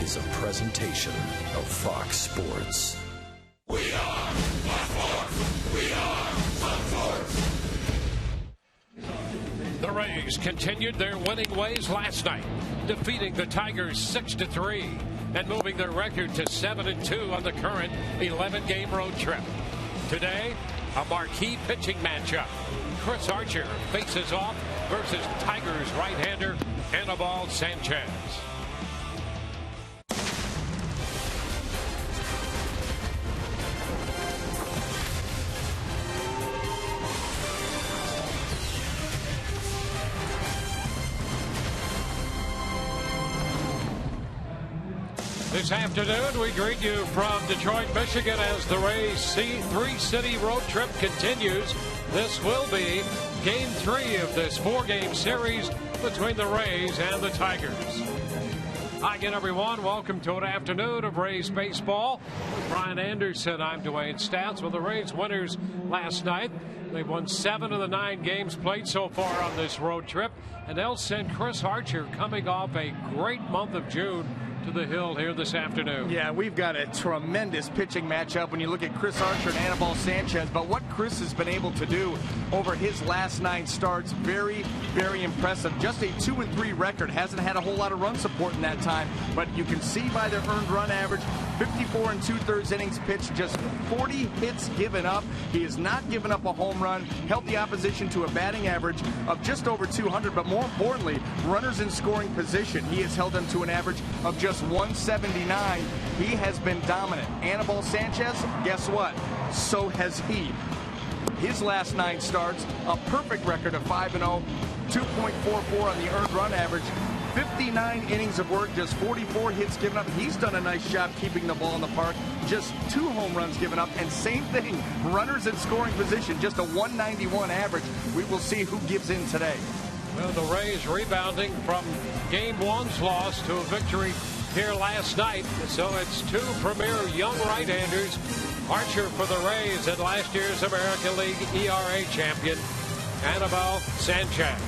is a presentation of Fox Sports. We are Fox Sports. We are Fox Sports. The Rays continued their winning ways last night, defeating the Tigers 6-3 and moving their record to 7-2 on the current 11-game road trip. Today, a marquee pitching matchup. Chris Archer faces off versus Tigers right-hander Anibal Sanchez. This afternoon, we greet you from Detroit, Michigan, as the Rays' three-city road trip continues. This will be Game 3 of this four-game series between the Rays and the Tigers. Hi again, everyone. Welcome to an afternoon of Rays baseball. With Brian Anderson, I'm Dwayne Stats. Well, the Rays winners last night. They've won 7 of the 9 games played so far on this road trip. And they'll send Chris Archer, coming off a great month of June, to the hill here this afternoon. Yeah, we've got a tremendous pitching matchup when you look at Chris Archer and Anibal Sanchez. But what Chris has been able to do over his last 9 starts, very, very impressive. Just a 2-3 record. Hasn't had a whole lot of run support in that time. But you can see by their earned run average, 54 2/3 innings pitched, just 40 hits given up. He has not given up a home run, held the opposition to a batting average of just over 200. But more importantly, runners in scoring position, he has held them to an average of just 179. He has been dominant. Anibal Sanchez, guess what? So has he. His last 9 starts, a perfect record of 5-0, 2.44 on the earned run average, 59 innings of work, just 44 hits given up. He's done a nice job keeping the ball in the park. Just 2 home runs given up, and same thing, runners in scoring position, just a 191 average. We will see who gives in today. Well, the Rays rebounding from Game 1's loss to a victory here last night. So it's 2 premier young right-handers. Archer for the Rays and last year's American League ERA champion, Anibal Sanchez.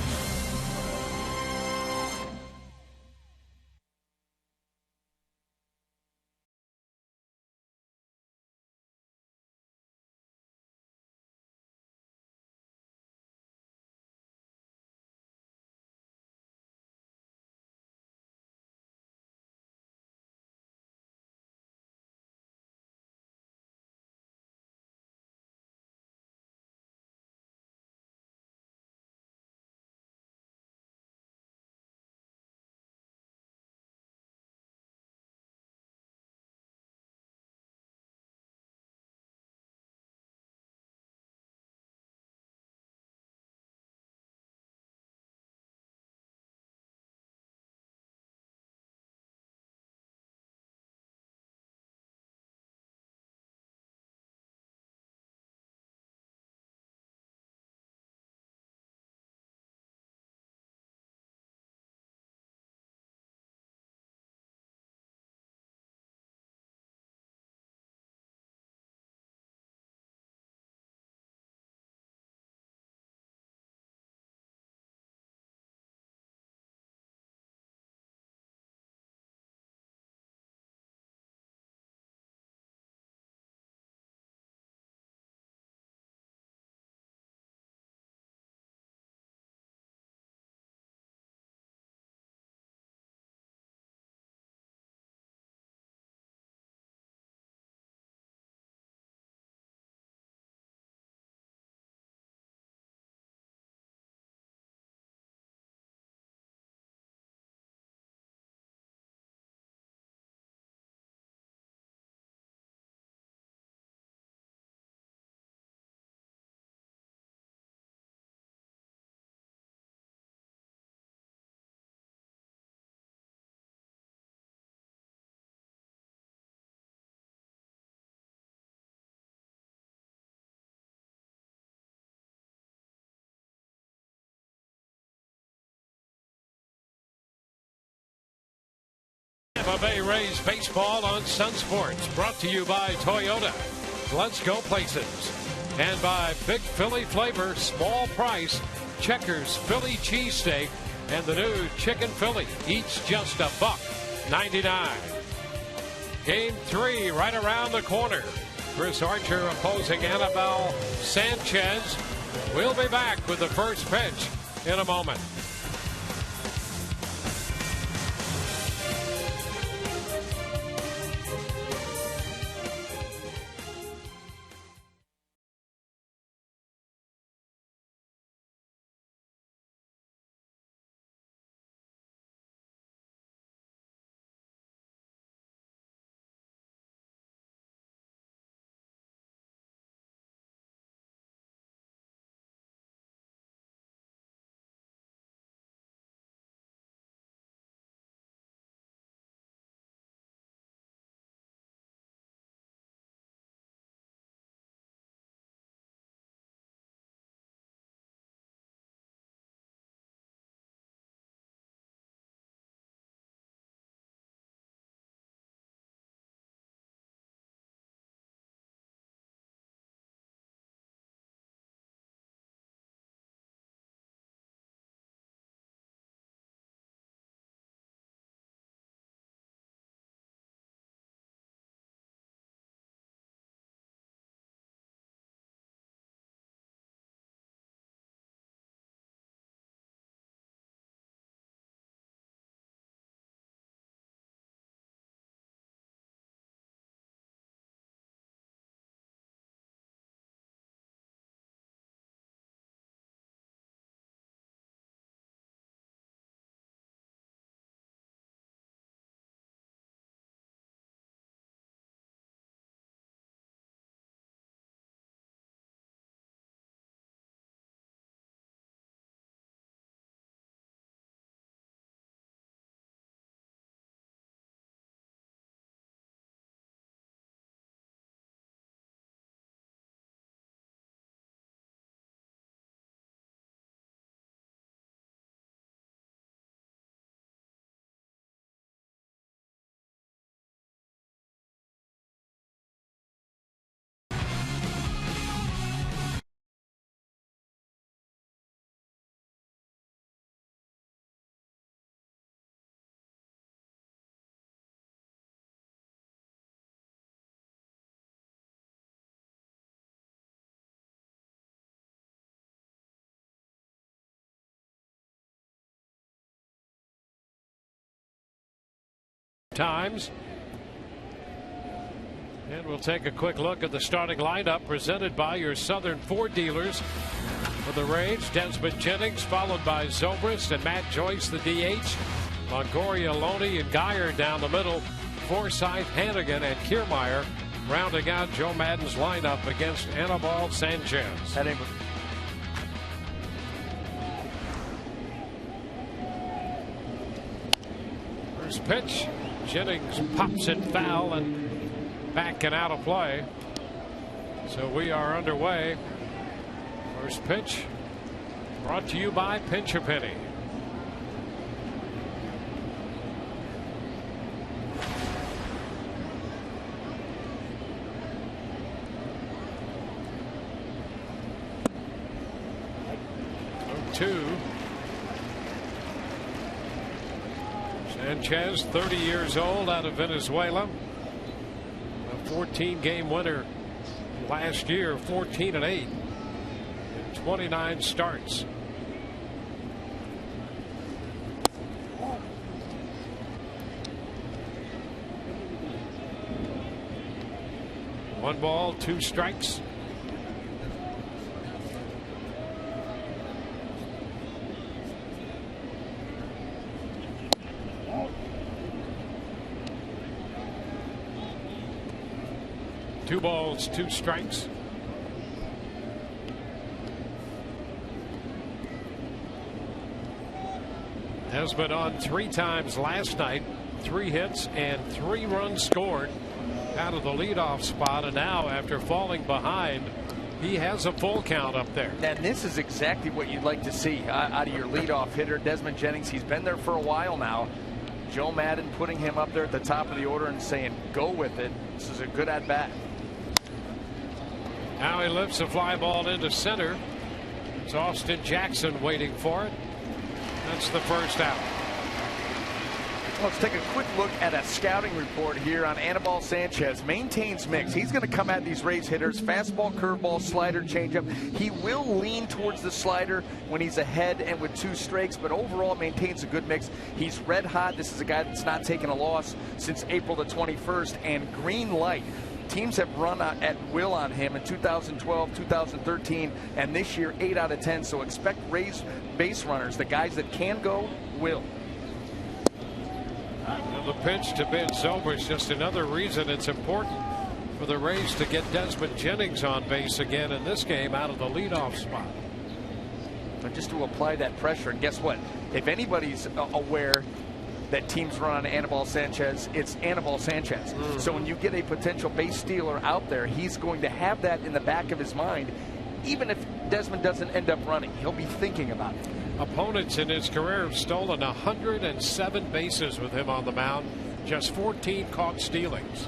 Tampa Bay Rays baseball on Sun Sports, brought to you by Toyota. Let's go places. And by Big Philly Flavor, small price, Checkers Philly cheesesteak, and the new Chicken Philly, each just $1.99. Game 3 right around the corner. Chris Archer opposing Anibal Sanchez. We'll be back with the first pitch in a moment. Times. And we'll take a quick look at the starting lineup presented by your Southern Ford dealers. For the Rays, Desmond Jennings, followed by Zobrist and Matt Joyce, the DH. Longoria, Loney, and Geyer down the middle. Forsythe, Hannigan, and Kiermaier rounding out Joe Maddon's lineup against Anibal Sanchez. First pitch. Jennings pops it foul and back and out of play. So we are underway. First pitch brought to you by Pinch a Penny. Two. Sanchez, 30 years old, out of Venezuela. A 14-game winner last year, 14-8 in 29 starts. One ball, two strikes. Two balls, two strikes. Has been on 3 times last night. 3 hits and 3 runs scored out of the leadoff spot. And now, after falling behind, he has a full count up there. And this is exactly what you'd like to see out of your leadoff hitter, Desmond Jennings. He's been there for a while now. Joe Maddon putting him up there at the top of the order and saying, go with it. This is a good at-bat. Now he lifts a fly ball into center. It's Austin Jackson waiting for it. That's the first out. Let's take a quick look at a scouting report here on Anibal Sanchez. Maintains mix. He's going to come at these Rays hitters. Fastball, curveball, slider, changeup. He will lean towards the slider when he's ahead and with 2 strikes, but overall maintains a good mix. He's red hot. This is a guy that's not taken a loss since April the 21st, and green light. Teams have run at will on him in 2012, 2013, and this year 8 out of 10. So expect Rays base runners, the guys that can go, will. And the pitch to Ben Zobrist, just another reason it's important for the Rays to get Desmond Jennings on base again in this game out of the leadoff spot. But just to apply that pressure, and guess what? If anybody's aware that teams run on Anibal Sanchez, it's Anibal Sanchez. So when you get a potential base stealer out there, he's going to have that in the back of his mind. Even if Desmond doesn't end up running, he'll be thinking about it. Opponents in his career have stolen 107 bases with him on the mound, just 14 caught stealings.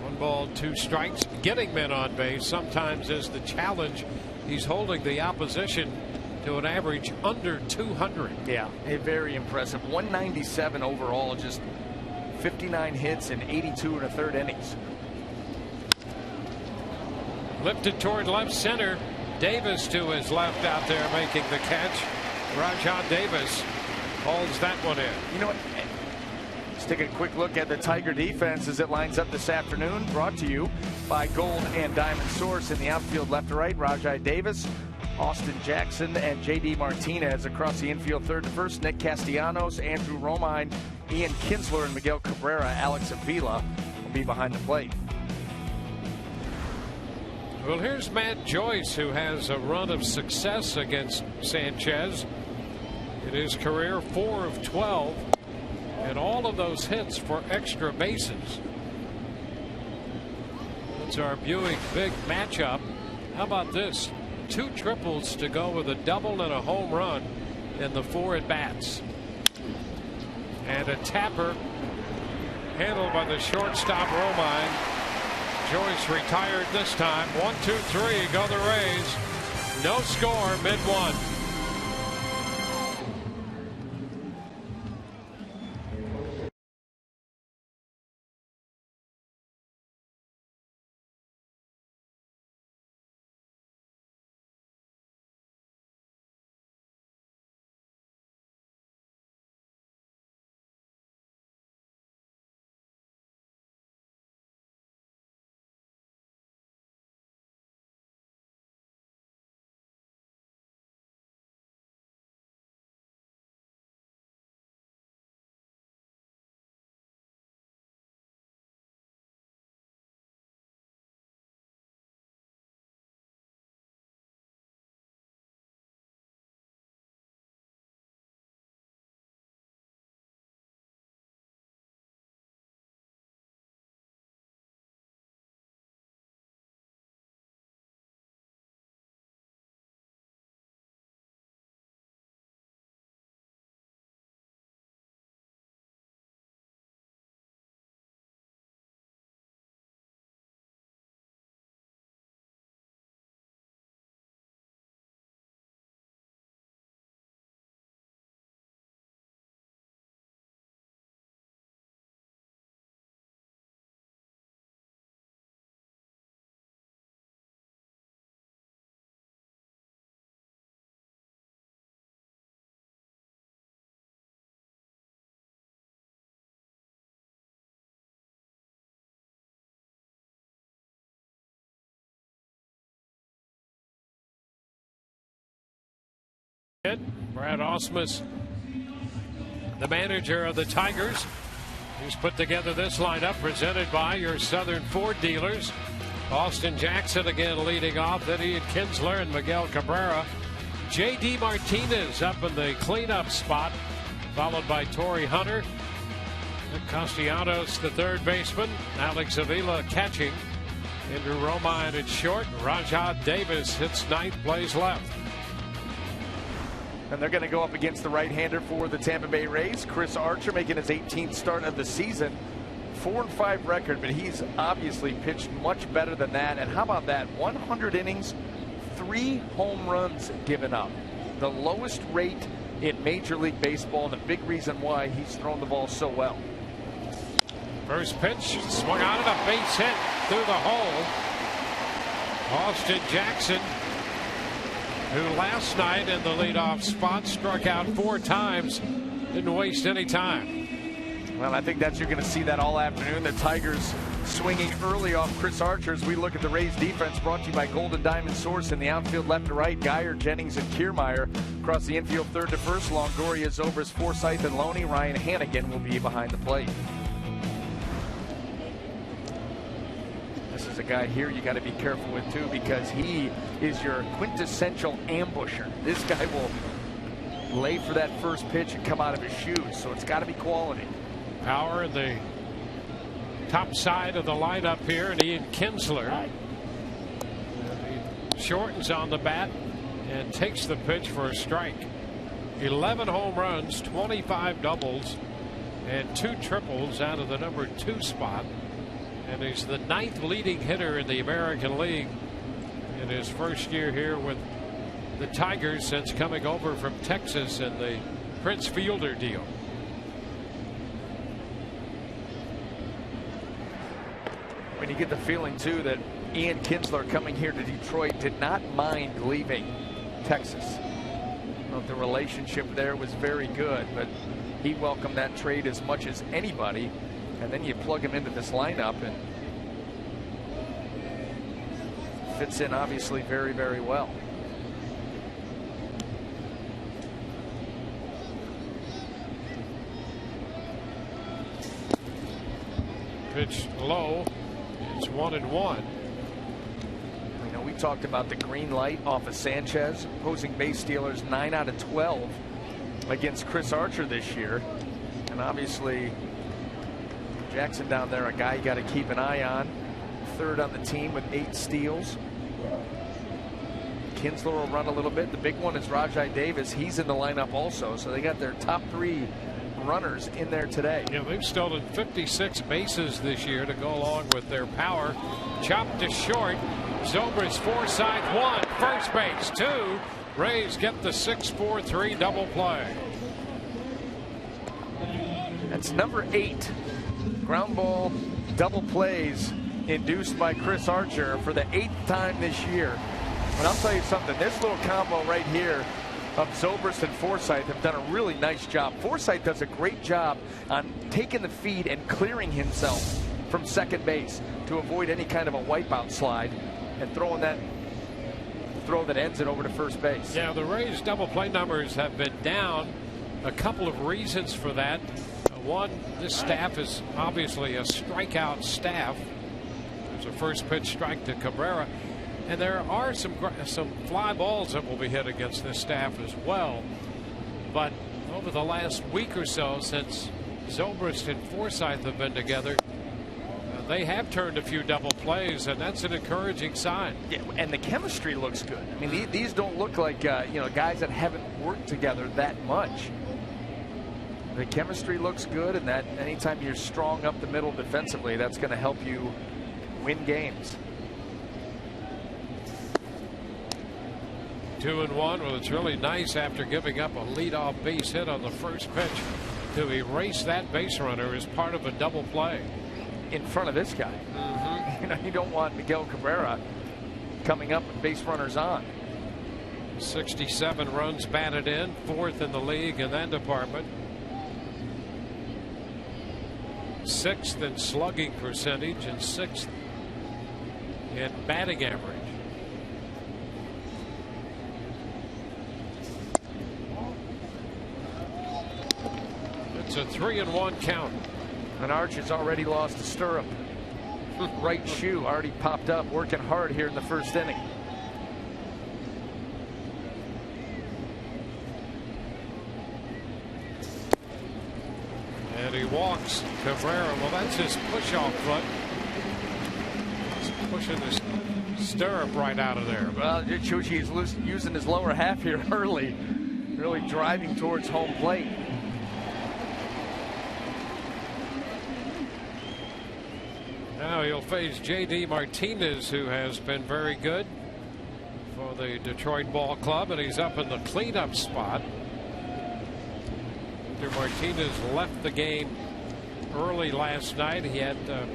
One ball, 2 strikes. Getting men on base sometimes is the challenge. He's holding the opposition to an average under 200. Yeah, very impressive. 197 overall, just 59 hits in 82 and a third innings. Lifted toward left center. Davis to his left out there making the catch. Rajah Davis holds that one in. You know what? Let's take a quick look at the Tiger defense as it lines up this afternoon. Brought to you by Gold and Diamond Source. In the outfield, left to right, Rajah Davis, Austin Jackson, and J.D. Martinez. Across the infield, third to first, Nick Castellanos, Andrew Romine, Ian Kinsler, and Miguel Cabrera. Alex Avila will be behind the plate. Well, here's Matt Joyce, who has a run of success against Sanchez. In his career, 4 of 12, and all of those hits for extra bases. It's our Buick big matchup. How about this? 2 triples to go with a double and a home run in the 4 at-bats. And a tapper handled by the shortstop Romine. Joyce retired this time. 1, 2, 3, go the Rays. No score, mid-1. Brad Ausmus, the manager of the Tigers, who's put together this lineup presented by your Southern Ford dealers. Austin Jackson again leading off. Then Ian Kinsler and Miguel Cabrera. J.D. Martinez up in the cleanup spot, followed by Torrey Hunter. Castellanos, the third baseman. Alex Avila catching. Andrew Romine at short. Rajah Davis hits ninth, plays left. And they're going to go up against the right-hander for the Tampa Bay Rays. Chris Archer making his 18th start of the season. 4-5 record, but he's obviously pitched much better than that. And how about that? 100 innings, 3 home runs given up. the lowest rate in Major League Baseball, and the big reason why he's thrown the ball so well. First pitch, swung on it, a base hit through the hole. Austin Jackson, who last night in the leadoff spot struck out 4 times, didn't waste any time. Well, I think that you're going to see that all afternoon. The Tigers swinging early off Chris Archer as we look at the Rays defense, brought to you by Golden Diamond Source. In the outfield left to right, Geyer, Jennings, and Kiermaier. Across the infield third to first, Longoria, Zobrist, Forsythe, and Loney. Ryan Hannigan will be behind the plate. This is a guy here you got to be careful with too, because he is your quintessential ambusher. This guy will lay for that first pitch and come out of his shoes, so it's got to be quality. Power in the top side of the lineup here, and Ian Kinsler. He shortens on the bat and takes the pitch for a strike. 11 home runs, 25 doubles, and 2 triples out of the number 2 spot. And he's the 9th leading hitter in the American League in his first year here with the Tigers since coming over from Texas in the Prince Fielder deal. When you get the feeling too that Ian Kinsler coming here to Detroit did not mind leaving Texas. Well, the relationship there was very good, but he welcomed that trade as much as anybody. And then you plug him into this lineup and fits in obviously very, very well. Pitch low. It's 1-1. You know, we talked about the green light off of Sanchez. Opposing base stealers 9 out of 12 against Chris Archer this year. And obviously Jackson down there, a guy you got to keep an eye on. 3rd on the team with 8 steals. Kinsler will run a little bit. The big one is Rajai Davis. He's in the lineup also. So they got their top 3 runners in there today. Yeah, they've stolen 56 bases this year to go along with their power. Chopped to short. Zobrist, Forsythe, 1. First base, 2. Rays get the 6-4-3 double play. That's number 8. Ground ball double plays induced by Chris Archer for the 8th time this year. But I'll tell you something, this little combo right here of Zobrist and Forsythe have done a really nice job. Forsythe does a great job on taking the feed and clearing himself from second base to avoid any kind of a wipeout slide and throwing that throw that ends it over to first base. Yeah, the Rays double play numbers have been down. A couple of reasons for that. One, this staff is obviously a strikeout staff. There's a first pitch strike to Cabrera. And there are some fly balls that will be hit against this staff as well. But over the last week or so, since Zobrist and Forsythe have been together, they have turned a few double plays, and that's an encouraging sign. Yeah, and the chemistry looks good. I mean, these don't look like guys that haven't worked together that much. The chemistry looks good, and that anytime you're strong up the middle defensively, that's going to help you win games. 2-1. Well, it's really nice after giving up a leadoff base hit on the first pitch to erase that base runner as part of a double play in front of this guy. You don't want Miguel Cabrera coming up with base runners on. 67 runs batted in, 4th in the league in that department. 6th in slugging percentage and 6th in batting average. It's a 3-1 count. And Arch has already lost a stirrup. Right shoe already popped up, working hard here in the first inning. And he walks Cabrera. Well, that's his push-off foot. He's pushing his stirrup right out of there. Well, it shows he's using his lower half here early, really driving towards home plate. Now he'll face J.D. Martinez, who has been very good for the Detroit Ball Club, and he's up in the cleanup spot. Victor Martinez left the game early last night. He had a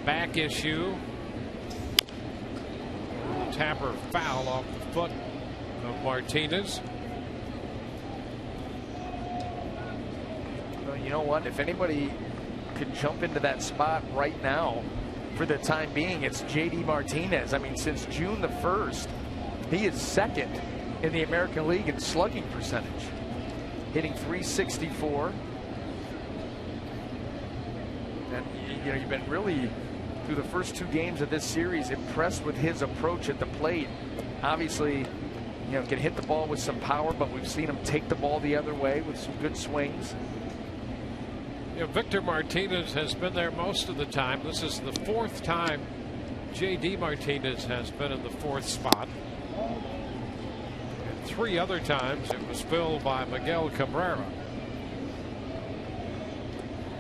back issue. Tapper foul off the foot of Martinez. Well, you know what? If anybody could jump into that spot right now, for the time being, it's JD Martinez. I mean, since June the 1st, he is second in the American League in slugging percentage, hitting .364. And you know, you've been really, through the first 2 games of this series, impressed with his approach at the plate. Obviously, you know, can hit the ball with some power, but we've seen him take the ball the other way with some good swings. You know, Victor Martinez has been there most of the time. This is the 4th time JD Martinez has been in the 4th spot. And 3 other times it was filled by Miguel Cabrera.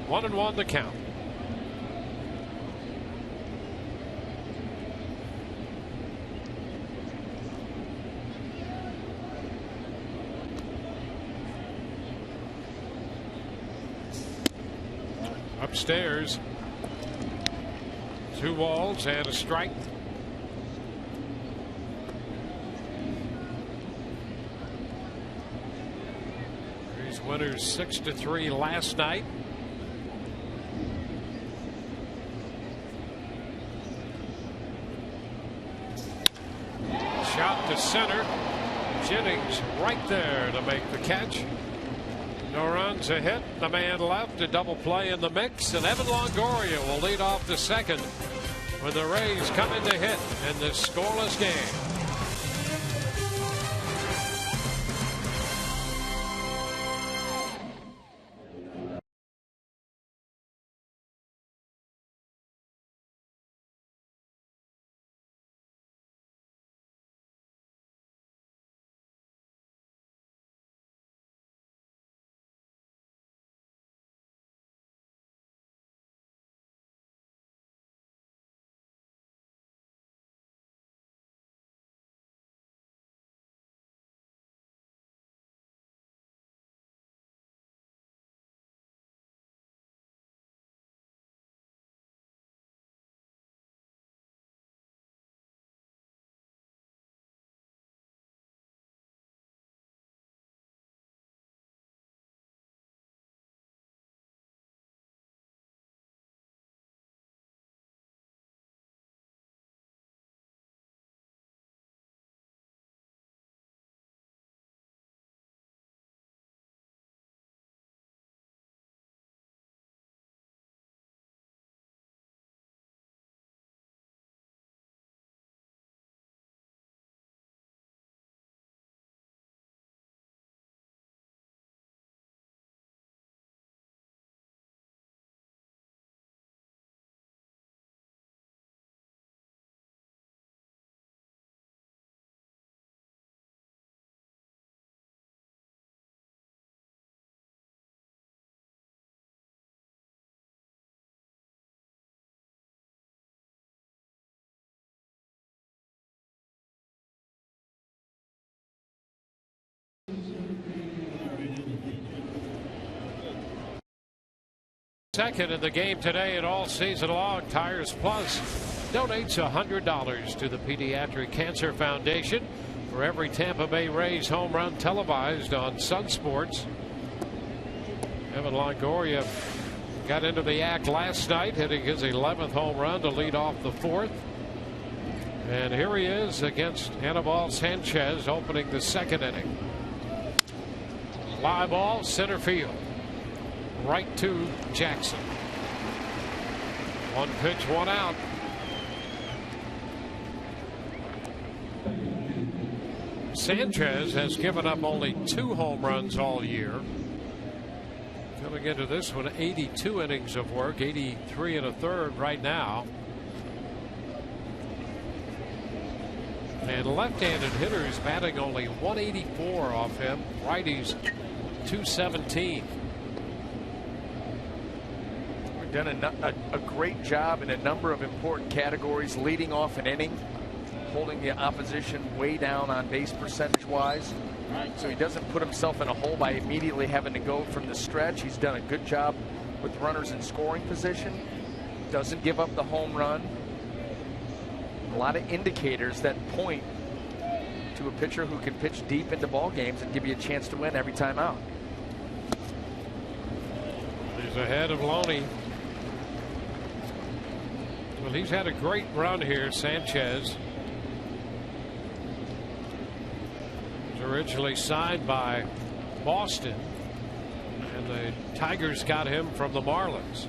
1-1 the count. Upstairs, 2 balls and a strike. These winners 6-3 last night. Shot to center. Jennings right there to make the catch. No runs, a hit, the man left, a double play in the mix, and Evan Longoria will lead off the second when the Rays come in to hit in this scoreless game. Second in the game today and all season long. Tires Plus donates $100 to the Pediatric Cancer Foundation for every Tampa Bay Rays home run televised on Sun Sports. Evan Longoria got into the act last night, hitting his 11th home run to lead off the 4th. And here he is against Anibal Sanchez opening the second inning. Fly ball, center field. Right to Jackson. 1 pitch, 1 out. Sanchez has given up only 2 home runs all year. Coming into this one, 82 innings of work, 83 1/3 right now. And left-handed hitters batting only 184 off him. Righties 217. Done a great job in a number of important categories, leading off an inning, holding the opposition way down on base percentage-wise. So he doesn't put himself in a hole by immediately having to go from the stretch. He's done a good job with runners in scoring position. Doesn't give up the home run. A lot of indicators that point to a pitcher who can pitch deep into ball games and give you a chance to win every time out. He's ahead of Loney. Well, he's had a great run here, Sanchez. He was originally signed by Boston, and the Tigers got him from the Marlins.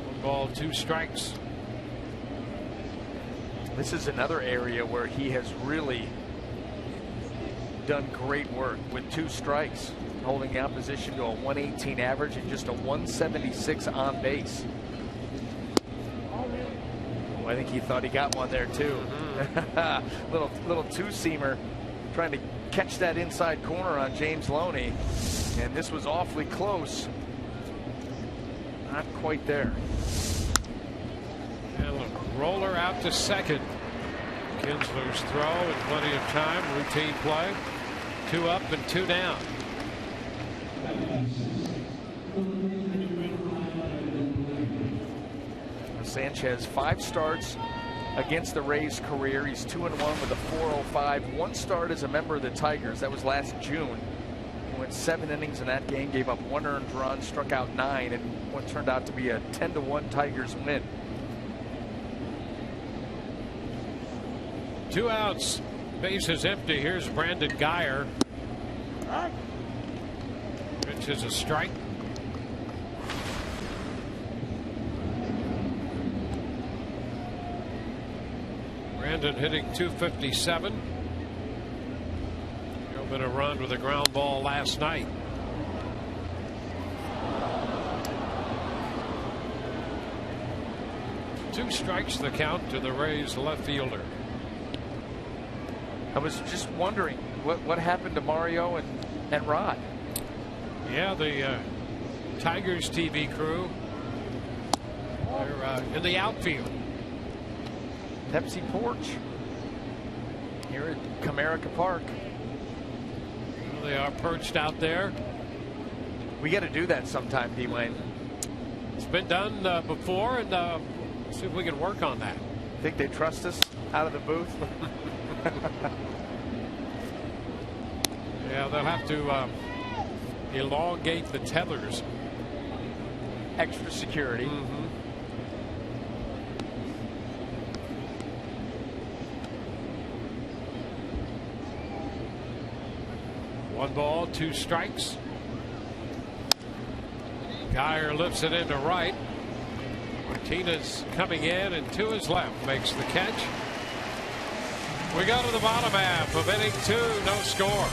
1 ball, 2 strikes. This is another area where he has really done great work with 2 strikes, holding the opposition to a 118 average and just a 176 on base. Oh, I think he thought he got one there too. little two-seamer trying to catch that inside corner on James Loney, and this was awfully close. Not quite there. And a roller out to second. Kinsler's throw and plenty of time. Routine play. 2 up and 2 down. Sanchez, 5 starts against the Rays career. He's 2-1 with a 4.05. 1 start as a member of the Tigers. That was last June. He went 7 innings in that game, gave up 1 earned run, struck out 9, and what turned out to be a 10-1 Tigers win. 2 outs, bases empty. Here's Brandon Guyer. Pitch is a strike. Brandon hitting .257. Been a run with a ground ball last night. Two strikes the count to the Rays left fielder. I was just wondering what happened to Mario and Rod. Yeah, the Tigers TV crew, they're in the outfield. Pepsi Porch here at Comerica Park. Well, they are perched out there. We got to do that sometime, D-Wayne. It's been done before, and see if we can work on that. Think they trust us out of the booth? Yeah, they'll have to elongate the tethers. Extra security. Mm-hmm. One ball, two strikes. Guyer lifts it into right. Martinez coming in, and to his left makes the catch. We go to the bottom half of inning 2, no score.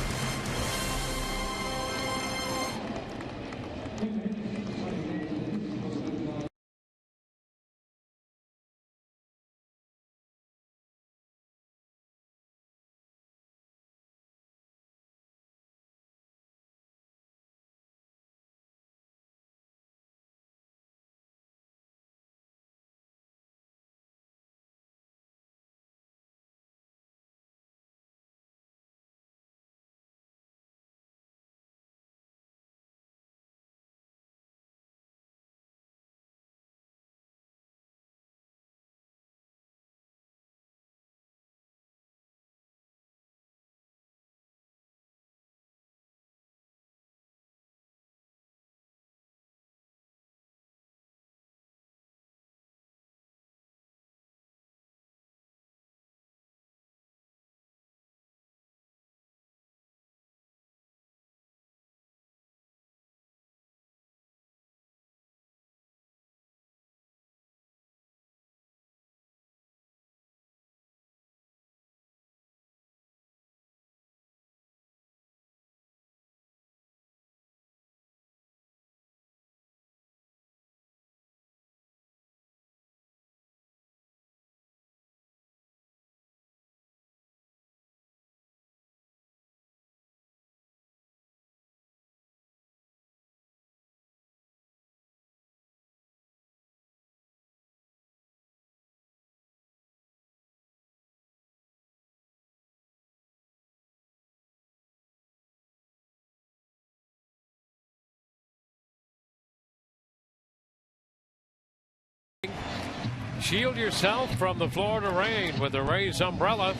Shield yourself from the Florida rain with the Rays umbrella.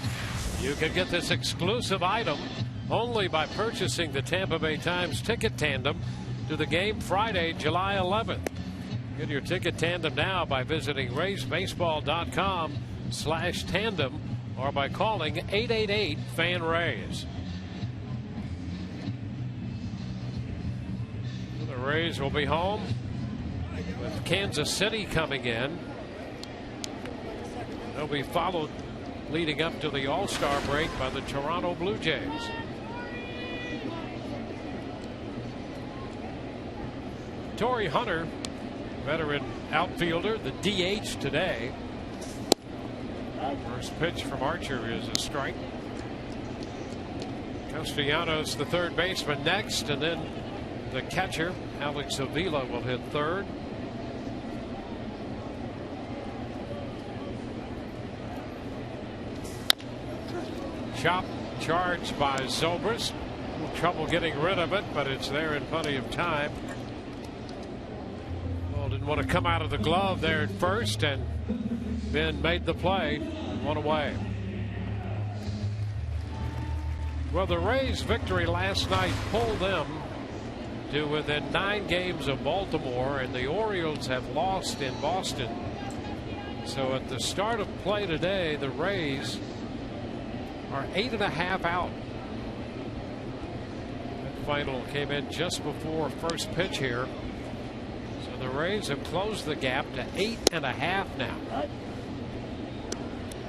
You can get this exclusive item only by purchasing the Tampa Bay Times ticket tandem to the game Friday, July 11th. Get your ticket tandem now by visiting RaysBaseball.com/tandem or by calling 888-FAN-RAYS. The Rays will be home with Kansas City coming in. They'll be followed leading up to the All-Star break by the Toronto Blue Jays. Torrey Hunter, veteran outfielder, the DH today. First pitch from Archer is a strike. Castellanos, the third baseman, next, and then the catcher, Alex Avila, will hit third. Chop charged by Zobrist. Trouble getting rid of it, but it's there in plenty of time. Well, didn't want to come out of the glove there at first, and Ben made the play. One away. Well, the Rays' victory last night pulled them to within 9 games of Baltimore, and the Orioles have lost in Boston. So at the start of play today, the Rays are 8.5 out. That final came in just before first pitch here. So the Rays have closed the gap to 8.5 now.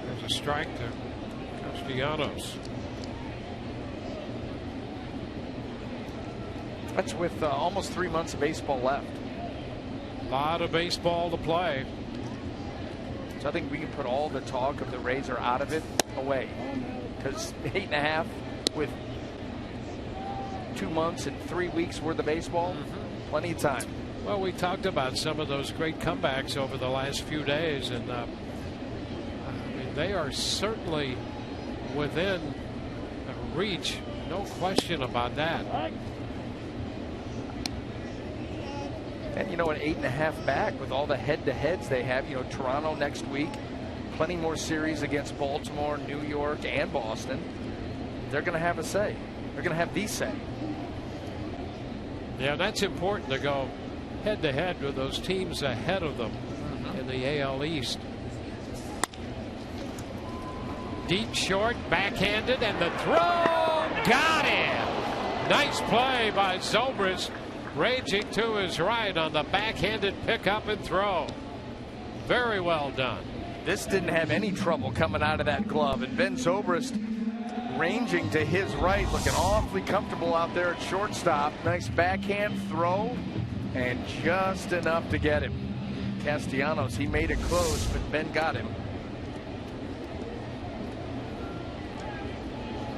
There's a strike to Castellanos. That's with almost 3 months of baseball left. A lot of baseball to play. So I think we can put all the talk of the Rays are out of it away. Because 8.5 with 2 months and 3 weeks worth of baseball, plenty of time. Well, we talked about some of those great comebacks over the last few days, and I mean, they are certainly within reach, no question about that. And you know, an 8.5 back with all the head-to-heads they have. You know, Toronto next week, plenty more series against Baltimore, New York, and Boston. They're going to have a say. They're going to have the say. Yeah, that's important to go head-to-head with those teams ahead of them in the AL East. Deep short, backhanded, and the throw got him. Nice play by Zobrist, raging to his right on the backhanded pickup and throw. Very well done. This didn't have any trouble coming out of that glove, and Ben Zobrist ranging to his right, looking awfully comfortable out there at shortstop. Nice backhand throw, and just enough to get him. Castellanos, he made it close, but Ben got him.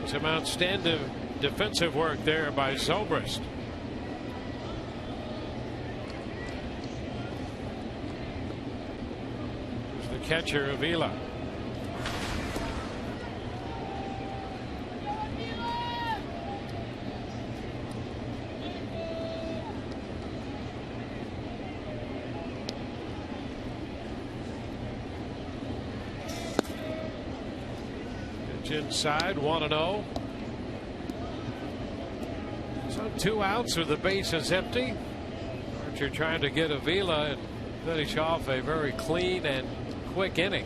Some outstanding defensive work there by Zobrist. There's the catcher, Avila. Inside, 1-0. So 2 outs with the bases empty. Archer trying to get Avila and finish off a very clean and quick inning.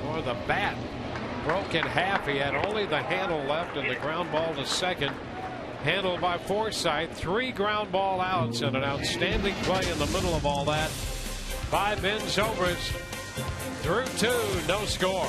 Or the bat broke in half. He had only the handle left and the ground ball to second. Handled by Forsythe. 3 ground ball outs and an outstanding play in the middle of all that by Ben Zobrist. Through 2, no score.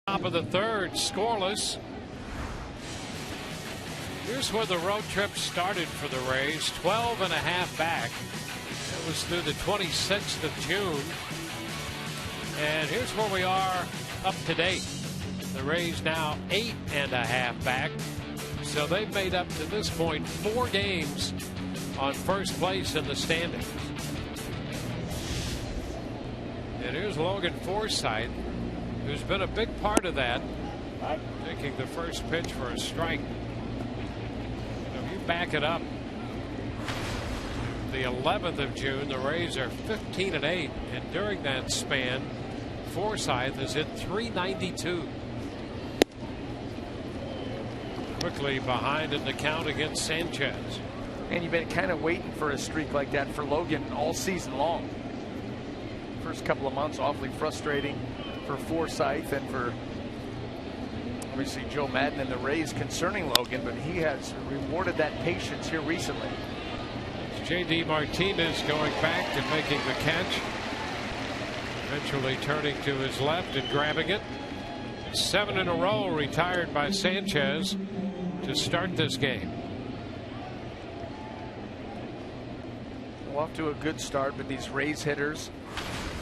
Top of the third, scoreless. Here's where the road trip started for the Rays, 12.5 back. It was through the 26th of June. And here's where we are up to date. The Rays now 8.5 back. So they've made up to this point 4 games on first place in the standings. And here's Logan Forsythe, who's been a big part of that, taking the first pitch for a strike. If you back it up, the 11th of June, the Rays are 15-8, and during that span, Forsythe is at .392. Quickly behind in the count against Sanchez. And you've been kind of waiting for a streak like that for Logan all season long. First couple of months awfully frustrating for Forsythe and for obviously Joe Madden and the Rays concerning Logan, but he has rewarded that patience here recently. J.D. Martinez going back and making the catch. Eventually turning to his left and grabbing it. 7 in a row retired by Sanchez to start this game. Well, off to a good start with these Rays hitters.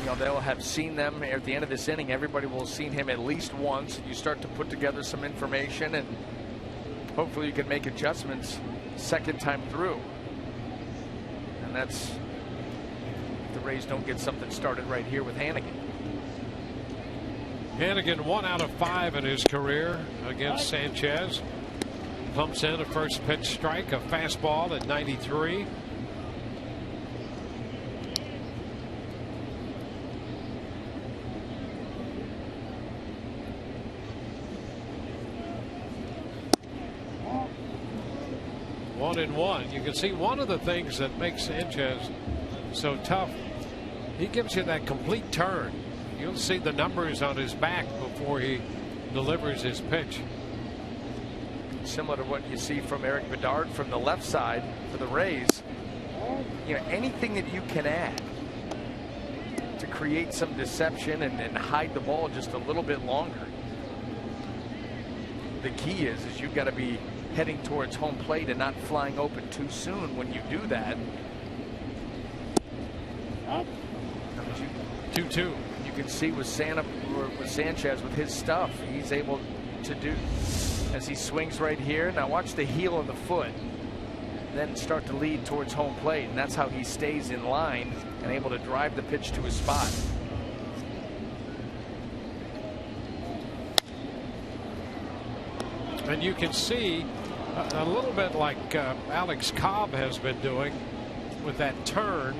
You know, they'll have seen them at the end of this inning. Everybody will have seen him at least once. You start to put together some information, and hopefully you can make adjustments second time through. And that's if the Rays don't get something started right here with Hannigan. Hannigan 1 out of 5 in his career against Sanchez. Pumps in a first pitch strike, a fastball at 93. One and one. You can see one of the things that makes Sanchez so tough. He gives you that complete turn. You'll see the numbers on his back before he delivers his pitch. Similar to what you see from Eric Bedard from the left side for the Rays. You know, anything that you can add to create some deception and hide the ball just a little bit longer. The key is you've got to be heading towards home plate and not flying open too soon. When you do that, 2-2. You can see with Sanchez with his stuff, he's able to do as he swings right here. Now watch the heel of the foot, then start to lead towards home plate, and that's how he stays in line and able to drive the pitch to his spot. And you can see a little bit like Alex Cobb has been doing with that turn.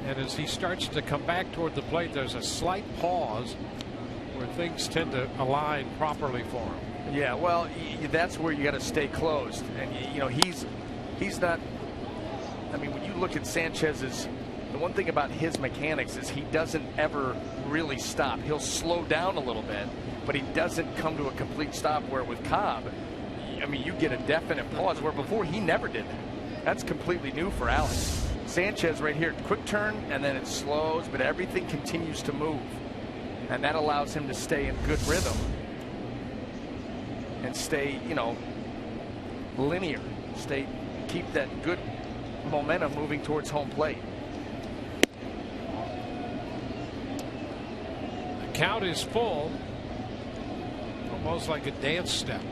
And as he starts to come back toward the plate, there's a slight pause where things tend to align properly for him. Yeah, well, that's where you got to stay closed. And, you know, he's not. I mean, when you look at Sanchez's, the one thing about his mechanics is he doesn't ever really stop. He'll slow down a little bit, but he doesn't come to a complete stop. Where with Cobb, I mean, you get a definite pause where before he never did that. That's completely new for Alex. Sanchez right here, quick turn, and then it slows, but everything continues to move. And that allows him to stay in good rhythm and stay, you know, linear. Keep that good momentum moving towards home plate. The count is full, almost like a dance step.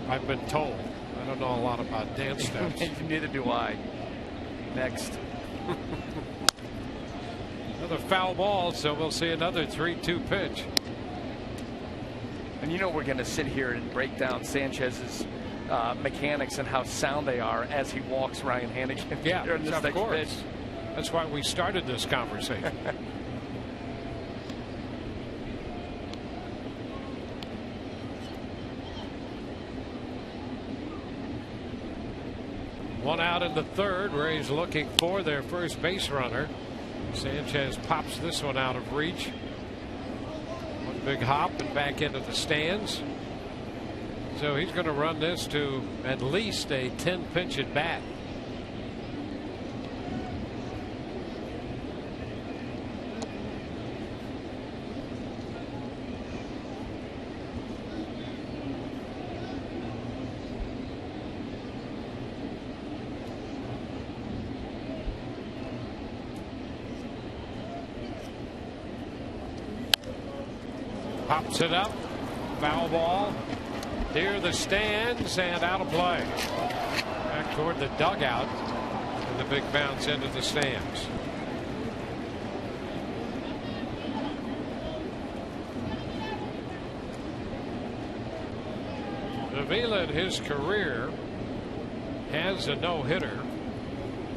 I've been told. I don't know a lot about dance steps. Neither do I. Next. Another foul ball, so we'll see another 3-2 pitch. And you know we're going to sit here and break down Sanchez's mechanics and how sound they are as he walks Ryan Hannigan. Yeah, in this of course. Pitch. That's why we started this conversation. One out in the third. Rays looking for their first base runner. Sanchez pops this one out of reach. One big hop and back into the stands. So he's going to run this to at least a 10 pitch at bat. Pops it up. Foul ball. Near the stands and out of play. Back toward the dugout. And the big bounce into the stands. Avila in his career has a no-hitter,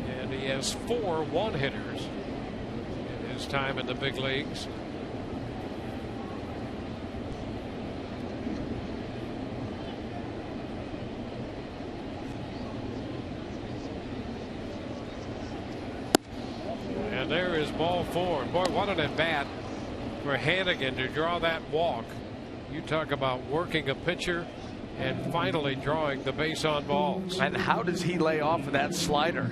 and he has 4 one-hitters in his time in the big leagues. And there is ball 4. Boy, what an at-bat for Hannigan to draw that walk. You talk about working a pitcher and finally drawing the base on balls. And how does he lay off of that slider?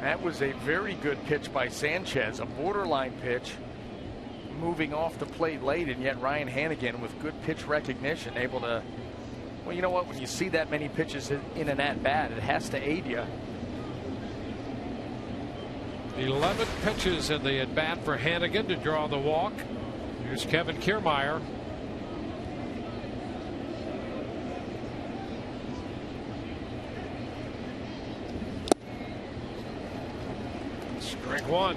That was a very good pitch by Sanchez, a borderline pitch, moving off the plate late, and yet Ryan Hannigan with good pitch recognition able to, well, you know what, when you see that many pitches in an at-bat, it has to aid you. 11 pitches in the at-bat for Hannigan to draw the walk. Here's Kevin Kiermaier. Strike 1.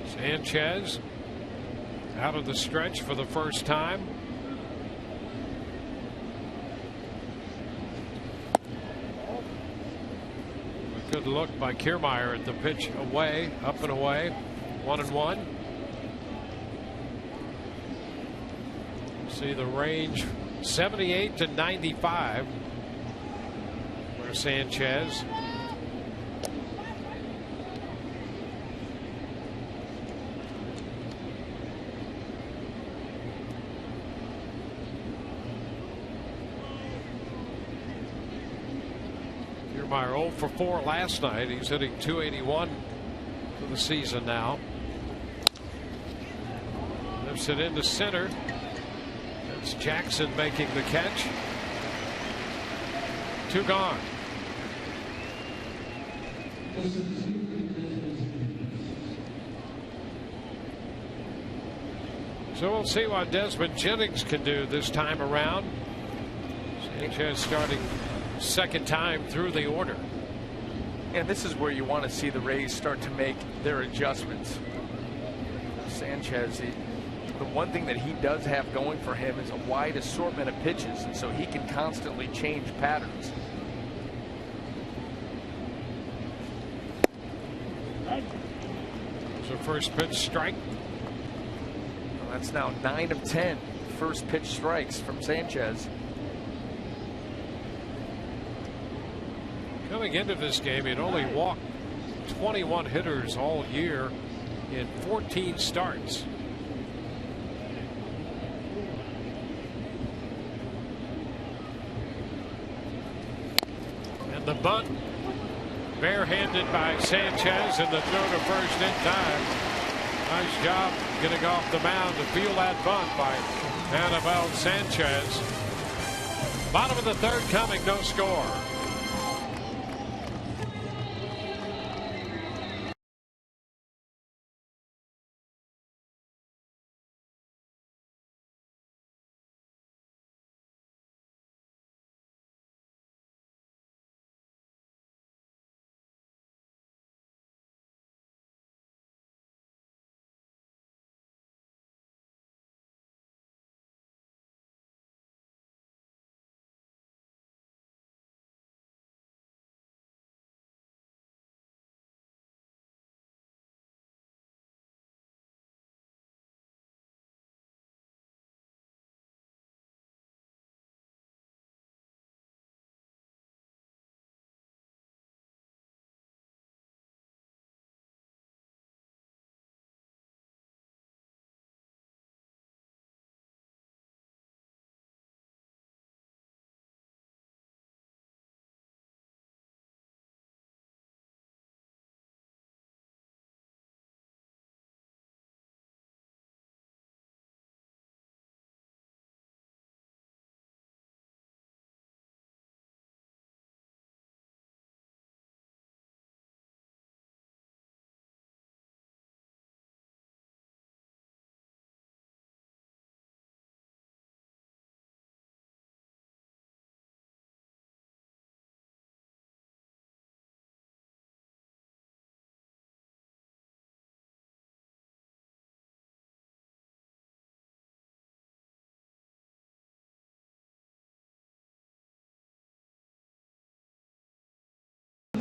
Sanchez out of the stretch for the first time. A good look by Kiermaier at the pitch away, up and away, 1-1. See the range 78 to 95 for Sanchez. Kiermaier 0 for 4 last night. He's hitting .281 for the season now. Lifts it into center. It's Jackson making the catch. 2 gone. So we'll see what Desmond Jennings can do this time around. Sanchez starting second time through the order. And this is where you want to see the Rays start to make their adjustments. Sanchez, the one thing that he does have going for him is a wide assortment of pitches, and so he can constantly change patterns. So first pitch strike. Well, that's now 9 of 10 first pitch strikes from Sanchez. Coming into this game, he'd only walked 21 hitters all year in 14 starts. The bunt barehanded by Sanchez, and the throw to first in time. Nice job getting off the mound to feel that bunt by Anibal Sanchez. Bottom of the third coming, no score.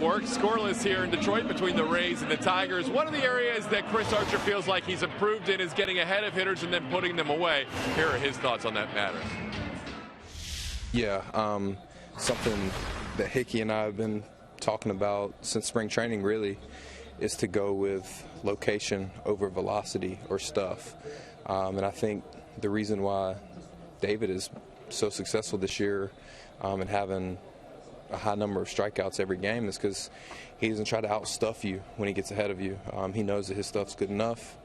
Baltimore. Scoreless here in Detroit between the Rays and the Tigers. One of the areas that Chris Archer feels like he's improved in is getting ahead of hitters and then putting them away. Here are his thoughts on that matter. Yeah, something that Hickey and I have been talking about since spring training really is to go with location over velocity or stuff. And I think the reason why David is so successful this year and having a high number of strikeouts every game is because he doesn't try to outstuff you when he gets ahead of you. He knows that his stuff's good enough,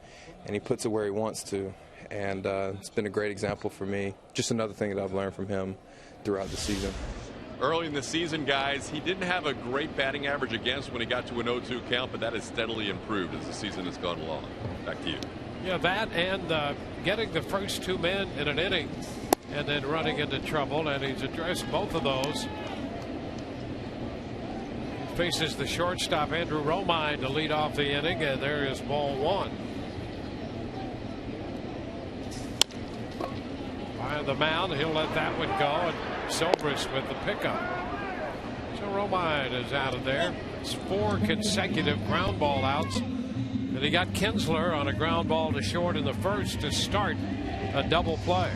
and he puts it where he wants to. And it's been a great example for me. Just another thing that I've learned from him throughout the season. Early in the season, guys, he didn't have a great batting average against when he got to an 0-2 count, but that has steadily improved as the season has gone along. Back to you. Yeah, that and getting the first two men in an inning and then running into trouble, and he's addressed both of those. He faces the shortstop, Andrew Romine, to lead off the inning, and there is ball one. Behind the mound, he'll let that one go, and Zobrist with the pickup. So Romine is out of there. It's 4 consecutive ground ball outs. And he got Kinsler on a ground ball to short in the first to start a double play.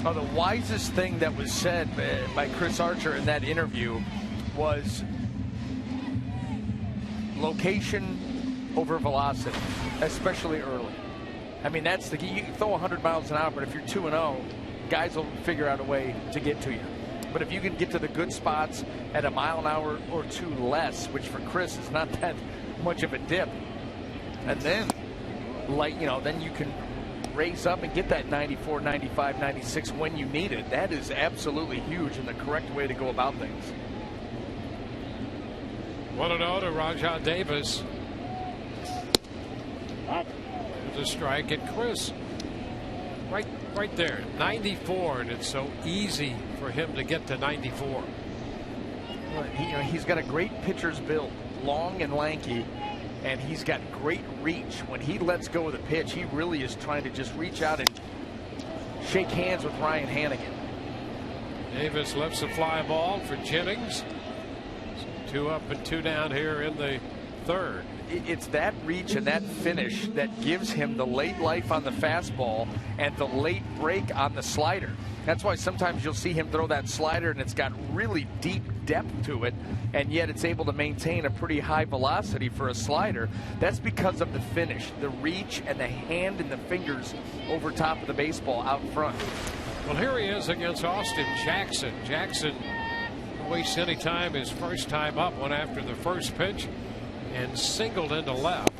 Oh, the wisest thing that was said by Chris Archer in that interview was location over velocity, especially early. I mean, that's the key. You can throw 100 miles an hour, but if you're 2-0, guys will figure out a way to get to you. But if you can get to the good spots at a mile an hour or two less, which for Chris is not that much of a dip, and then, then you can raise up and get that 94, 95, 96 when you need it. That is absolutely huge and the correct way to go about things. 1-0 to Rajah Davis. There's a strike at Chris. Right there, 94, and it's so easy for him to get to 94. Well, he's got a great pitcher's build, long and lanky, and he's got great reach. When he lets go of the pitch, he really is trying to just reach out and shake hands with Ryan Hanigan. Davis lifts a fly ball for Jennings. So 2 up and 2 down here in the third. It's that reach and that finish that gives him the late life on the fastball and the late break on the slider. That's why sometimes you'll see him throw that slider and it's got really deep depth to it, and yet it's able to maintain a pretty high velocity for a slider. That's because of the finish, the reach, and the hand and the fingers over top of the baseball out front. Well, here he is against Austin Jackson. Jackson didn't waste any time. His first time up, went after the first pitch and singled into left.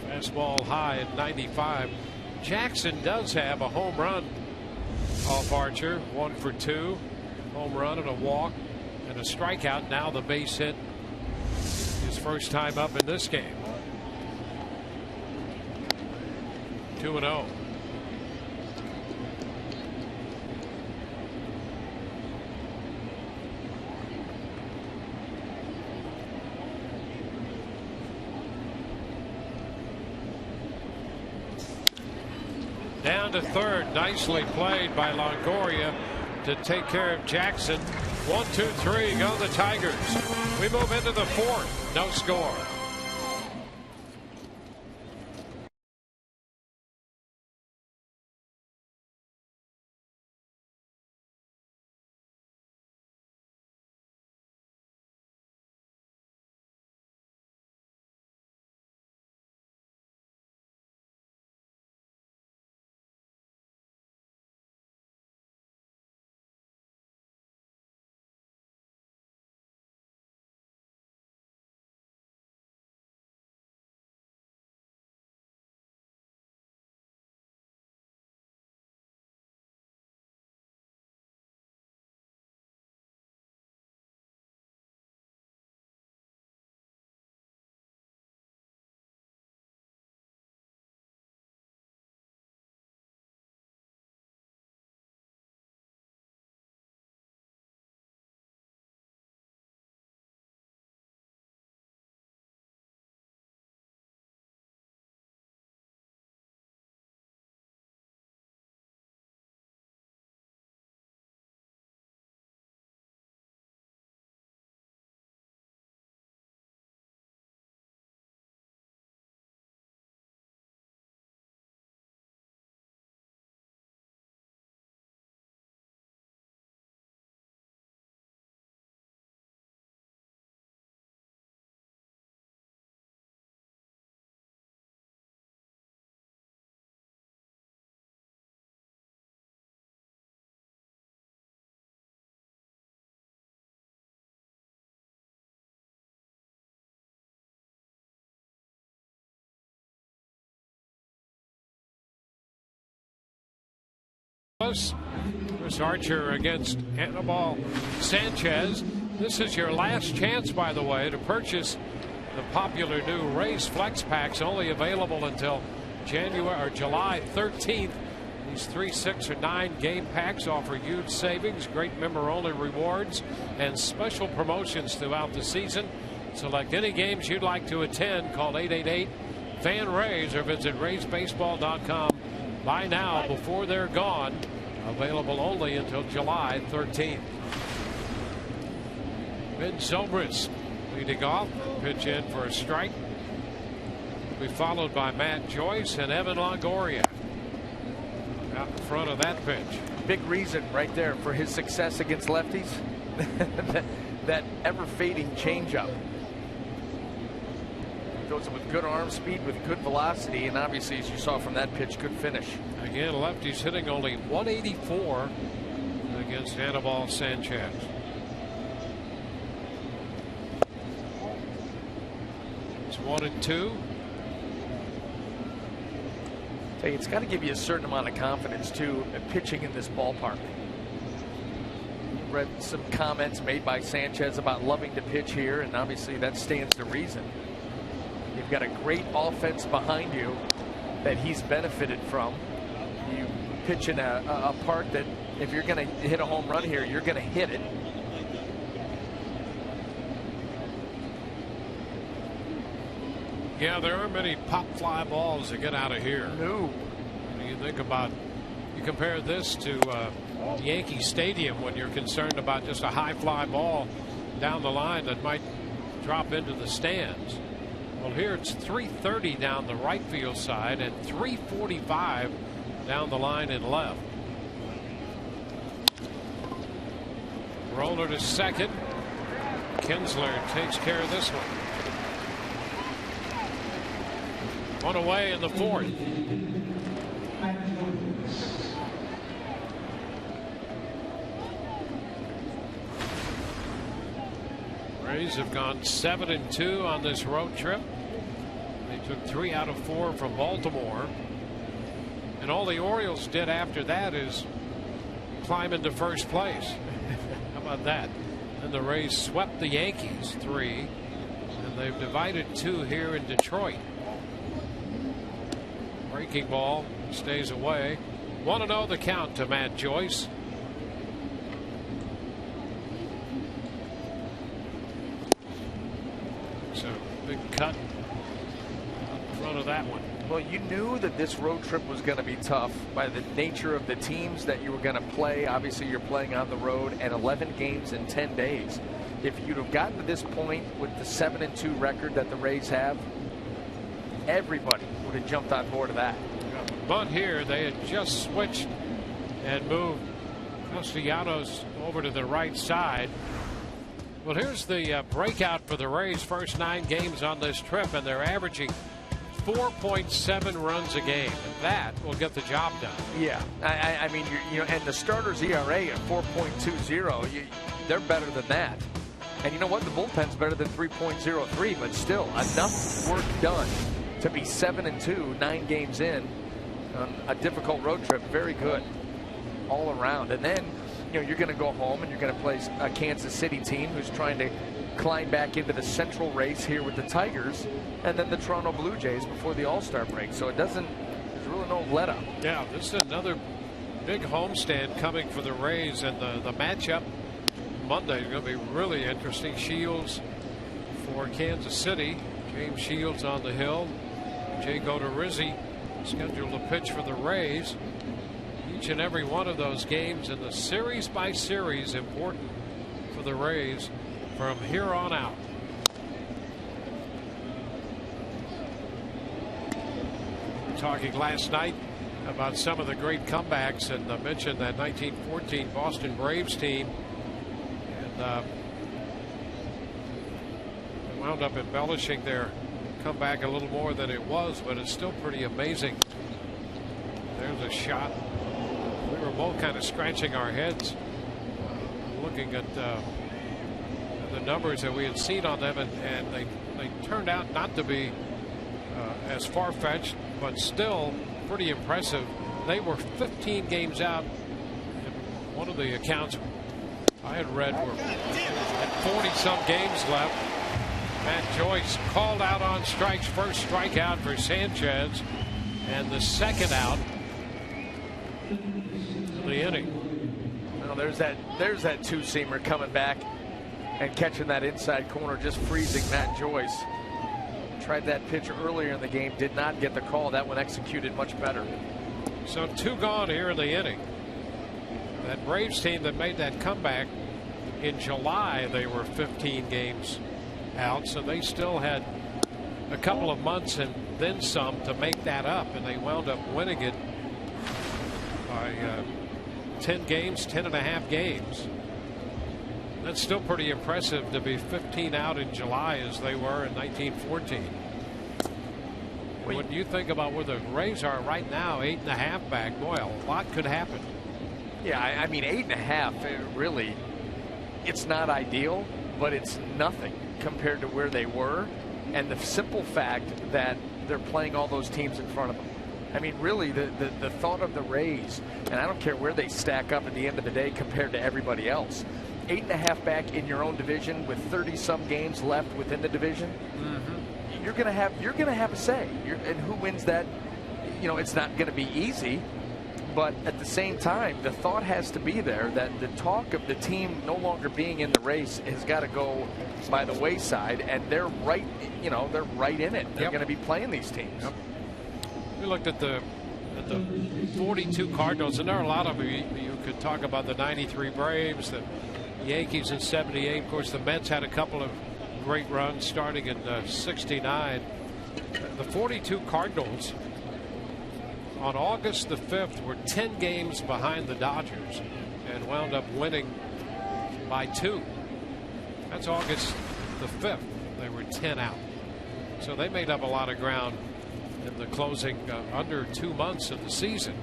Fastball high at 95. Jackson does have a home run off Archer, 1 for 2. Home run and a walk and a strikeout. Now the base hit, his first time up in this game. 2-0. Down to third, nicely played by Longoria to take care of Jackson. 1, 2, 3, go the Tigers. We move into the fourth, no score. Chris Archer against Anibal Sanchez. This is your last chance, by the way, to purchase the popular new Rays Flex Packs, only available until July 13th. These 3, 6, or 9 game packs offer huge savings, great member-only rewards, and special promotions throughout the season. Select any games you'd like to attend. Call 888-FAN-RAYS or visit RaysBaseball.com. Buy now before they're gone. Available only until July 13th. Ben Zobrist leading off. Pitch in for a strike. Will be followed by Matt Joyce and Evan Longoria out in front of that pitch. Big reason right there for his success against lefties. that ever-fading changeup. Goes with good arm speed, with good velocity, and obviously, as you saw from that pitch, good finish. Again, lefties hitting only 184 against Anibal Sanchez. It's 1-2. It's got to give you a certain amount of confidence too, pitching in this ballpark. Read some comments made by Sanchez about loving to pitch here, and obviously that stands to reason. You've got a great offense behind you that he's benefited from. You pitch in a park that if you're going to hit a home run here, you're going to hit it. Yeah, there aren't many pop fly balls that get out of here. No. You think about, you compare this to Yankee Stadium when you're concerned about just a high fly ball down the line that might drop into the stands. Well, here it's 330 down the right field side and 345 down the line in left. Roller to second. Kinsler takes care of this one. One away in the fourth. Rays have gone 7-2 on this road trip. They took 3 out of 4 from Baltimore. And all the Orioles did after that is climb into first place. How about that? And the Rays swept the Yankees 3. And they've divided 2 here in Detroit. Breaking ball stays away. 1-0 the count to Matt Joyce. So big cut in front of that one. Well, you knew that this road trip was going to be tough by the nature of the teams that you were going to play. Obviously, you're playing on the road, and 11 games in 10 days. If you'd have gotten to this point with the 7-2 record that the Rays have, everybody would have jumped on board of that. But here they had just switched and moved Castellanos over to the right side. Well, here's the breakout for the Rays' first 9 games on this trip, and they're averaging 4.7 runs a game, and that will get the job done. Yeah, I mean, and the starters' ERA at 4.20, they're better than that. And you know what? The bullpen's better than 3.03, but still enough work done to be 7-2, 9 games in on a difficult road trip. Very good all around. And then, you're going to go home and you're going to play a Kansas City team who's trying to climb back into the central race here with the Tigers, and then the Toronto Blue Jays before the All-Star break. So there's really no let up. Yeah, this is another big homestand coming for the Rays, and the matchup Monday is going to be really interesting. Shields for Kansas City. James Shields on the hill. Jay Odorizzi scheduled to pitch for the Rays. Each and every one of those games in the series by series important for the Rays from here on out. Talking last night about some of the great comebacks, and I mentioned that 1914 Boston Braves team, and wound up embellishing their comeback a little more than it was, but it's still pretty amazing. There's a shot. We were both kind of scratching our heads looking at the numbers that we had seen on them, and they turned out not to be as far-fetched, but still pretty impressive. They were 15 games out one of the accounts I had read were at 40-some games left. Matt Joyce called out on strikes, first strikeout for Sanchez, and the second out of the inning. Well, there's that two-seamer coming back and catching that inside corner, just freezing Matt Joyce. Tried that pitch earlier in the game, did not get the call. That one executed much better. So 2 gone here in the inning. That Braves team that made that comeback in July, they were 15 games out, so they still had a couple of months and then some to make that up, and they wound up winning it by 10 games, 10.5 games. That's still pretty impressive to be 15 out in July as they were in 1914. When you think about where the Rays are right now, 8.5 back, boy, a lot could happen. Yeah, I mean, 8.5, really, it's not ideal, but it's nothing compared to where they were, and the simple fact that they're playing all those teams in front of them. I mean, really, the thought of the Rays, and I don't care where they stack up at the end of the day compared to everybody else, 8.5 back in your own division with 30-some games left within the division, you're gonna have a say. And who wins that? You know, it's not going to be easy, but at the same time, the thought has to be there that the talk of the team no longer being in the race has got to go by the wayside, and they're right. You know, they're right in it. They're going to be playing these teams. We looked at the 42 Cardinals, and there are a lot of you could talk about the 93 Braves, the Yankees in 78. Of course, the Mets had a couple of great runs starting in 69. The 42 Cardinals on August the 5th were 10 games behind the Dodgers and wound up winning by 2. That's August the 5th. They were 10 out. So they made up a lot of ground in the closing under 2 months of the season.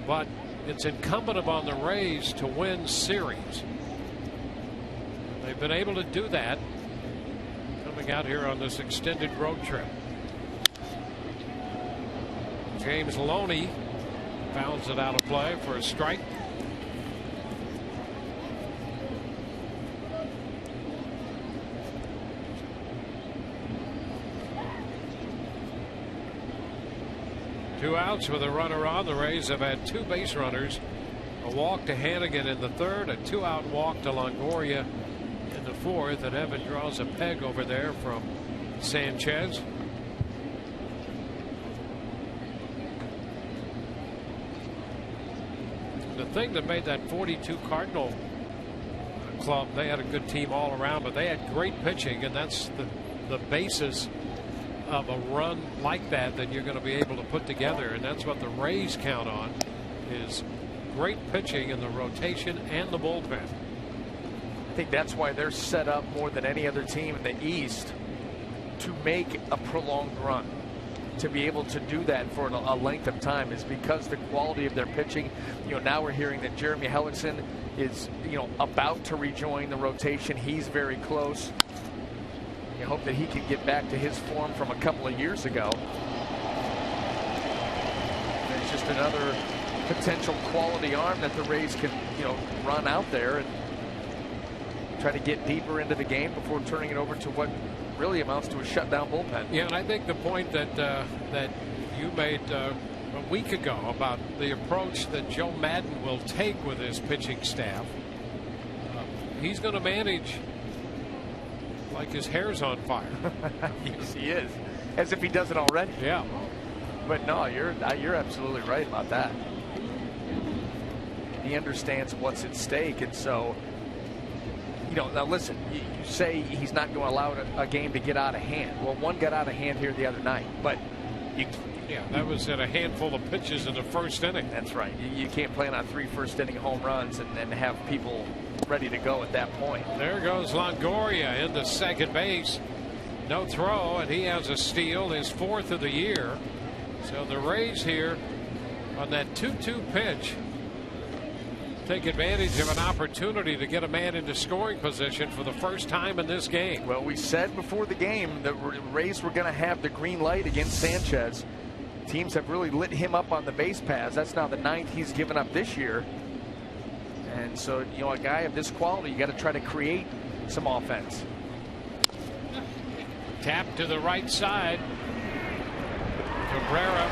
But it's incumbent upon the Rays to win series. They've been able to do that coming out here on this extended road trip. James Loney fouls it out of play for a strike. Two outs with a runner on. The Rays have had 2 base runners, a walk to Hannigan in the 3rd, a 2-out walk to Longoria in the 4th, and Evan draws a peg over there from Sanchez. The thing that made that 42 Cardinal club, they had a good team all around, but they had great pitching, and that's the basis of a run like that you're going to be able to put together, and that's what the Rays count on, is great pitching in the rotation and the bullpen. I think that's why they're set up more than any other team in the East to make a prolonged run. To be able to do that for a length of time is because the quality of their pitching. You know, now we're hearing that Jeremy Hellickson is, you know, about to rejoin the rotation. He's very close. You hope that he can get back to his form from a couple of years ago. It's just another potential quality arm that the Rays can, you know, run out there and try to get deeper into the game before turning it over to what really amounts to a shutdown bullpen. Yeah, and I think the point that that you made a week ago about the approach that Joe Madden will take with his pitching staff, he's going to manage like his hair's on fire. Yes, he is, as if he doesn't already. Yeah, but no, you're absolutely right about that. He understands what's at stake, and so, you know, now listen, you say he's not going to allow a game to get out of hand. Well, one got out of hand here the other night, but yeah, that was at a handful of pitches in the 1st inning. That's right. You can't plan on 3 first-inning home runs and have people ready to go at that point. There goes Longoria into second base. No throw, and he has a steal, his 4th of the year. So the Rays here on that 2-2 pitch take advantage of an opportunity to get a man into scoring position for the first time in this game. Well, we said before the game that Rays were going to have the green light against Sanchez, teams have really lit him up on the base paths. That's now the 9th he's given up this year. And so, you know, a guy of this quality, you got to try to create some offense. Tap to the right side. Cabrera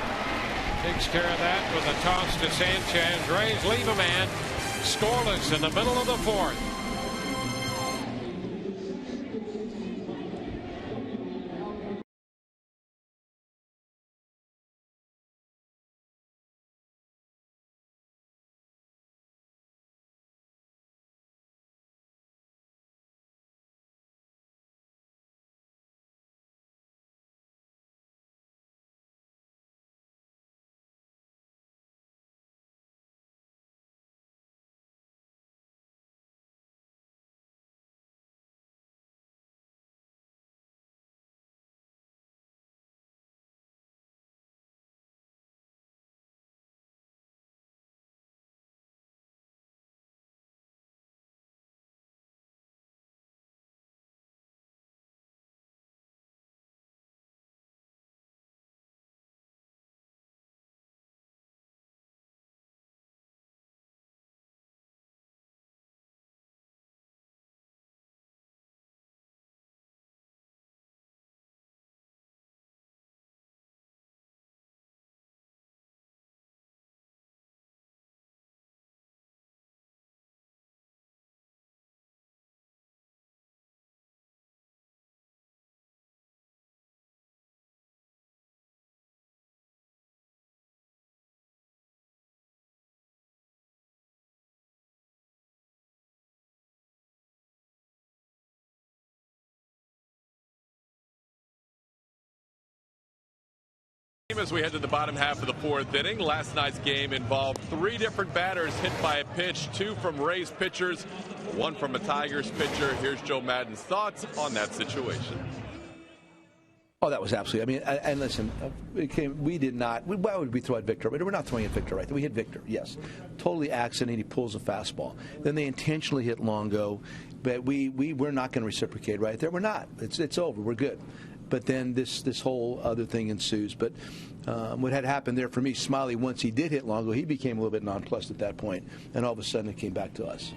takes care of that with a toss to Sanchez. Rays leave a man scoreless in the middle of the 4th. As we head to the bottom half of the 4th inning, last night's game involved 3 different batters hit by a pitch, 2 from Rays pitchers, 1 from a Tigers pitcher. Here's Joe Maddon's thoughts on that situation. Oh, that was absolutely. I mean, and listen, we did not. Why would we throw at Victor? We're not throwing at Victor, right? We hit Victor, yes. Totally accident. He pulls a fastball. Then they intentionally hit Longo, but we're not going to reciprocate right there. We're not. It's over. We're good. But then this whole other thing ensues. But what had happened there for me, Smiley, once he did hit Longo, he became a little bit nonplussed at that point, and all of a sudden it came back to us.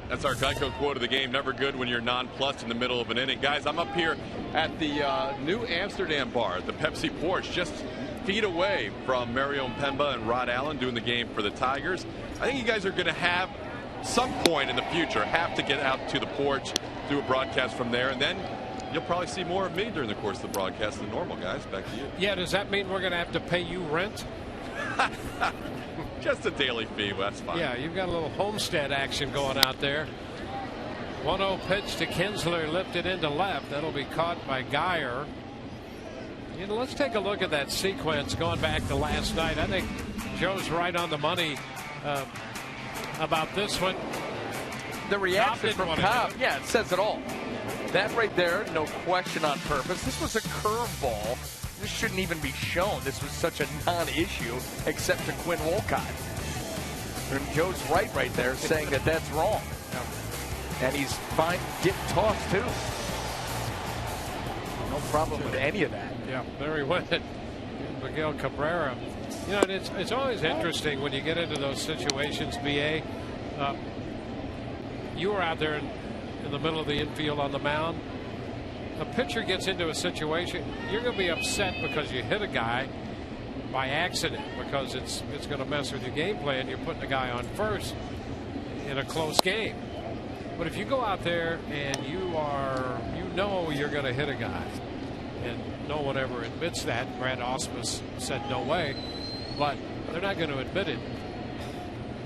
That's our Geico quote of the game. Never good when you're nonplussed in the middle of an inning. Guys, I'm up here at the New Amsterdam bar, the Pepsi Porch, just feet away from Mario Pemba and Rod Allen doing the game for the Tigers. I think you guys are going to have some point in the future have to get out to the porch, do a broadcast from there, and then you'll probably see more of me during the course of the broadcast than normal, guys. Back to you. Yeah, does that mean we're going to have to pay you rent? Just a daily fee, well, that's fine. Yeah, you've got a little homestead action going out there. 1-0 pitch to Kinsler, lifted into left. That'll be caught by Geyer. You know, let's take a look at that sequence going back to last night. I think Joe's right on the money about this one. The reaction from Cobb, yeah, it says it all. That right there, no question on purpose. This was a curveball. This shouldn't even be shown. This was such a non-issue, except to Quinn Wolcott. And Joe's right there, saying that that's wrong. And he's fine getting tossed, too. No problem with any of that. Yeah, there he went. Miguel Cabrera. You know, it's always interesting when you get into those situations, BA. You were out there in the middle of the infield on the mound. A pitcher gets into a situation, you're going to be upset because you hit a guy by accident, because it's going to mess with your game plan. You're putting a guy on first in a close game. But if you go out there and you know you're going to hit a guy, and no one ever admits that. Brad Ausmus said no way, but they're not going to admit it.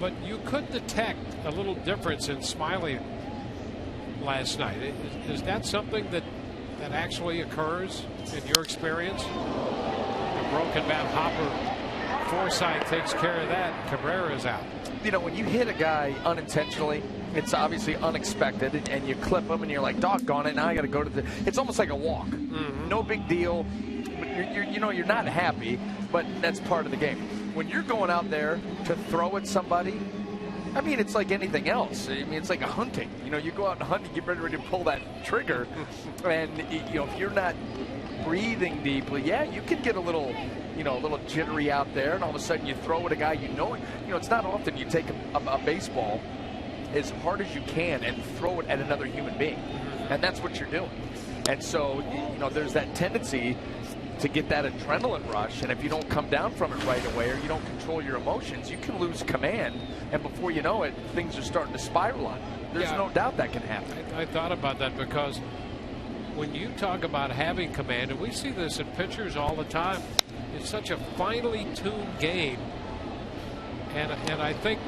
But you could detect a little difference in Smiley last night. Is that something that actually occurs in your experience? A broken bat hopper, Forsythe takes care of that. Cabrera's out. You know, when you hit a guy unintentionally, it's obviously unexpected, and you clip him, and you're like, doggone it, now I got to go to the. It's almost like a walk. Mm-hmm. No big deal. But you're not happy, but that's part of the game. When you're going out there to throw at somebody, I mean, it's like anything else. I mean, it's like a hunting. You know, you go out and hunt, you get ready to pull that trigger, and you know, if you're not breathing deeply, yeah, you can get a little, a little jittery out there, and all of a sudden you throw at a guy it's not often you take a baseball as hard as you can and throw it at another human being, and that's what you're doing. And so, there's that tendency to get that adrenaline rush, and if you don't come down from it right away, or you don't control your emotions, you can lose command, and before you know it, things are starting to spiral on you. There's no doubt that can happen. I thought about that because when you talk about having command, and we see this in pitchers all the time, it's such a finely tuned game, and I think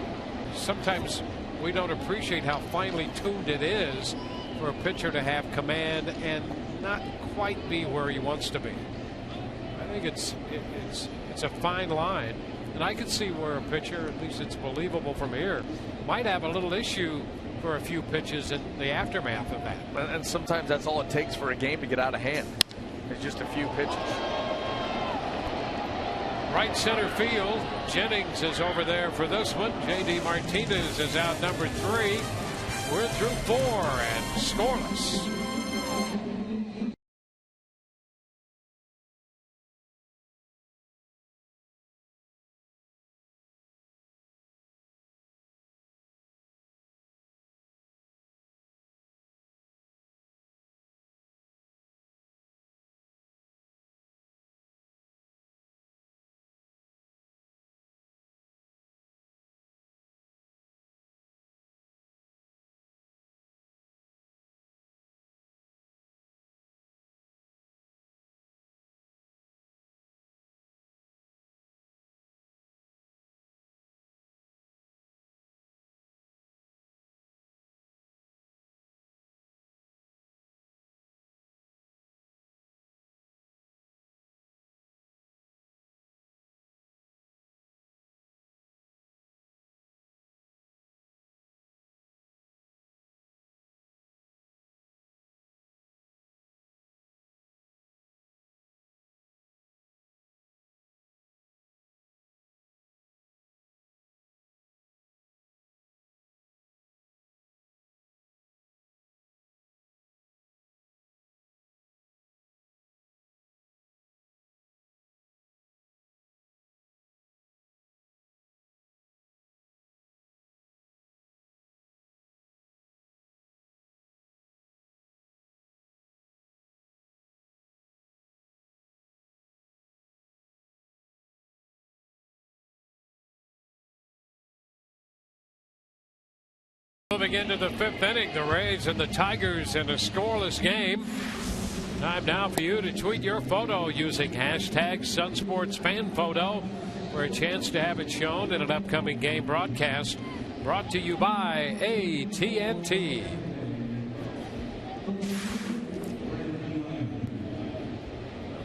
sometimes we don't appreciate how finely tuned it is for a pitcher to have command and not quite be where he wants to be. I think it's a fine line, and I can see where a pitcher, at least it's believable from here, might have a little issue for a few pitches in the aftermath of that. And sometimes that's all it takes for a game to get out of hand. It's just a few pitches. Right center field, Jennings is over there for this one. J.D. Martinez is out number 3. We're through 4 and scoreless. Moving into the 5th inning, the Rays and the Tigers in a scoreless game. Time now for you to tweet your photo using hashtag SunSportsFanPhoto for a chance to have it shown in an upcoming game broadcast. Brought to you by AT&T.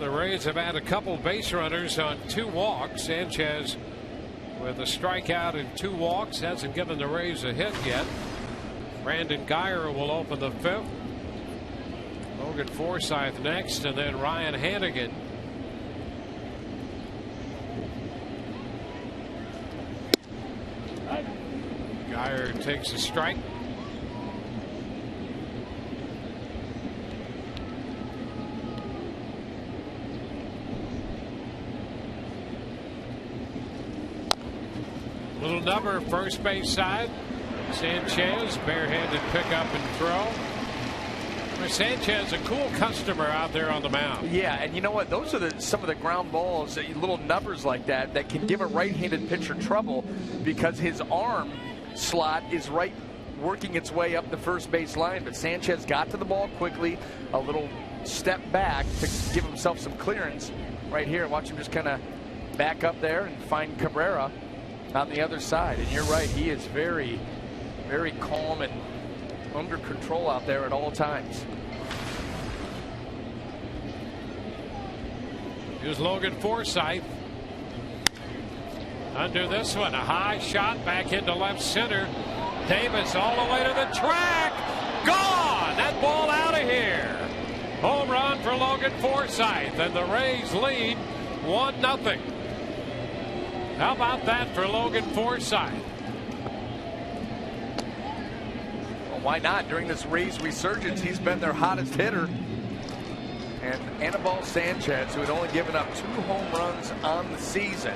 The Rays have had a couple base runners on 2 walks. Sanchez with a strikeout and 2 walks hasn't given the Rays a hit yet. Brandon Guyer will open the 5th. Logan Forsythe next, and then Ryan Hannigan. Guyer takes a strike. Little number first base side. Sanchez, barehanded pickup and throw. Sanchez, a cool customer out there on the mound. Yeah, and you know what? Those are some of the ground balls, little numbers like that can give a right-handed pitcher trouble because his arm slot is right working its way up the first base line. But Sanchez got to the ball quickly, a little step back to give himself some clearance right here. Watch him just kind of back up there and find Cabrera on the other side. And you're right, he is very, very calm and under control out there at all times. Here's Logan Forsythe. Under this one, a high shot back into left center. Davis all the way to the track. Gone! That ball out of here. Home run for Logan Forsythe, and the Rays lead 1-0. How about that for Logan Forsythe? Well, why not? During this Rays resurgence, he's been their hottest hitter. And Anibal Sanchez, who had only given up 2 home runs on the season,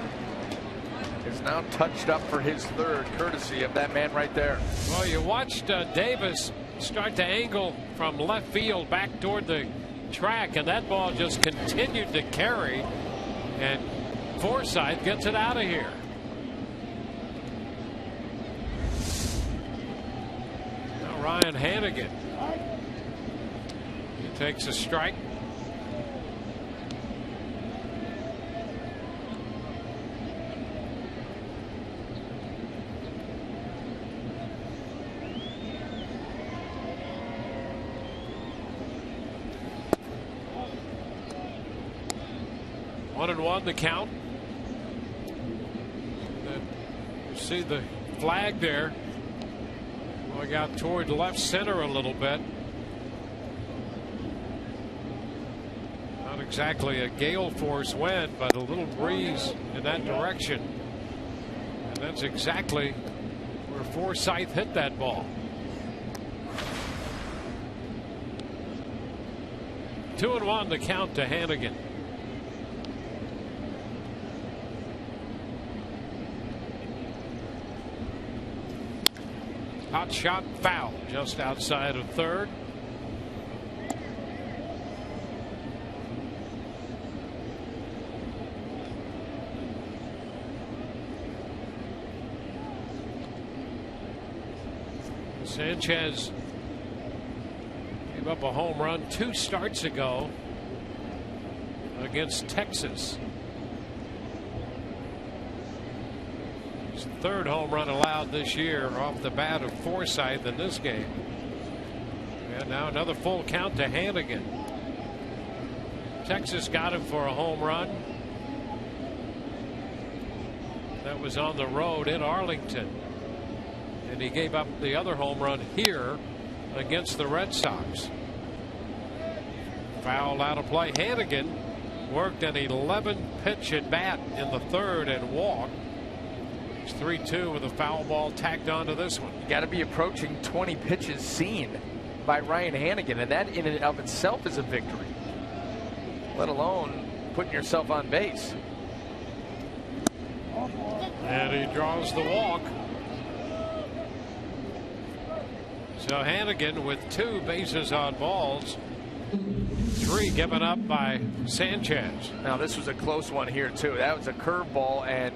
is now touched up for his 3rd, courtesy of that man right there. Well, you watched Davis start to angle from left field back toward the track, and that ball just continued to carry, and Forsythe gets it out of here. Now Ryan Hanigan, he takes a strike. One and one the count. You see the flag there going out toward left center a little bit. Not exactly a gale force wind, but a little breeze in that direction. And that's exactly where Forsythe hit that ball. 2-1 the count to Hanigan. Hot shot foul just outside of third. Sanchez gave up a home run 2 starts ago against Texas. His 3rd home run allowed this year off the bat of Forsythe in this game. And now another full count to Hanigan. Texas got him for a home run. That was on the road in Arlington. And he gave up the other home run here against the Red Sox. Foul out of play. Hanigan worked an 11-pitch at bat in the 3rd and walked. 3-2 with a foul ball tacked onto this one. You got to be approaching 20 pitches seen by Ryan Hanigan, and that in and of itself is a victory, let alone putting yourself on base. And he draws the walk. So Hanigan with 2 bases on balls, 3 given up by Sanchez. Now this was a close one here too. That was a curveball and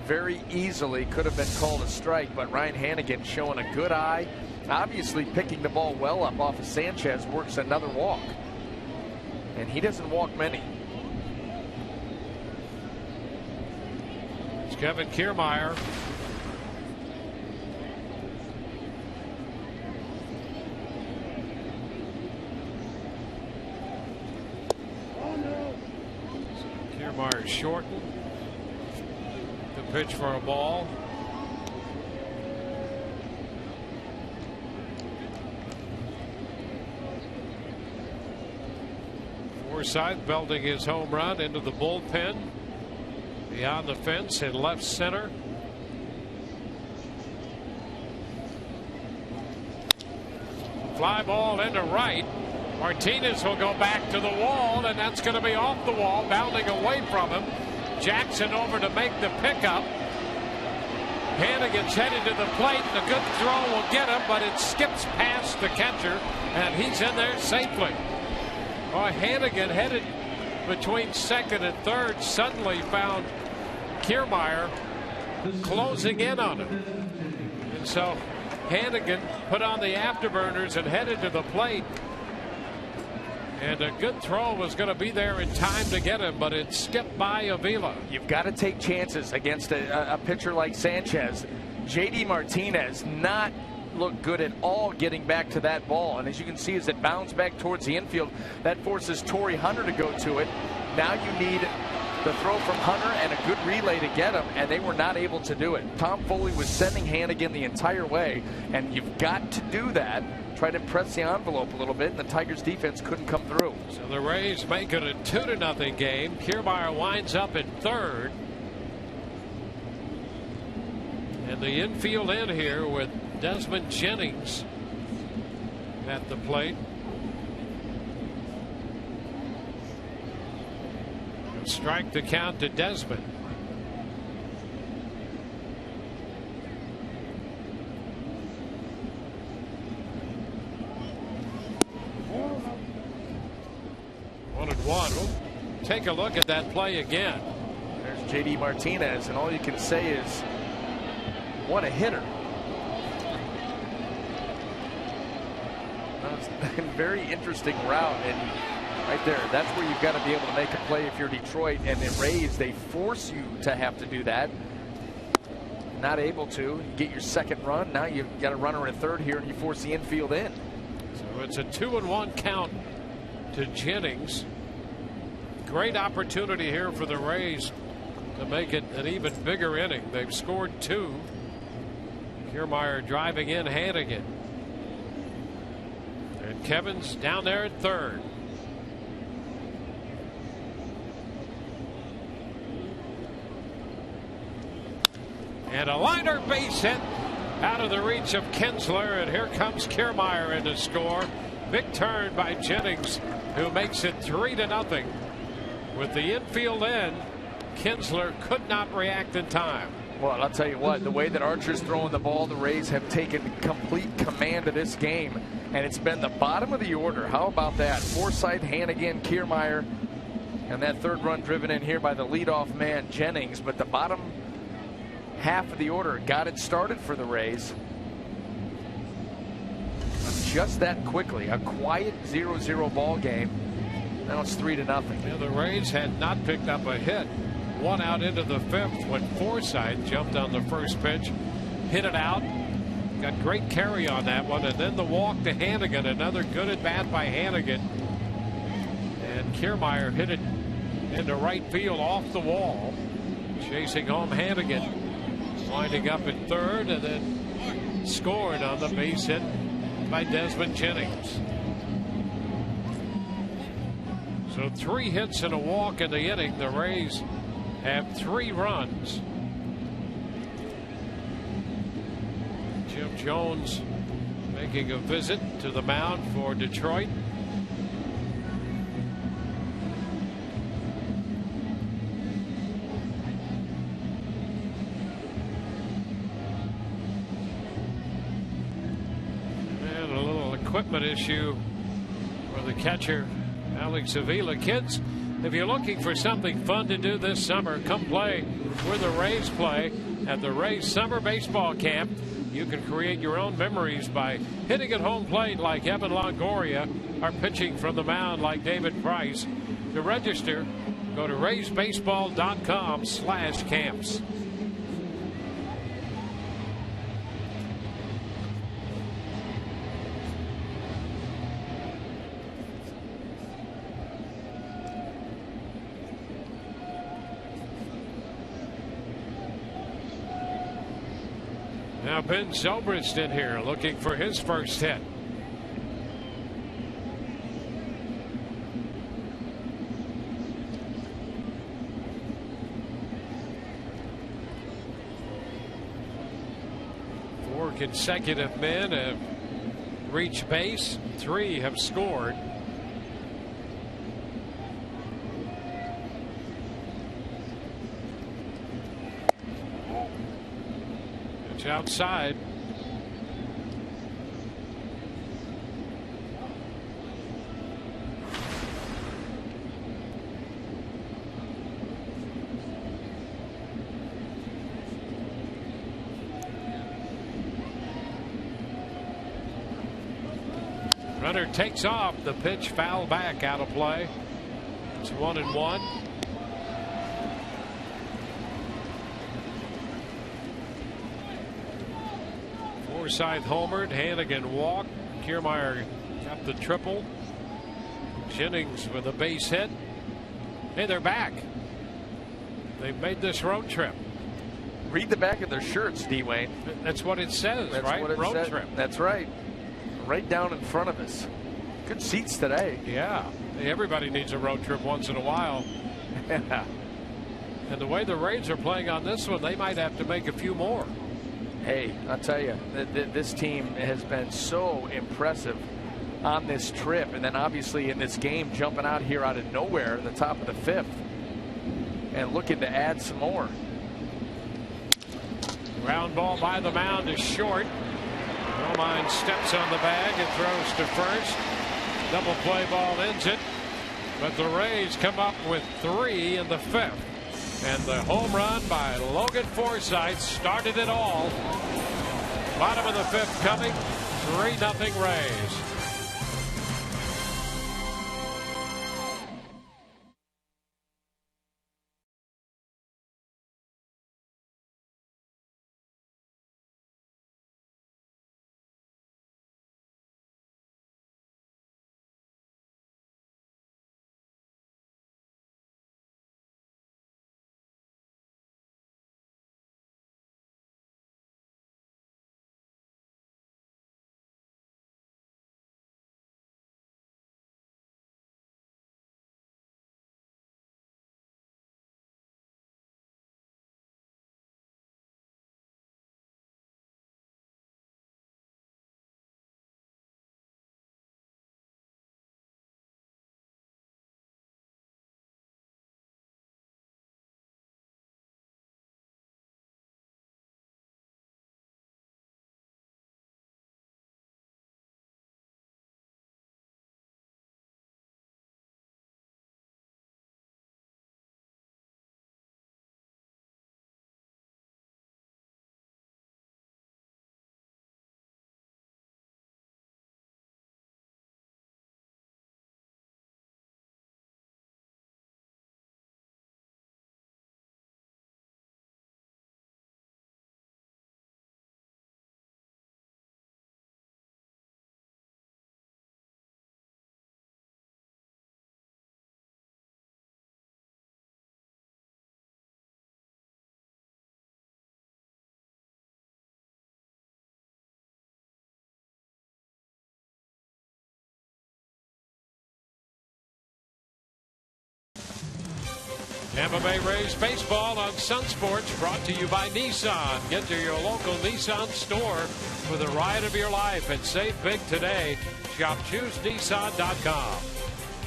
very easily could have been called a strike, but Ryan Hanigan showing a good eye, obviously picking the ball well up off of Sanchez, works another walk, and he doesn't walk many. It's Kevin Kiermaier. Kiermaier shortened. Pitch for a ball. Forsythe belting his home run into the bullpen beyond the fence in left center. Fly ball into right. Martinez will go back to the wall, and that's going to be off the wall, bounding away from him. Jackson over to make the pickup. Hanigan's headed to the plate. The good throw will get him, but it skips past the catcher, and he's in there safely. Oh, Hanigan headed between 2nd and 3rd suddenly found Kiermaier closing in on him. And so Hanigan put on the afterburners and headed to the plate. And a good throw was going to be there in time to get him, but it skipped by Avila. You've got to take chances against a pitcher like Sanchez. JD Martinez not looked good at all getting back to that ball. And as you can see, as it bounds back towards the infield, that forces Torrey Hunter to go to it. Now you need the throw from Hunter and a good relay to get him, and they were not able to do it. Tom Foley was sending Hanigan the entire way, and you've got to do that. Try to press the envelope a little bit, and the Tigers defense couldn't come through. So the Rays make it a 2-0 game. Kiermaier winds up in 3rd. And the infield in here with Desmond Jennings at the plate. strike the count to Desmond. One. We'll take a look at that play again. There's J.D. Martinez, and all you can say is, what a hitter. That was a very interesting route, and right there, that's where you've got to be able to make a play if you're Detroit. And the Rays, they force you to have to do that. Not able to. You get your second run. Now you've got a runner in third here, and you force the infield in. So it's a 2-1 count to Jennings. Great opportunity here for the Rays to make it an even bigger inning. They've scored 2. Kiermaier driving in Hannigan. And Kevin's down there at third. And a liner base hit out of the reach of Kinsler, and here comes Kiermaier in to score. Big turn by Jennings, who makes it 3-0. With the infield in, Kinsler could not react in time. Well, I'll tell you what, the way that Archer's throwing the ball, the Rays have taken complete command of this game, and it's been the bottom of the order. How about that? Forsythe, Hannigan, Kiermaier, and that third run driven in here by the leadoff man, Jennings. But the bottom half of the order got it started for the Rays. Just that quickly. A quiet 0-0 ball game. Now it's 3-0. Yeah, the Rays had not picked up a hit. One out into the fifth when Forsythe jumped on the first pitch, hit it out. Got great carry on that one, and then the walk to Hannigan. Another good at bat by Hannigan. And Kiermaier hit it into right field off the wall. Chasing home Hannigan. Winding up at third, and then scored on the base hit by Desmond Jennings. So 3 hits and a walk in the inning. The Rays have 3 runs. Jim Jones making a visit to the mound for Detroit. And a little equipment issue for the catcher, Alex Avila. Kids, if you're looking for something fun to do this summer, come play where the Rays play at the Rays Summer Baseball Camp. You can create your own memories by hitting at home plate like Evan Longoria or pitching from the mound like David Price. To register, go to raysbaseball.com/camps. Now Ben Zobrist in here looking for his first hit. Four consecutive men have reached base. 3 have scored. Outside. Runner takes off. The pitch foul back, out of play. It's 1-1. Forsythe homered, Hannigan walked, Kiermaier got the triple. Jennings with a base hit. Hey, they're back. They've made this road trip. Read the back of their shirts, D. Wayne. That's what it says, That's right? What it road said. trip. That's right. Right down in front of us. Good seats today. Yeah. Everybody needs a road trip once in a while. Yeah. And the way the Rays are playing on this one, they might have to make a few more. Hey, I'll tell you, this team has been so impressive on this trip, and then obviously in this game, jumping out here out of nowhere in the top of the 5th. and looking to add some more. Ground ball by the mound is short. Romine steps on the bag and throws to first. Double play ball ends it. But the Rays come up with 3 in the 5th. And the home run by Logan Forsythe started it all. Bottom of the 5th coming. 3-0 Rays. Tampa Bay Rays baseball on Sun Sports, brought to you by Nissan. Get to your local Nissan store for the ride of your life and save big today. Shop ChooseNissan.com.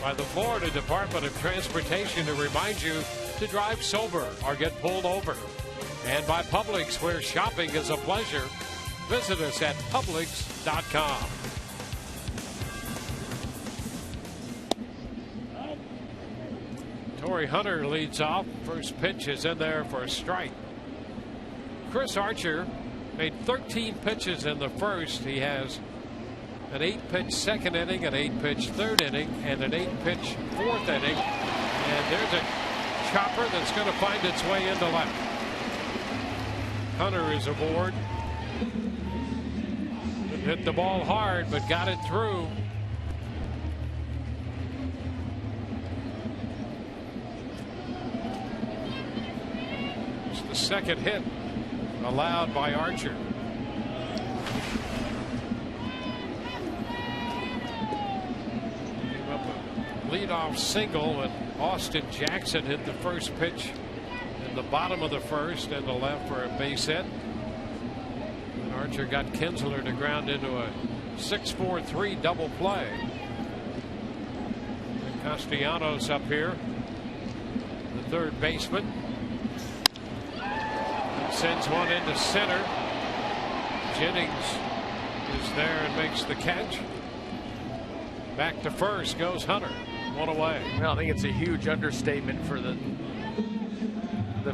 By the Florida Department of Transportation to remind you to drive sober or get pulled over. And by Publix, where shopping is a pleasure. Visit us at Publix.com. Torrey Hunter leads off. First pitch is in there for a strike. Chris Archer made 13 pitches in the first. He has an 8-pitch second inning, an 8-pitch third inning, and an 8-pitch fourth inning. And there's a chopper that's going to find its way into left. Hunter is aboard. Hit the ball hard, but got it through. The second hit allowed by Archer. Gave up a leadoff single, and Austin Jackson hit the first pitch in the bottom of the first and the left for a base hit. And Archer got Kinsler to ground into a 6-4-3 double play. And Castellanos up here, the third baseman. Sends one into center. Jennings is there and makes the catch. Back to first goes Hunter. One away. Well, I think it's a huge understatement for the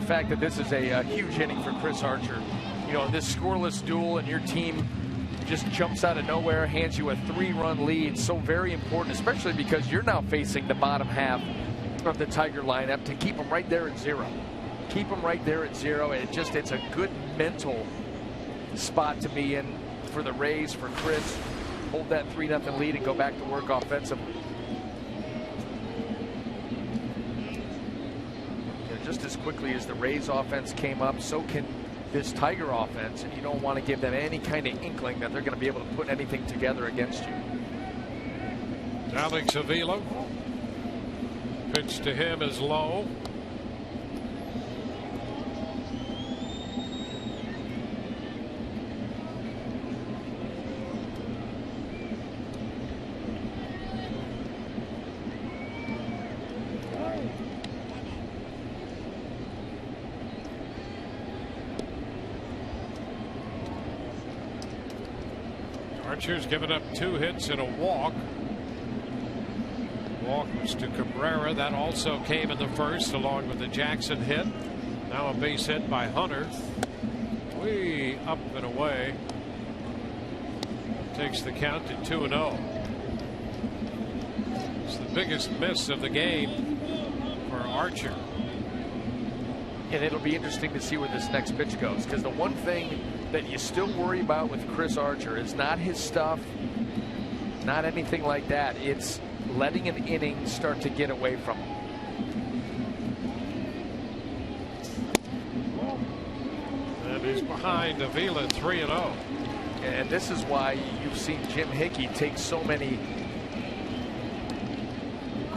fact that this is a huge inning for Chris Archer. You know, this scoreless duel, and your team just jumps out of nowhere, hands you a 3-run lead. So very important, especially because you're now facing the bottom half of the Tiger lineup, to keep them right there at 0. Keep them right there at 0. And it's a good mental spot to be in for the Rays, for Chris. Hold that 3-0 lead and go back to work offensively. Just as quickly as the Rays offense came up, so can this Tiger offense, and you don't want to give them any kind of inkling that they're going to be able to put anything together against you. Alex Avila. Pitch to him is low. Archer's given up 2 hits and a walk. Walk was to Cabrera. That also came in the first, along with the Jackson hit. Now a base hit by Hunter. Way up and away. Takes the count to 2-0. It's the biggest miss of the game for Archer. And it'll be interesting to see where this next pitch goes, because the one thing that you still worry about with Chris Archer is not his stuff, not anything like that. It's letting an inning start to get away from him. And he's behind Avila 3-0. And this is why you've seen Jim Hickey take so many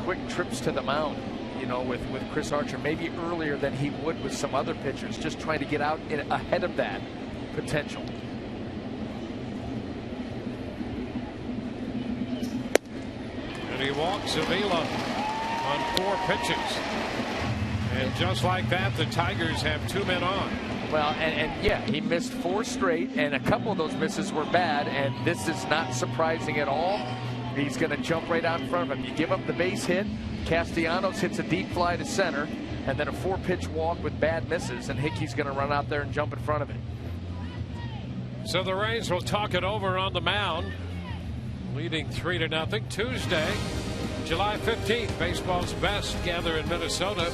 quick trips to the mound, you know, with Chris Archer, maybe earlier than he would with some other pitchers, just trying to get out ahead of that potential. And he walks Avila on 4 pitches. And just like that, the Tigers have 2 men on. Well, and yeah, he missed 4 straight, and a couple of those misses were bad, and this is not surprising at all. He's going to jump right out in front of him. You give up the base hit, Castellanos hits a deep fly to center, and then a 4-pitch walk with bad misses, and Hickey's going to run out there and jump in front of it. So the Rays will talk it over on the mound, leading 3-0. Tuesday, July 15th, baseball's best gather in Minnesota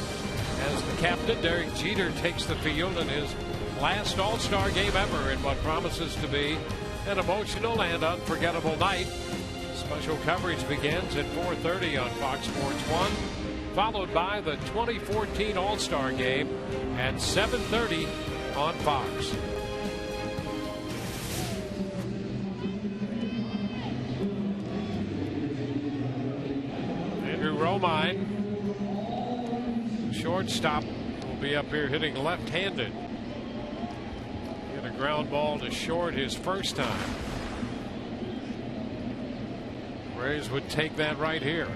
as the captain, Derek Jeter, takes the field in his last All-Star game ever in what promises to be an emotional and unforgettable night. Special coverage begins at 4:30 on Fox Sports 1, followed by the 2014 All-Star game at 7:30 on Fox. Andrew Romine, shortstop, will be up here hitting left-handed. Hit a ground ball to short his first time. Rays would take that right here.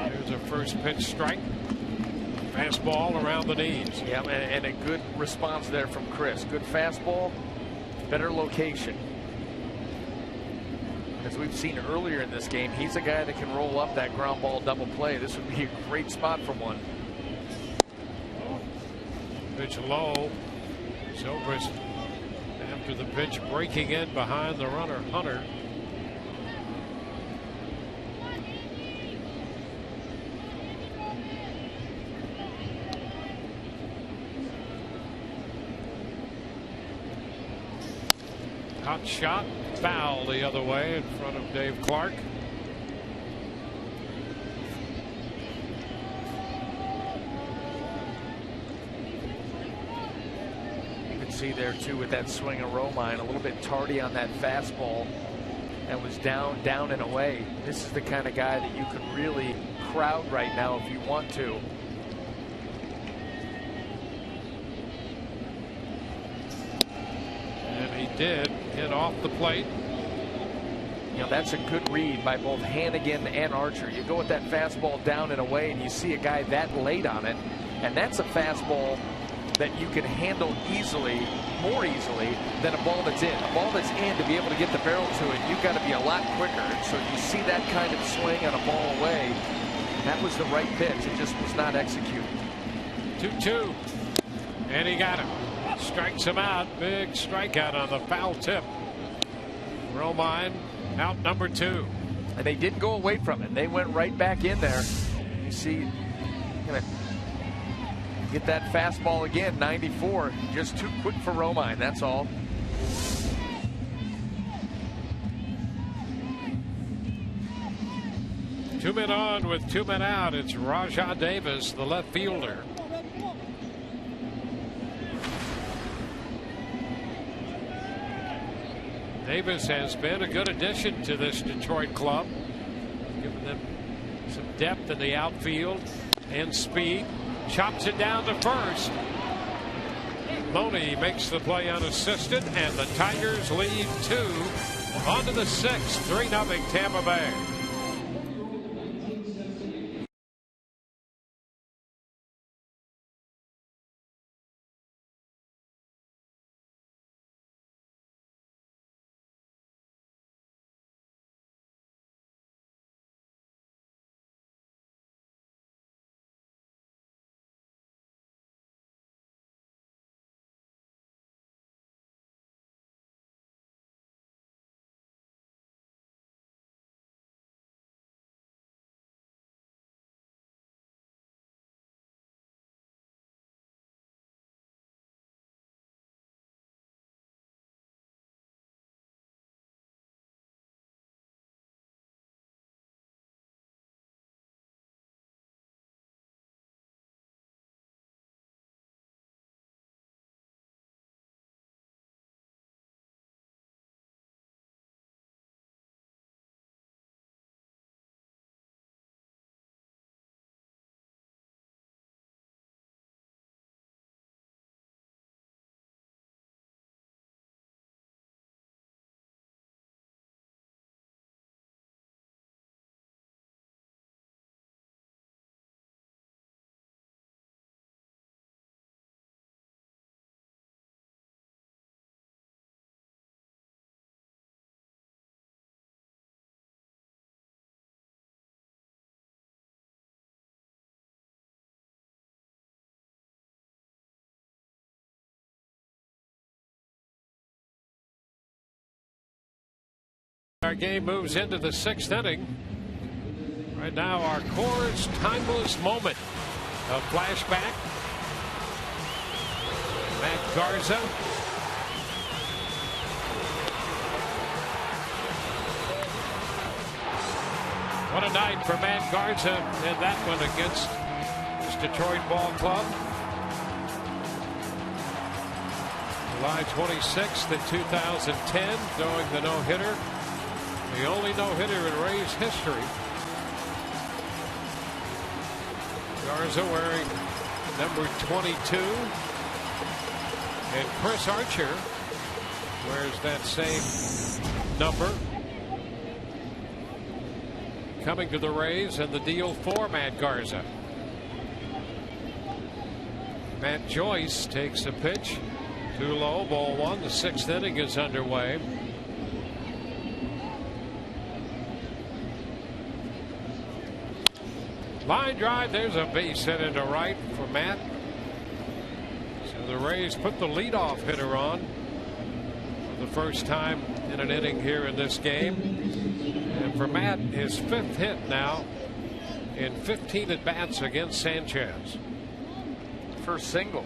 Here's a first pitch strike. Fastball around the knees. Yeah, and a good response there from Chris. Good fastball, better location. As we've seen earlier in this game, he's a guy that can roll up that ground ball double play. This would be a great spot for one. Pitch low. Zobrist after the pitch, breaking in behind the runner, Hunter. Hot shot, foul the other way in front of Dave Clark. See there too with that swing of Romine, a little bit tardy on that fastball, and was down and away. This is the kind of guy that you could really crowd right now if you want to. And he did hit off the plate. You know, that's a good read by both Hannigan and Archer. You go with that fastball down and away, and you see a guy that late on it, and that's a fastball that you can handle easily, more easily than a ball that's in. A ball that's in, to be able to get the barrel to it, you've got to be a lot quicker. So you see that kind of swing on a ball away. That was the right pitch. It just was not executed. 2-2. And he got him. Strikes him out. Big strikeout on the foul tip. Romine out number 2. And they didn't go away from it. They went right back in there. You see, gonna get that fastball again, 94. Just too quick for Romine, that's all. Two men on with 2 men out. It's Rajah Davis, the left fielder. Davis has been a good addition to this Detroit club, giving them some depth in the outfield and speed. Chops it down to first. Loney makes the play unassisted, and the Tigers lead 2 on to the 6th. 3-0 Tampa Bay. Our game moves into the 6th inning. Right now, our Coors timeless moment. A flashback. Matt Garza. What a night for Matt Garza in that one against this Detroit ball club. July 26th in 2010, throwing the no-hitter. The only no-hitter in Rays history. Garza wearing number 22. And Chris Archer wears that same number. Coming to the Rays and the deal for Matt Garza. Matt Joyce takes a pitch. Too low, ball one. The 6th inning is underway. Line drive. There's a base hit into right for Matt. So the Rays put the leadoff hitter on for the first time in an inning here in this game. And for Matt, his 5th hit now in 15 at-bats against Sanchez. First single.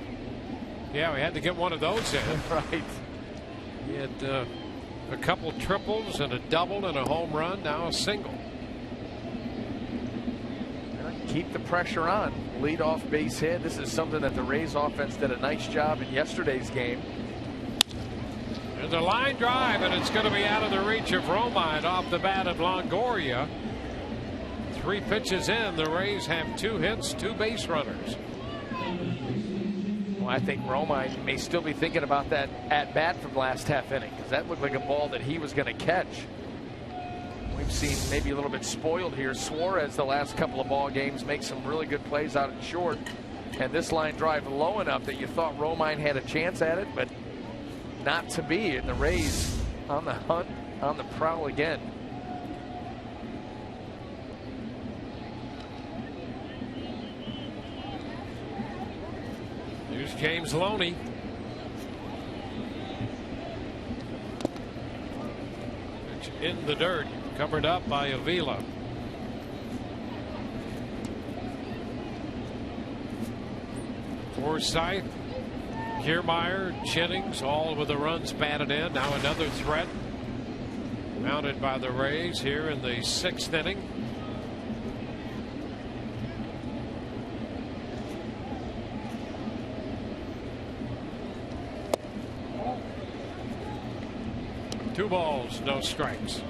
Yeah, we had to get one of those in. Right. He had a couple triples and a double and a home run. Now a single. Keep the pressure on. Lead off base hit. This is something that the Rays offense did a nice job in yesterday's game. There's a line drive, and it's going to be out of the reach of Romine off the bat of Longoria. 3 pitches in. The Rays have 2 hits, 2 base runners. Well, I think Romine may still be thinking about that at bat from last half inning, because that looked like a ball that he was going to catch. We've seen maybe a little bit spoiled here. Suarez the last couple of ball games makes some really good plays out in short, and this line drive low enough that you thought Romine had a chance at it, but not to be. And the Rays on the hunt, on the prowl again. Here's James Loney. Pitch in the dirt, covered up by Avila. Forsythe, Kiermaier, Jennings, all with the runs batted in. Now another threat mounted by the Rays here in the 6th inning. Two balls, no strikes.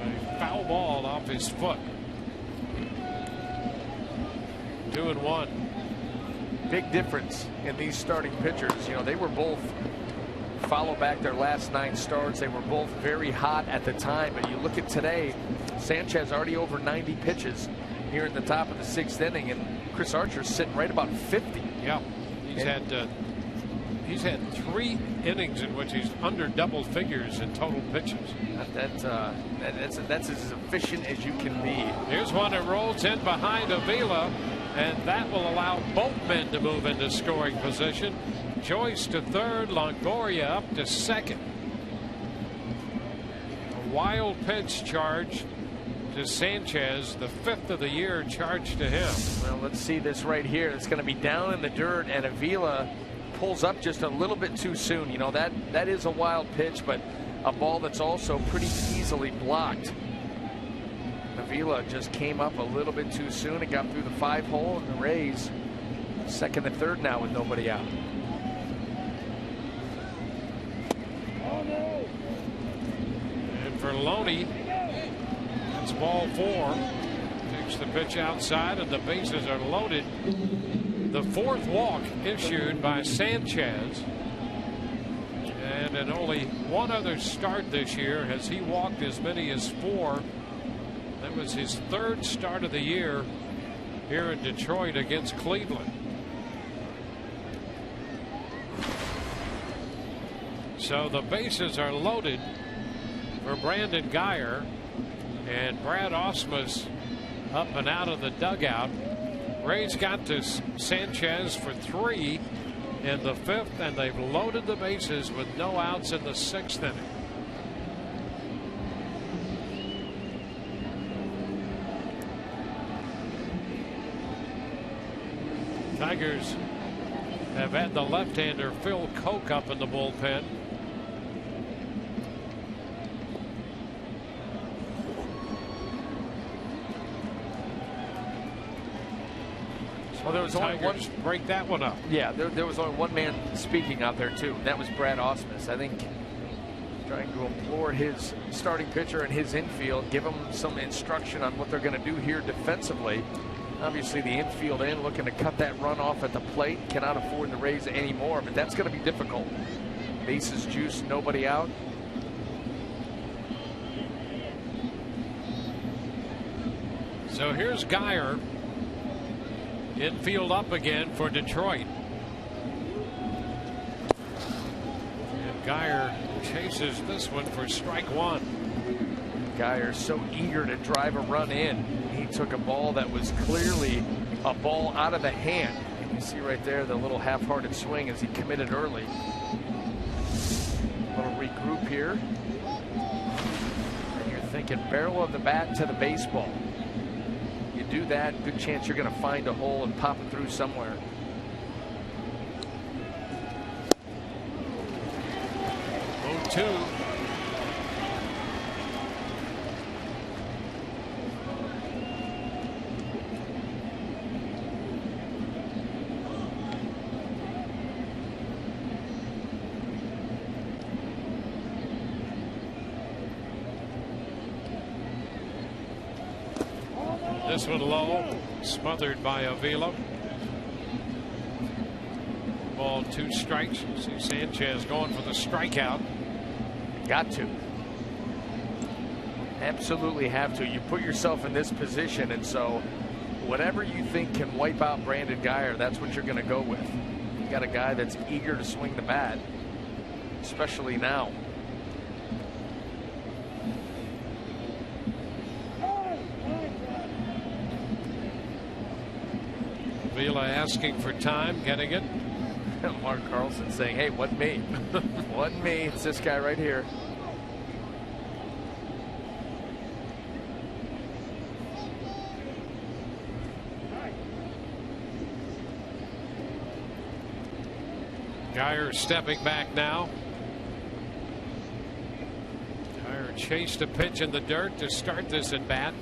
A foul ball off his foot. 2-1. Big difference in these starting pitchers. You know, they were both follow back their last 9 starts. They were both very hot at the time. But you look at today, Sanchez already over 90 pitches here in the top of the 6th inning, and Chris Archer's sitting right about 50. Yeah, he's had 3 innings in which he's under double figures in total pitches. That's as efficient as you can be. Here's one that rolls in behind Avila, and that will allow both men to move into scoring position. Joyce to third, Longoria up to second. A wild pitch charge to Sanchez, the 5th of the year charged to him. Well, let's see this right here. It's going to be down in the dirt, and Avila pulls up just a little bit too soon. You know, that is a wild pitch, but a ball that's also pretty easily blocked. Avila just came up a little bit too soon and got through the 5-hole, and the Rays 2nd and 3rd now with nobody out. And for Loney, it's ball 4. Takes the pitch outside, and the bases are loaded. The 4th walk issued by Sanchez. And in only one other start this year has he walked as many as 4. That was his 3rd start of the year here in Detroit against Cleveland. So the bases are loaded for Brandon Guyer, and Brad Ausmus up and out of the dugout. Rays got to Sanchez for 3 in the 5th, and they've loaded the bases with no outs in the 6th inning. Tigers have had the left-hander Phil Koch up in the bullpen. Well, there was only one. Break that one up. Yeah, there was only one man speaking out there too, and that was Brad Ausmus. I think trying to implore his starting pitcher and his infield, give them some instruction on what they're going to do here defensively. Obviously, the infield end looking to cut that run off at the plate. Cannot afford the Rays anymore, but that's going to be difficult. Bases juiced, nobody out. So here's Guyer. Infield up again for Detroit. And Guyer chases this one for strike 1. Guyer so eager to drive a run in. He took a ball that was clearly a ball out of the hand. And you see right there the little half-hearted swing as he committed early. A little regroup here. And you're thinking barrel of the bat to the baseball. You do that, good chance you're going to find a hole and pop it through somewhere. Oh, 2. This one low, smothered by Avila. Ball 2 strikes. See Sanchez going for the strikeout. Got to. Absolutely have to. You put yourself in this position, and so whatever you think can wipe out Brandon Guyer, that's what you're going to go with. You got a guy that's eager to swing the bat, especially now. Avila asking for time, getting it. Mark Carlson saying, hey, wasn't me. Wasn't me. It's this guy right here. Guyer stepping back now. Guyer chased a pitch in the dirt to start this at bat.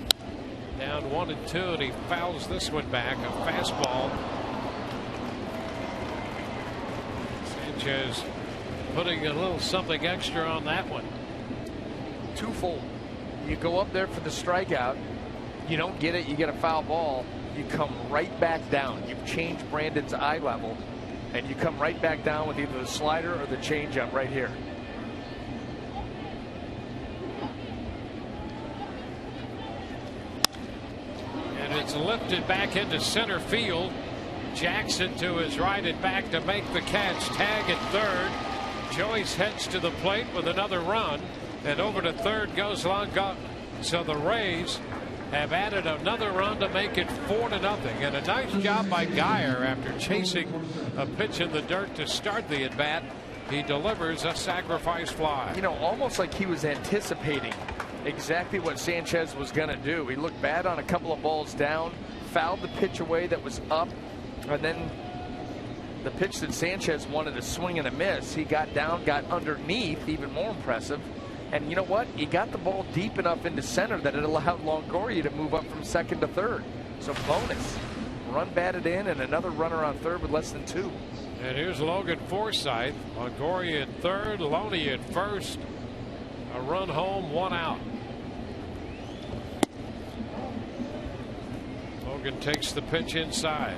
Down 1-2, and he fouls this one back. A fastball. Sanchez putting a little something extra on that one. Twofold. You go up there for the strikeout. You don't get it. You get a foul ball. You come right back down. You've changed Brandon's eye level, and you come right back down with either the slider or the changeup right here. It's lifted back into center field. Jackson to his right and back to make the catch. Tag at third. Joyce heads to the plate with another run, and over to third goes Longo. So the Rays have added another run to make it 4-0. And a nice job by Guyer after chasing a pitch in the dirt to start the at bat. He delivers a sacrifice fly. You know, almost like he was anticipating exactly what Sanchez was going to do. He looked bad on a couple of balls down, fouled the pitch away that was up, and then the pitch that Sanchez wanted to swing and a miss, he got down, got underneath, even more impressive. And you know what? He got the ball deep enough into center that it allowed Longoria to move up from second to third. So bonus. Run batted in and another runner on third with less than 2. And here's Logan Forsythe. Longoria at third, Loney at first. A run home, 1 out. Logan takes the pitch inside.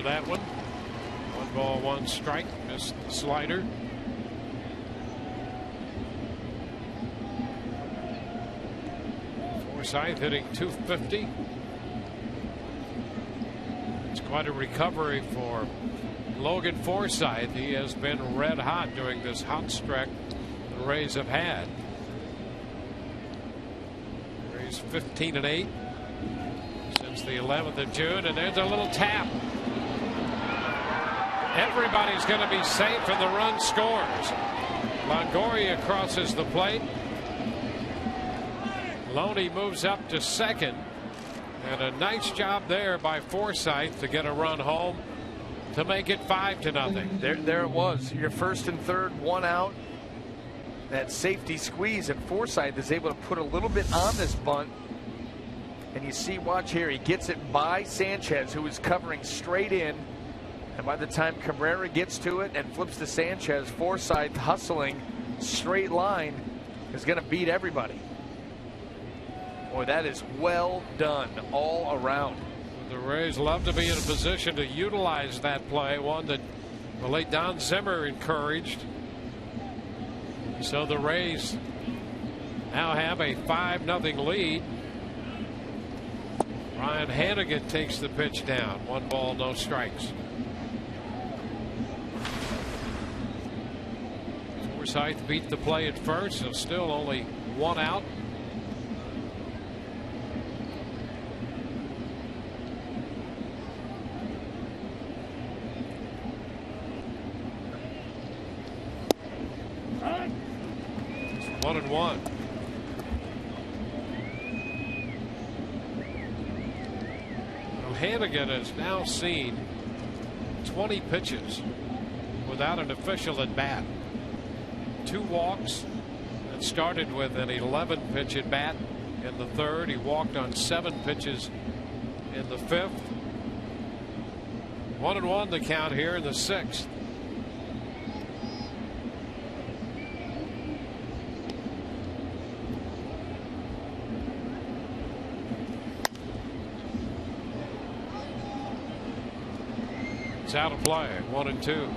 for that one. 1 ball, 1 strike. Missed the slider. Forsythe hitting .250. It's quite a recovery for Logan Forsythe. He has been red hot during this hot streak the Rays have had. Rays 15-8 since the 11th of June, and there's a little tap. Everybody's going to be safe, and the run scores. Longoria crosses the plate. Loney moves up to second, and a nice job there by Forsythe to get a run home to make it 5-0. There it was. Your first and third, 1 out. That safety squeeze, and Forsythe is able to put a little bit on this bunt. And you see, watch here, he gets it by Sanchez, who is covering straight in. And by the time Cabrera gets to it and flips to Sanchez, Forsythe hustling straight line is going to beat everybody. Boy, that is well done all around. The Rays love to be in a position to utilize that play, one that the late Don Zimmer encouraged. So the Rays now have a 5-0 lead. Ryan Hannigan takes the pitch down. 1 ball, no strikes. Forsythe beat the play at first, so still only 1 out. It's 1-1. Hannigan has now seen 20 pitches without an official at bat. 2 walks. That started with an 11-pitch at bat in the 3rd. He walked on 7 pitches in the 5th. 1-1 the count here in the 6th. It's out of play. 1-2.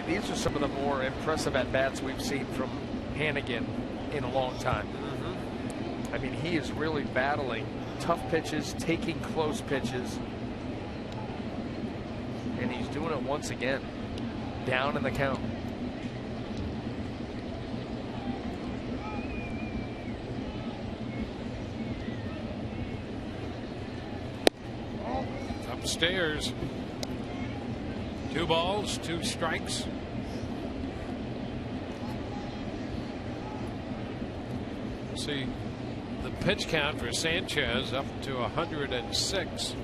These are some of the more impressive at-bats we've seen from Hannigan in a long time. I mean, he is really battling tough pitches, taking close pitches, and he's doing it once again. Down in the count. Upstairs. 2 balls, 2 strikes. See the pitch count for Sanchez up to 106.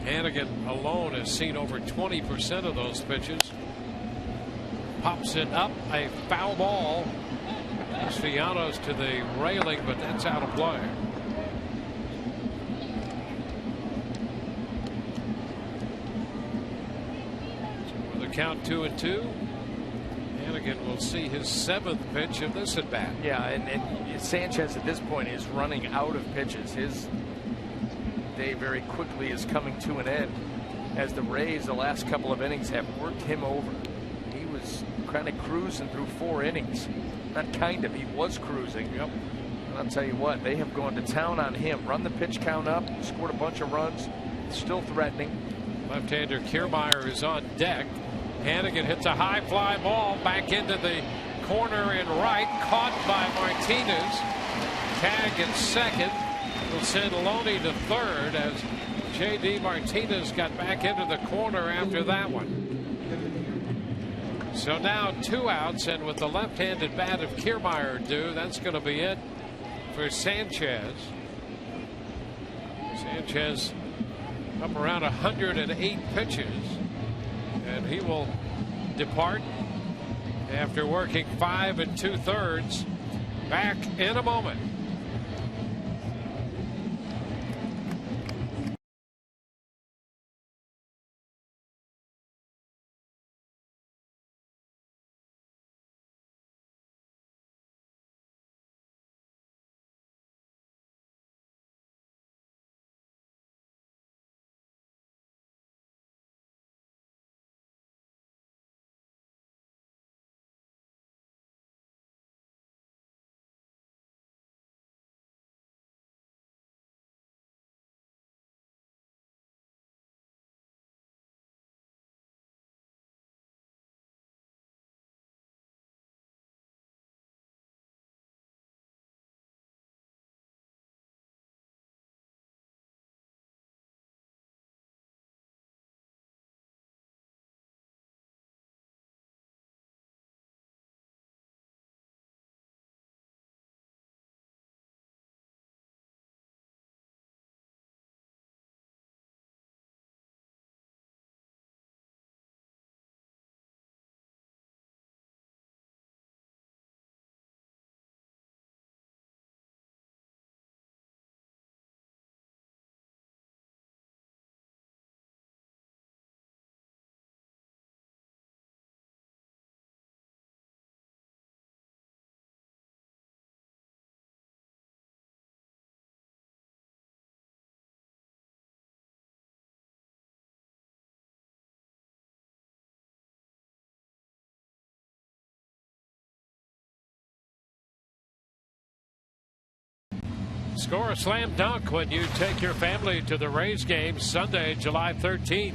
Hannigan alone has seen over 20% of those pitches. Pops it up, a foul ball. Castellanos to the railing, but that's out of play. So with the count 2-2, Hannigan will see his 7th pitch of this at bat. Yeah, and Sanchez at this point is running out of pitches. His day very quickly is coming to an end as the Rays the last couple of innings have worked him over. He was kind of cruising through 4 innings. Not kind of, he was cruising. Yep. And I'll tell you what, they have gone to town on him. Run the pitch count up, scored a bunch of runs, still threatening. Left-hander Kiermaier is on deck. Hannigan hits a high fly ball back into the corner and right, caught by Martinez. Tag at second will send Loney to third as J.D. Martinez got back into the corner after that one. So now 2 outs, and with the left-handed bat of Kiermaier due, that's going to be it for Sanchez. Sanchez up around 108 pitches, and he will depart after working 5 2/3. Back in a moment. Score a slam dunk when you take your family to the Rays game Sunday, July 13th.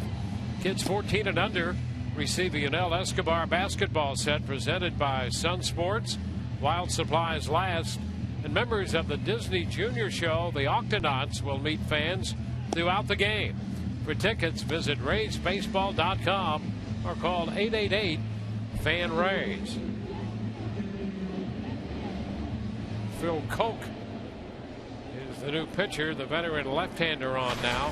Kids 14 and under receive a El Escobar basketball set presented by Sun Sports, Wild Supplies Last, and members of the Disney Junior Show. The Octonauts will meet fans throughout the game. For tickets, visit RaysBaseball.com or call 888-FAN-RAYS. Phil Koch is the new pitcher, the veteran left-hander on now.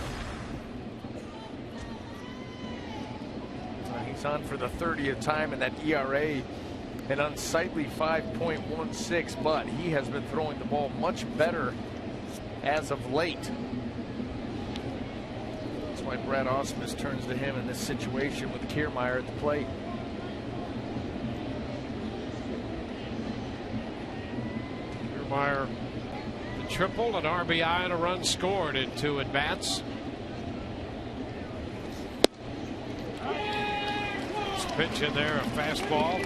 He's on for the 30th time, and that ERA an unsightly 5.16, but he has been throwing the ball much better as of late. That's why Brad Ausmus turns to him in this situation with Kiermaier at the plate. Kiermaier, the triple, an RBI, and a run scored in 2 at-bats. Pitch in there, a fastball.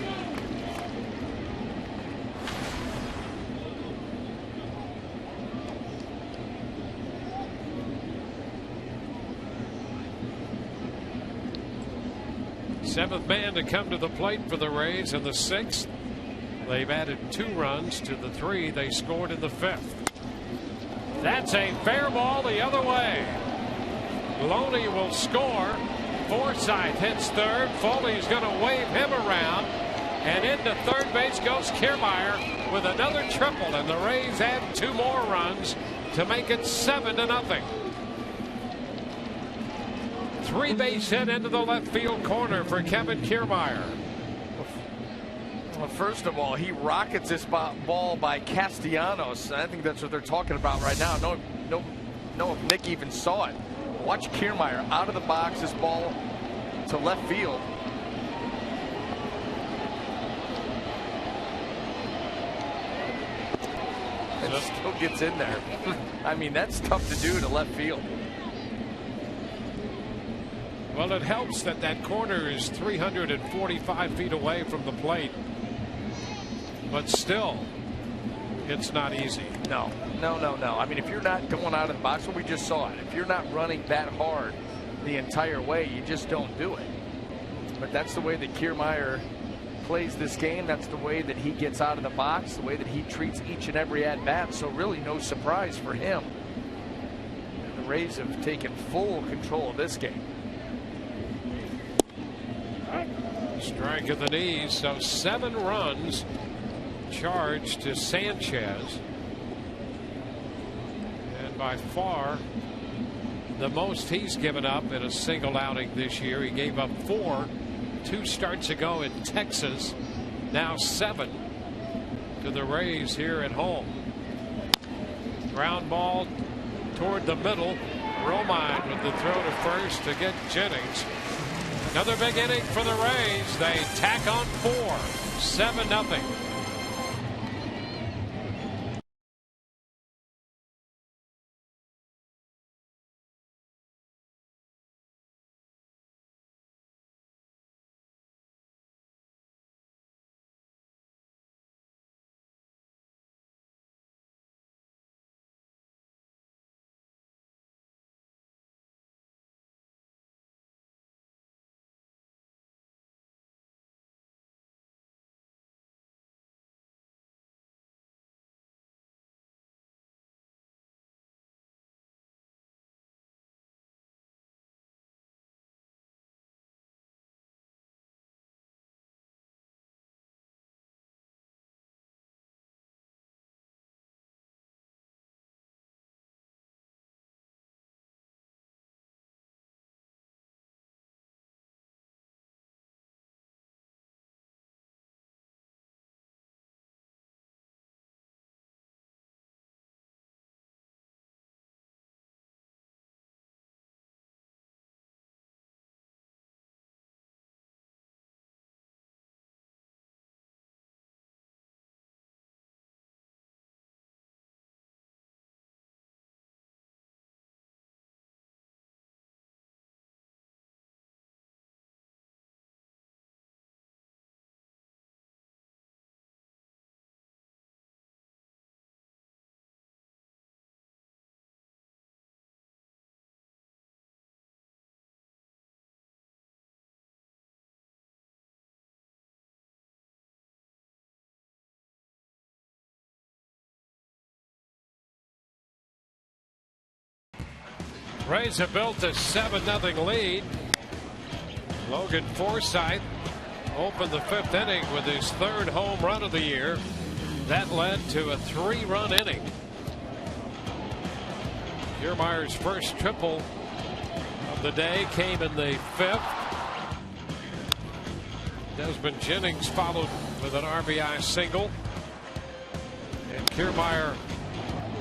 Seventh man to come to the plate for the Rays in the 6th. They've added 2 runs to the 3 they scored in the 5th. That's a fair ball the other way. Loney will score. Forsythe hits third. Foley's going to wave him around. And into third base goes Kiermaier with another triple. And the Rays add 2 more runs to make it 7-0. 3-base hit into the left field corner for Kevin Kiermaier. Well, first of all, he rockets this ball by Castellanos. I think that's what they're talking about right now. No, if Nick even saw it. Watch Kiermaier out of the box, this ball to left field. It still gets in there. I mean, that's tough to do to left field. Well, it helps that that corner is 345 feet away from the plate. But still, it's not easy. No. I mean, if you're not going out of the box, well, we just saw it. If you're not running that hard the entire way, you just don't do it. But that's the way that Kiermaier plays this game. That's the way that he gets out of the box, the way that he treats each and every at-bat. So really no surprise for him. And the Rays have taken full control of this game. Strike at the knees. So 7 runs charged to Sanchez. And by far the most he's given up in a single outing this year. He gave up 4 2 starts ago in Texas. Now 7 to the Rays here at home. Ground ball toward the middle. Romine with the throw to first to get Jennings. Another big inning for the Rays. They tack on 4. 7-0. Rays have built a 7-0 lead. Logan Forsythe opened the 5th inning with his 3rd home run of the year. That led to a 3-run inning. Kiermaier's first triple of the day came in the 5th. Desmond Jennings followed with an RBI single. And Kiermaier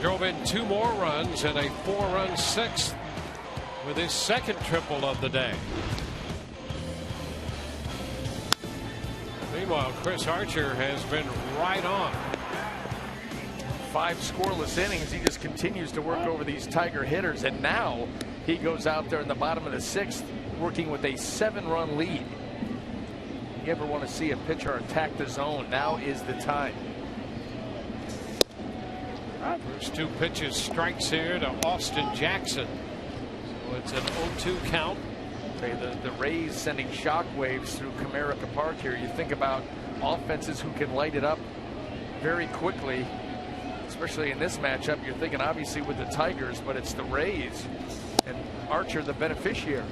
drove in 2 more runs and a 4-run 6th with his 2nd triple of the day. Meanwhile, Chris Archer has been right on. 5 scoreless innings. He just continues to work over these Tiger hitters, and now he goes out there in the bottom of the 6th working with a 7-run lead. You ever want to see a pitcher attack the zone, now is the time. First 2 pitches, strikes here to Austin Jackson. So it's an 0-2 count. The Rays sending shockwaves through Comerica Park here. You think about offenses who can light it up very quickly, especially in this matchup. You're thinking obviously with the Tigers, but it's the Rays and Archer the beneficiary.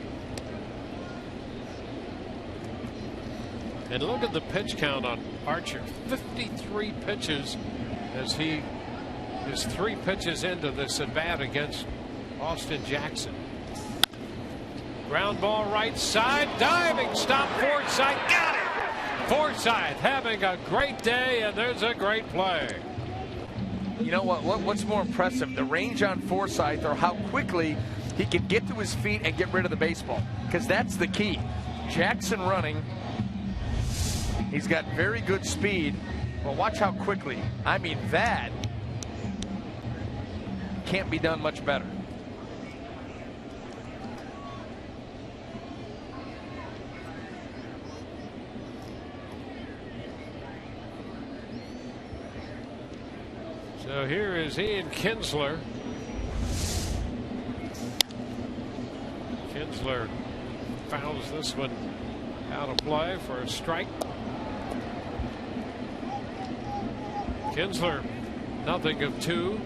And look at the pitch count on Archer. 53 pitches as he is 3 pitches into this at bat against Austin Jackson. Ground ball right side, diving stop. Forsythe got it. Forsythe having a great day, and there's a great play. You know what's more impressive, the range on Forsythe, or how quickly he can get to his feet and get rid of the baseball, because that's the key. Jackson running, he's got very good speed. Well, watch how quickly. I mean, that can't be done much better. So here is Ian Kinsler. Kinsler fouls this one out of play for a strike. Kinsler, nothing of 2.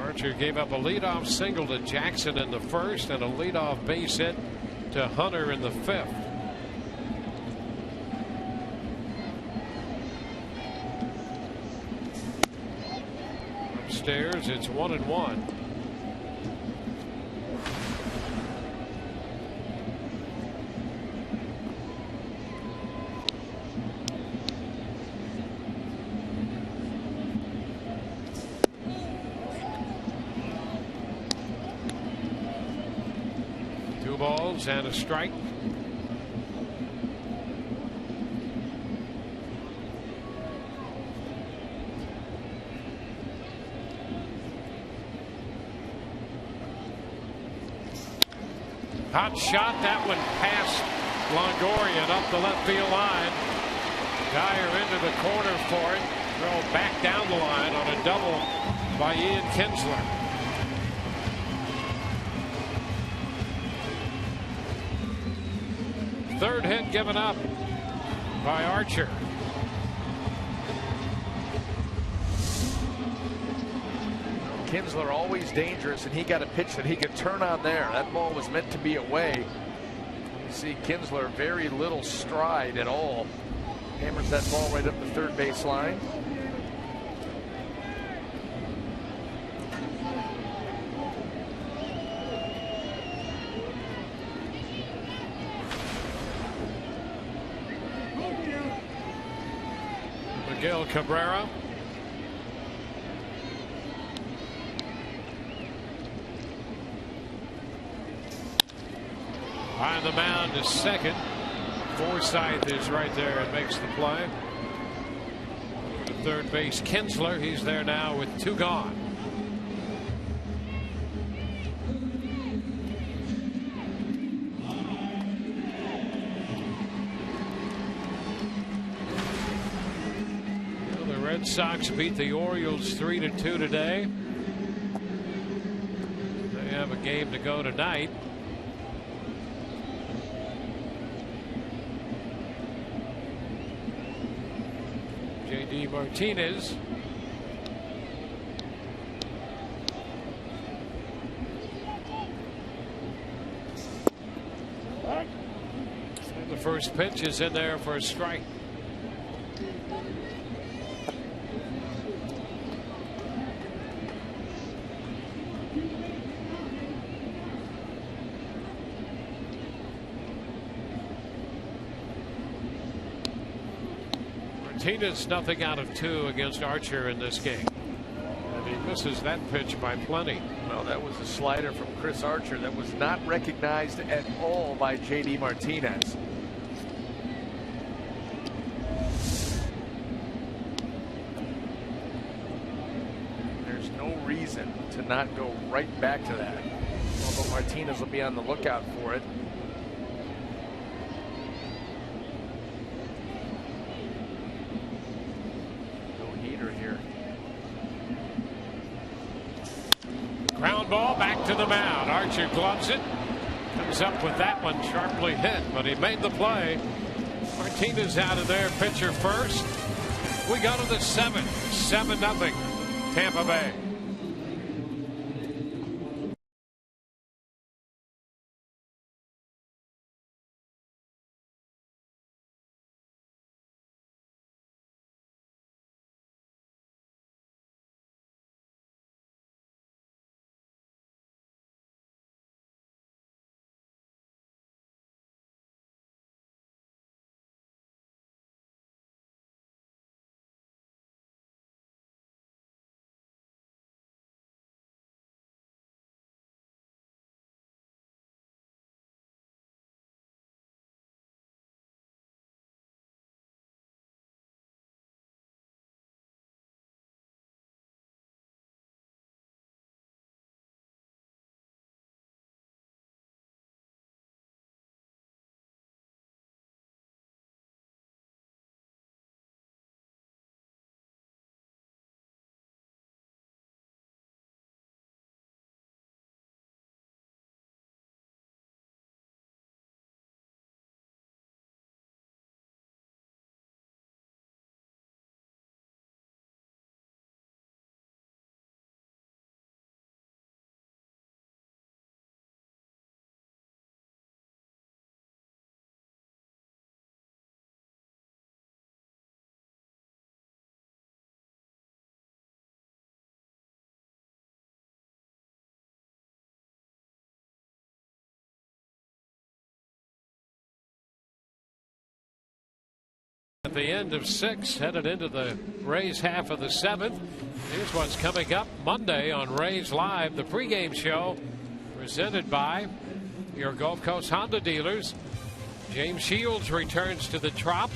Archer gave up a leadoff single to Jackson in the 1st and a leadoff base hit to Hunter in the 5th. downstairs. It's 1-1. Two balls and a strike. Hot shot, that one past Longoria and up the left field line. Dyer into the corner for it. Throw back down the line on a double by Ian Kinsler. Third hit given up by Archer. Kinsler always dangerous, and he got a pitch that he could turn on there. That ball was meant to be away. You see Kinsler very little stride at all. Hammers that ball right up the third base line. Miguel Cabrera. On the mound is second. Forsythe is right there and makes the play. To third base, Kinsler. He's there now with two gone. Well, the Red Sox beat the Orioles 3-2 today. They have a game to go tonight. J.D. Martinez. And the first pitch is in there for a strike. Martinez nothing out of two against Archer in this game. And he misses that pitch by plenty. Well, that was a slider from Chris Archer that was not recognized at all by J.D. Martinez. There's no reason to not go right back to that. Although Martinez will be on the lookout for it. Ground ball back to the mound. Archer gloves it. Comes up with that one sharply hit, but he made the play. Martinez out of there, pitcher first. We go to the 7-0 Tampa Bay. At the end of 6, headed into the Rays half of the 7th. Here's what's coming up Monday on Rays Live, the pregame show presented by your Gulf Coast Honda dealers. James Shields returns to the Trop,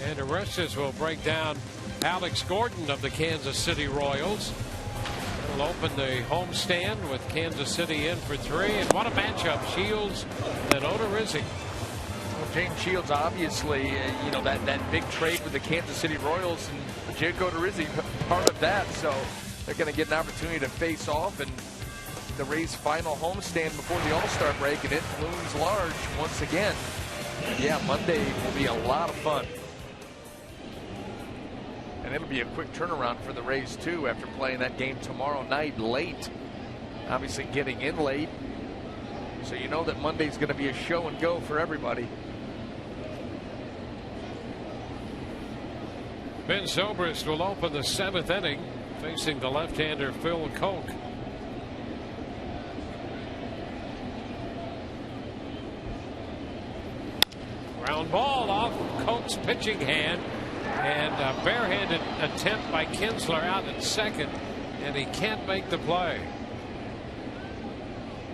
and Arestas will break down Alex Gordon of the Kansas City Royals. It'll open the homestand with Kansas City in for 3, and what a matchup, Shields and Odorizzi. Well, James Shields, obviously, you know, that big trade with the Kansas City Royals, and Jake Odorizzi part of that, so they're going to get an opportunity to face off, and the Rays' final homestand before the All-Star break, and it looms large once again. Yeah, Monday will be a lot of fun. And it'll be a quick turnaround for the Rays, too, after playing that game tomorrow night late. Obviously getting in late. So you know that Monday's going to be a show and go for everybody. Ben Zobrist will open the 7th inning, facing the left-hander Phil Koch. Ground ball off Koch's pitching hand, and a barehanded attempt by Kinsler out at second, and he can't make the play.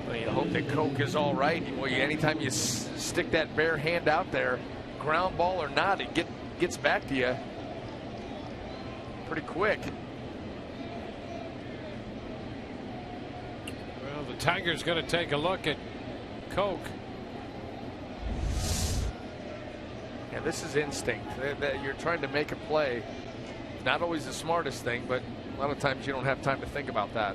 Well, you hope that Koch is all right. Well, anytime you stick that bare hand out there, ground ball or not, it gets back to you pretty quick. Well, the Tigers going to take a look at Koch. Yeah, this is instinct. That you're trying to make a play. Not always the smartest thing, but a lot of times you don't have time to think about that.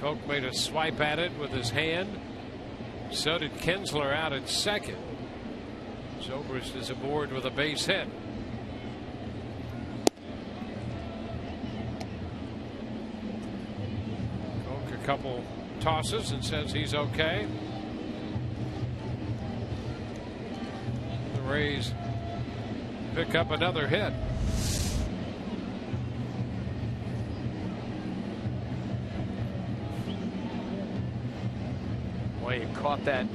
Koch made a swipe at it with his hand. So did Kinsler out at second. Zobrist is aboard with a base hit. Koch a couple tosses and says he's okay. The Rays pick up another hit. Boy, he caught that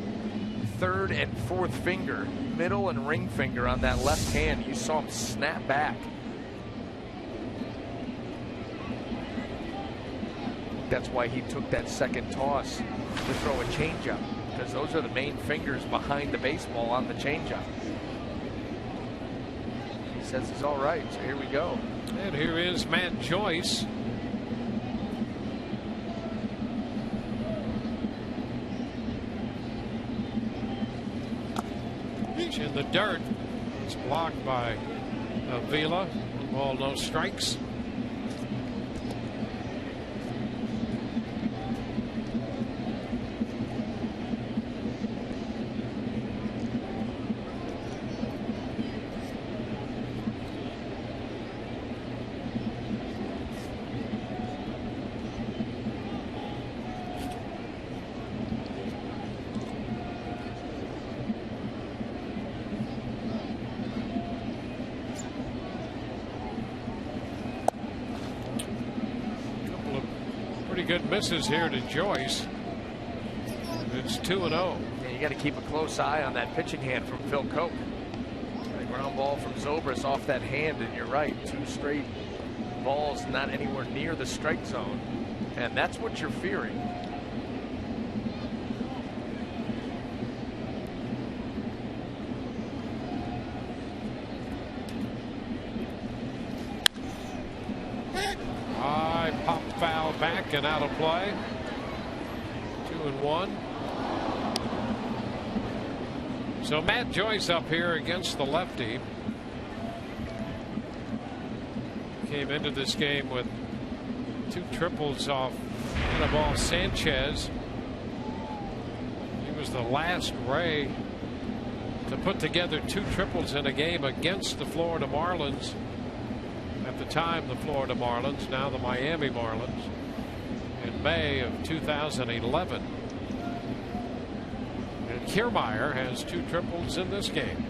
third and fourth finger, middle and ring finger on that left hand. You saw him snap back. That's why he took that second toss to throw a changeup, because those are the main fingers behind the baseball on the changeup. He says he's all right, so here we go. And here is Matt Joyce. In the dirt. It's blocked by Avila. Ball, no strikes. Good misses here to Joyce. It's 2-0. Yeah, you got to keep a close eye on that pitching hand from Phil Koch. The ground ball from Zobrist off that hand, and you're right, 2 straight balls not anywhere near the strike zone, and that's what you're fearing. Back and out of play. 2-1. So Matt Joyce up here against the lefty. Came into this game with 2 triples off Anibal Sanchez. He was the last Ray to put together 2 triples in a game against the Florida Marlins. At the time, the Florida Marlins, now the Miami Marlins, in May of 2011. And Kiermaier has 2 triples in this game.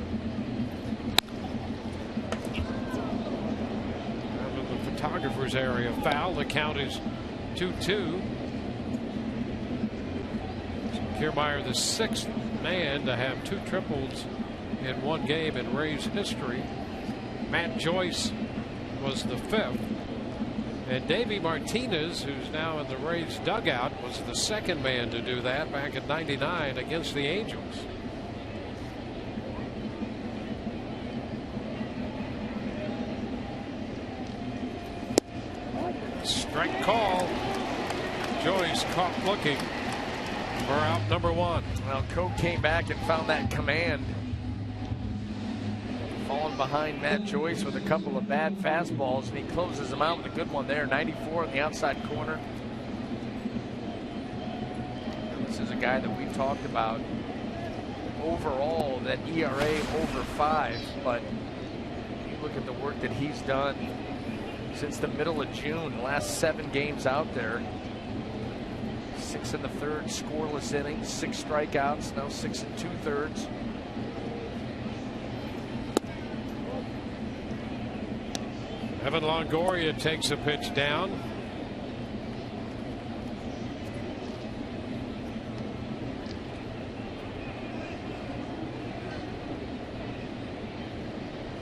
Out of the photographer's area foul. The count is 2-2. Kiermaier, the 6th man to have 2 triples in one game in Rays history. Matt Joyce was the 5th. And Davey Martinez, who's now in the Rays dugout, was the 2nd man to do that back in '99 against the Angels. Strike call. Joyce caught looking for out number 1. Well, Coe came back and found that command. Falling behind Matt Joyce with a couple of bad fastballs, and he closes him out with a good one there. 94 in the outside corner. This is a guy that we've talked about overall, that ERA over 5, but you look at the work that he's done since the middle of June, the last 7 games out there. 6 in the 3rd, scoreless innings, 6 strikeouts, now 6 2/3. Evan Longoria takes a pitch down.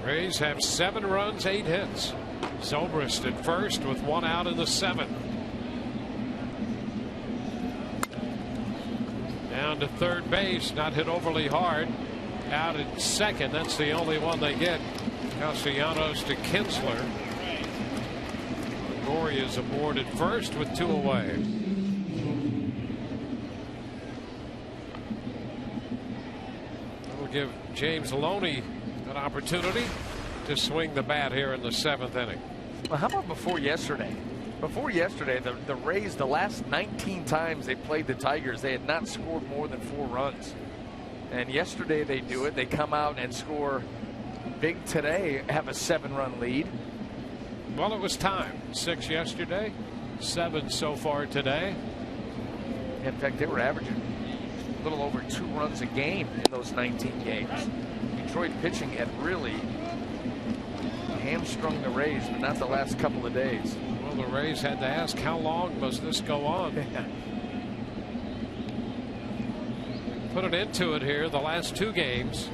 Rays have 7 runs, 8 hits. Zobrist at first with 1 out in the 7th. Down to third base, not hit overly hard. Out at 2nd, that's the only one they get. Castellanos to Kinsler. Longoria is aboard at first with 2 away. That'll give James Loney an opportunity to swing the bat here in the 7th inning. Well, how about before yesterday? Before yesterday, the Rays, the last 19 times they played the Tigers, they had not scored more than 4 runs. And yesterday they do it. They come out and score big today, have a 7-run lead. Well, it was time. 6 yesterday, 7 so far today. In fact, they were averaging a little over 2 runs a game in those 19 games. Detroit pitching had really hamstrung the Rays, but not the last couple of days. Well, the Rays had to ask, how long must this go on? Put it into it here the last 2 games.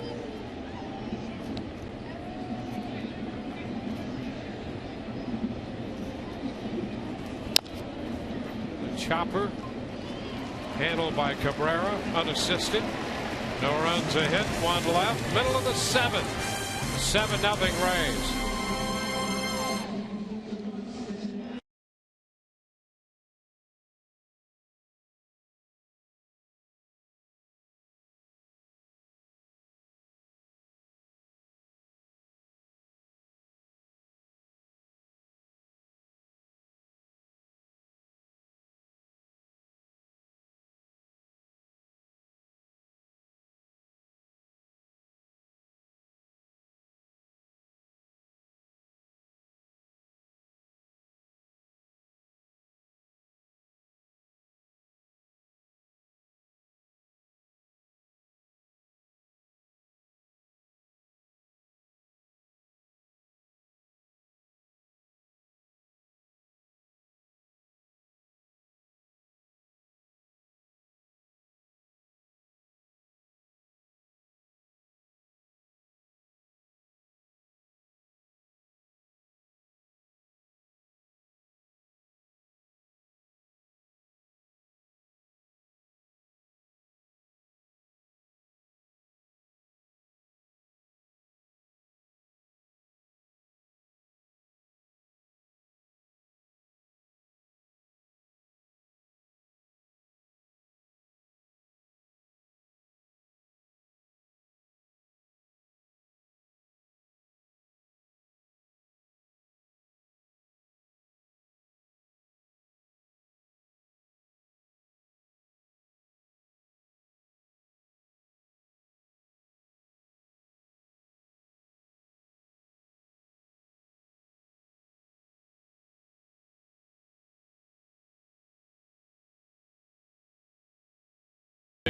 The chopper handled by Cabrera, unassisted. No runs, a hit, 1 left. Middle of the 7th. 7-0 Rays.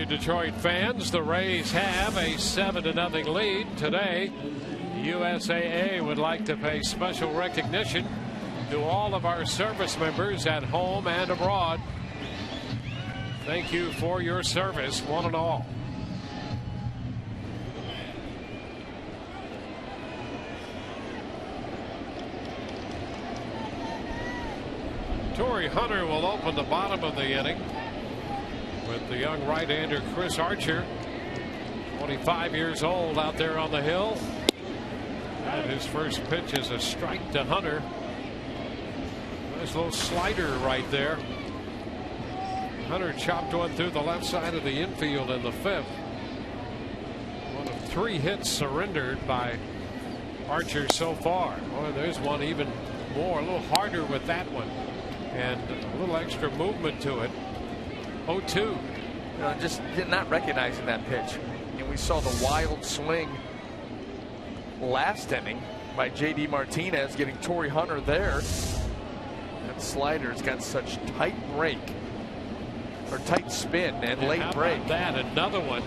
Detroit fans, the Rays have a 7-0 lead today. USAA would like to pay special recognition to all of our service members at home and abroad Thank you for your service, one and all. Torrey Hunter will open the bottom of the inning with the young right-hander Chris Archer, 25 years old, out there on the hill. And his first pitch is a strike to Hunter. Nice little slider right there. Hunter chopped one through the left side of the infield in the 5th. One of 3 hits surrendered by Archer so far. Boy, there's one even more, a little harder with that one, and a little extra movement to it. 0-2. You know, just not recognizing that pitch. And we saw the wild swing last inning by J.D. Martinez, getting Torrey Hunter there. That slider's got such tight break, or tight spin, and late how break. About that, another one.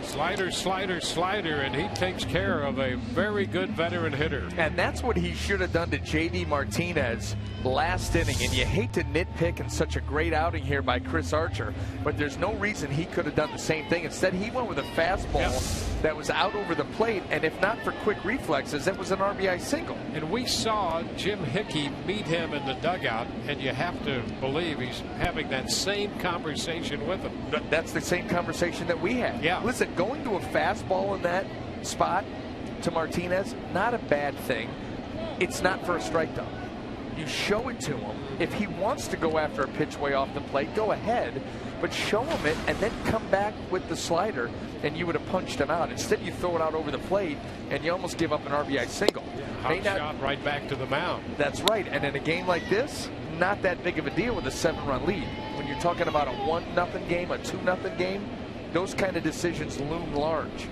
Slider, slider, slider, and he takes care of a very good veteran hitter. And that's what he should have done to J.D. Martinez last inning. And you hate to nitpick in such a great outing here by Chris Archer, but there's no reason he could have done the same thing. Instead, he went with a fastball that was out over the plate, and if not for quick reflexes, it was an RBI single. And we saw Jim Hickey meet him in the dugout, and you have to believe he's having that same conversation with him. That's the same conversation that we had. Yeah. Listen, going to a fastball in that spot to Martinez, not a bad thing. It's not for a strike, though. You show it to him. If he wants to go after a pitch way off the plate, go ahead, but show him it and then come back with the slider, and you would have punched him out. Instead, you throw it out over the plate, and you almost give up an RBI single. Hot shot right back to the mound. That's right. And in a game like this, not that big of a deal with a 7-run lead. When you're talking about a 1-0 game, a 2-0 game, those kind of decisions loom large.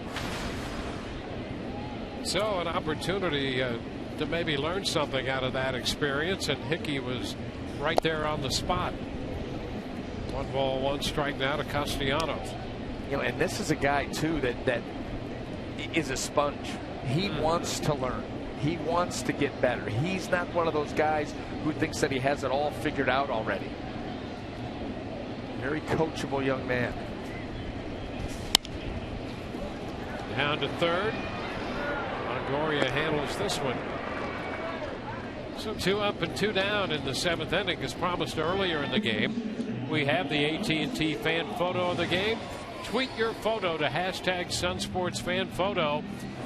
So an opportunity to maybe learn something out of that experience, and Hickey was right there on the spot. 1 ball, 1 strike now to Castellanos. You know, and this is a guy too that is a sponge. He wants to learn. He wants to get better. He's not one of those guys who thinks that he has it all figured out already. Very coachable young man. Down to third. Longoria handles this one. So 2 up and 2 down in the 7th inning, as promised earlier in the game. We have the AT&T fan photo of the game. Tweet your photo to #SunSportsFanPhoto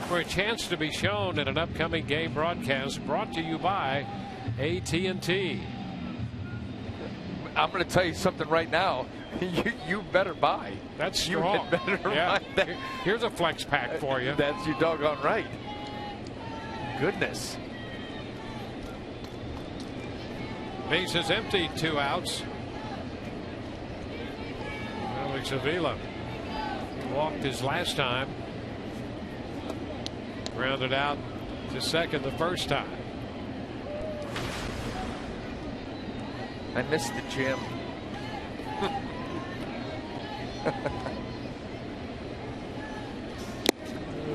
for a chance to be shown in an upcoming game broadcast brought to you by AT&T. I'm going to tell you something right now. You better buy. That's strong. You better buy that. Here's a flex pack for you. That's your doggone right. Goodness. Base is empty, 2 outs. Alex Avila walked his last time. Grounded out to second the first time. I missed the gym.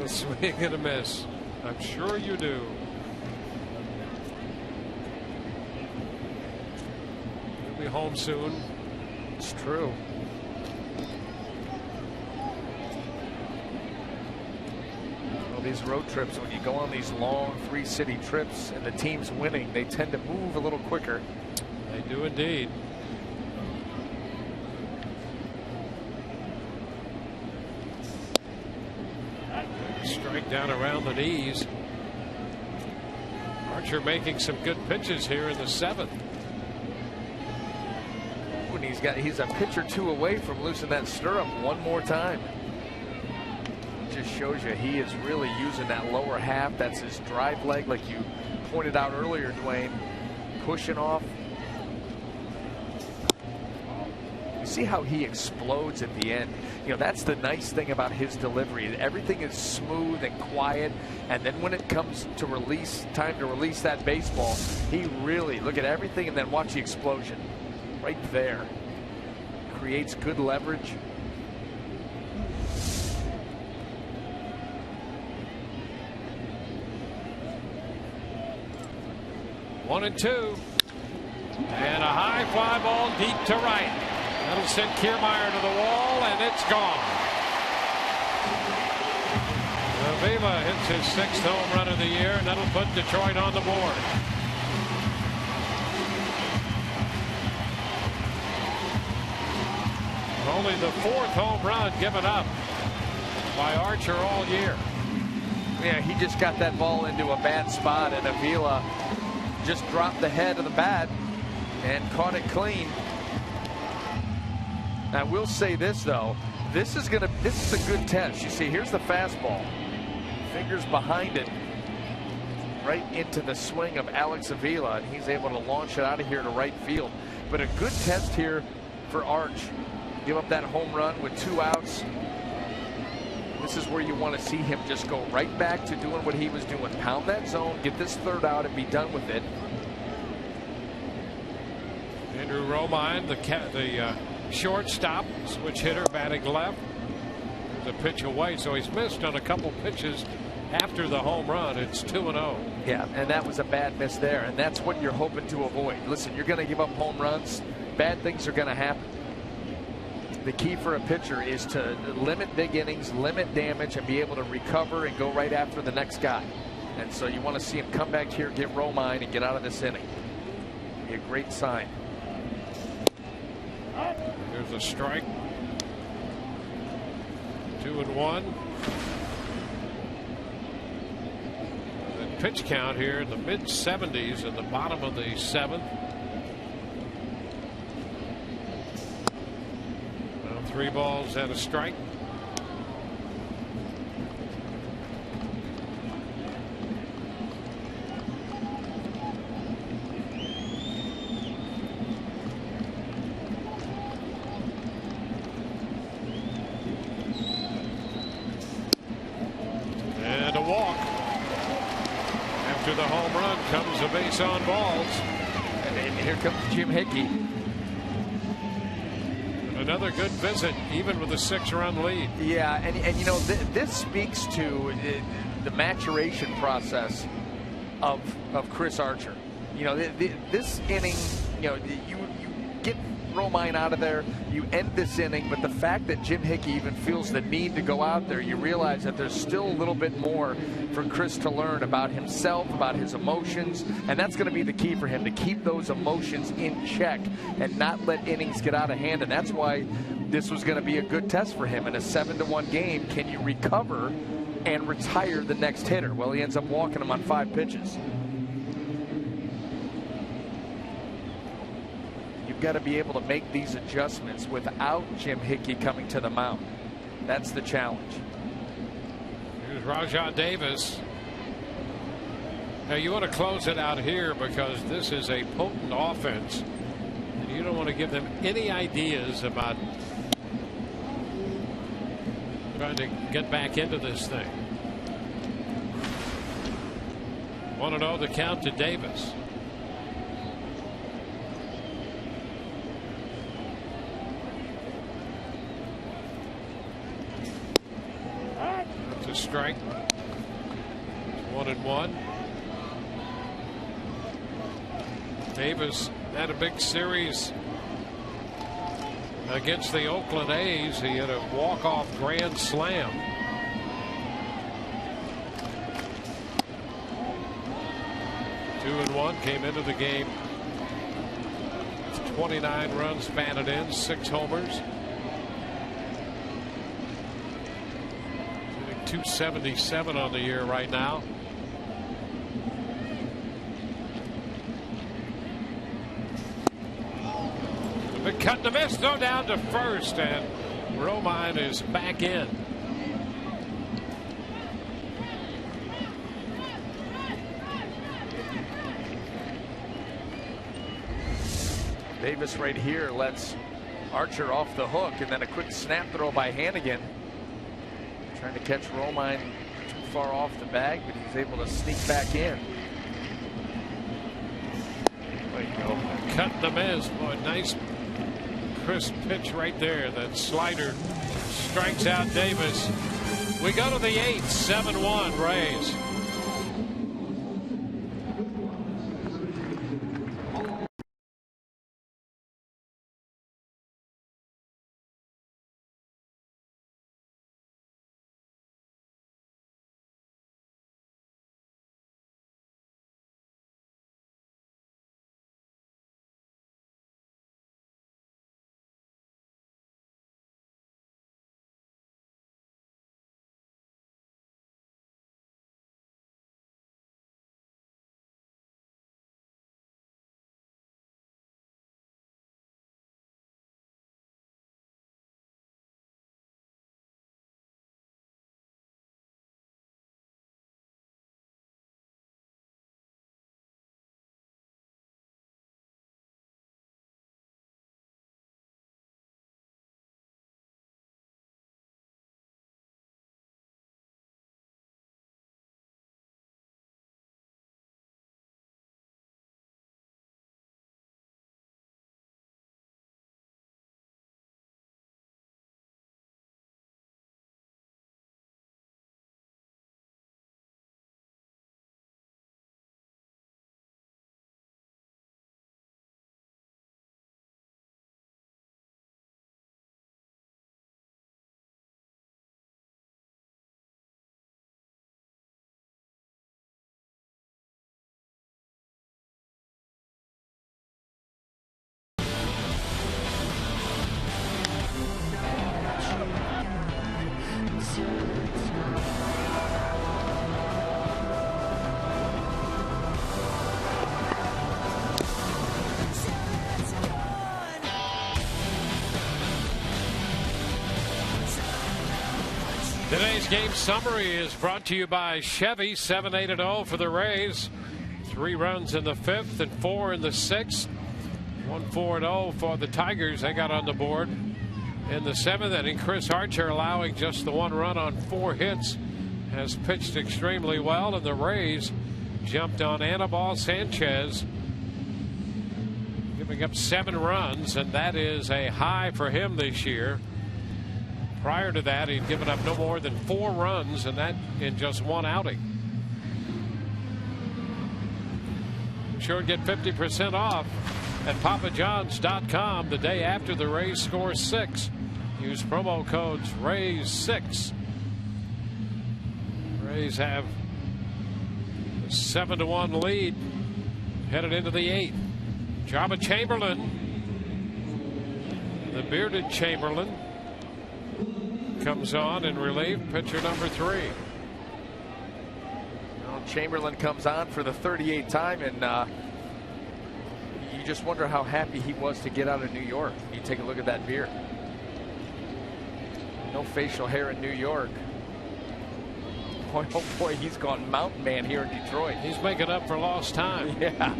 A swing and a miss. I'm sure you do. He'll be home soon. It's true. Well, these road trips, when you go on these long 3-city trips and the team's winning, they tend to move a little quicker. They do indeed. Strike down around the knees. Archer making some good pitches here in the 7th. When he's a pitch or 2 away from losing that stirrup one more time. Just shows you he is really using that lower half. That's his drive leg, like you pointed out earlier, Dwayne. Pushing off. You see how he explodes at the end. You know, that's the nice thing about his delivery. Everything is smooth and quiet, and then when it comes to time to release that baseball, he really, look at everything and then watch the explosion right there. Creates good leverage. One and two. And a high fly ball deep to right. That'll send Kiermaier to the wall, and it's gone. Avila hits his 6th home run of the year, and that'll put Detroit on the board. Only the 4th home run given up by Archer all year. Yeah, he just got that ball into a bad spot, and Avila just dropped the head of the bat and caught it clean. I will say this though, this is a good test. You see, here's the fastball, fingers behind it, right into the swing of Alex Avila, and he's able to launch it out of here to right field. But a good test here for Arch. Give up that home run with 2 outs. This is where you want to see him just go right back to doing what he was doing. Pound that zone, get this 3rd out, and be done with it. Andrew Romine, the shortstop, switch hitter, batting left. There's a pitch away, so he's missed on a couple pitches after the home run. It's 2-0. Yeah, and that was a bad miss there, and that's what you're hoping to avoid. Listen, you're going to give up home runs. Bad things are going to happen. The key for a pitcher is to limit big innings, limit damage, and be able to recover and go right after the next guy. And so you want to see him come back here, get Romine, and get out of this inning. Be a great sign. There's a strike. 2-1. The pitch count here in the mid-70s in the bottom of the 7th. 3 balls and a strike. And a walk. After the home run comes a base on balls. And here comes Jim Hickey. Another good visit, even with a 6-run lead. Yeah, and you know, this speaks to the maturation process of Chris Archer. You know, this inning, you know, you get Romine out of there, you end this inning, but the fact that Jim Hickey even feels the need to go out there, you realize that there's still a little bit more for Chris to learn about himself, about his emotions, and that's going to be the key for him, to keep those emotions in check and not let innings get out of hand. And that's why this was going to be a good test for him in a 7-1 game. Can you recover and retire the next hitter? Well, he ends up walking him on 5 pitches. You've got to be able to make these adjustments without Jim Hickey coming to the mound. That's the challenge. Here's Rajah Davis. Now you want to close it out here because this is a potent offense, and you don't want to give them any ideas about trying to get back into this thing. 1-0 the count to Davis. That's a strike. 1-1. Davis had a big series against the Oakland A's. He had a walk-off grand slam. Two and one, came into the game. 29 runs batted in, 6 homers. 277 on the year right now. The big cut and the miss, throw down to first, and Romine is back in. Davis right here lets Archer off the hook, and then a quick snap throw by Hannigan. Trying to catch Romine too far off the bag, but he's able to sneak back in. There you go. Cut the miss. Boy, nice crisp pitch right there. That slider strikes out Davis. We go to the 8th, 7-1 Rays. Today's game summary is brought to you by Chevy. 7-8-0 for the Rays. 3 runs in the 5th and 4 in the 6th. 1-4-0 for the Tigers. They got on the board in the 7th inning. Chris Archer allowing just the 1 run on 4 hits. Has pitched extremely well, and the Rays jumped on Anibal Sanchez, giving up 7 runs, and that is a high for him this year. Prior to that, he'd given up no more than 4 runs, and that in just 1 outing. Sure, get 50% off at papajohns.com the day after the Rays score 6. Use promo codes RAYS6. Rays have a 7-1 lead headed into the 8th. Jabba Chamberlain, the bearded Chamberlain, comes on in relief. Pitcher number 3. Well, Chamberlain comes on for the 38th time, and you just wonder how happy he was to get out of New York. You take a look at that beard. No facial hair in New York. Boy, oh boy, he's gone mountain man here in Detroit. He's making up for lost time. Yeah.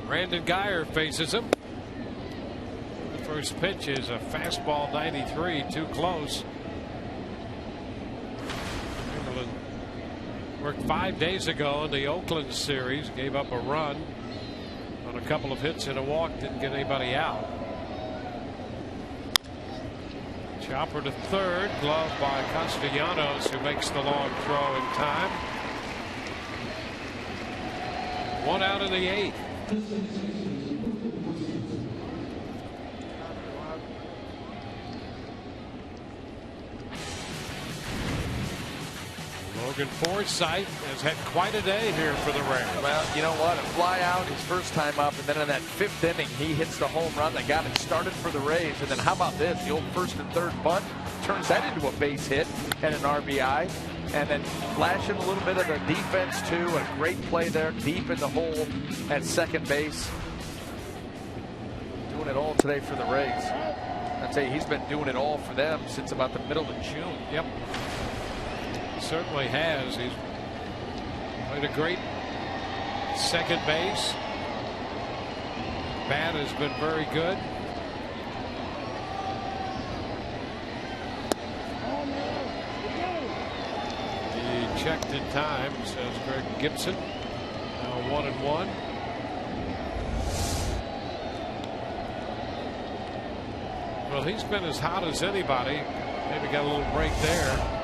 Brandon Guyer faces him. The first pitch is a fastball 93, too close. Chamberlain worked 5 days ago in the Oakland series, gave up a run on a couple of hits and a walk, didn't get anybody out. Chopper to third, glove by Castellanos, who makes the long throw in time. 1 out in the 8th. Logan Forsythe has had quite a day here for the Rays. Well, you know what? A fly out his first time up, and then in that 5th inning, he hits the home run that got it started for the Rays. And then how about this? The old 1st and 3rd bunt turns that into a base hit and an RBI. And then flashing a little bit of the defense, too. A great play there, deep in the hole at second base. Doing it all today for the Rays. I'll tell you, he's been doing it all for them since about the middle of June. Yep. Certainly has. He's played a great second base. Bat has been very good. He checked in time, says Greg Gibson. Now 1-1. Well, he's been as hot as anybody. Maybe got a little break there.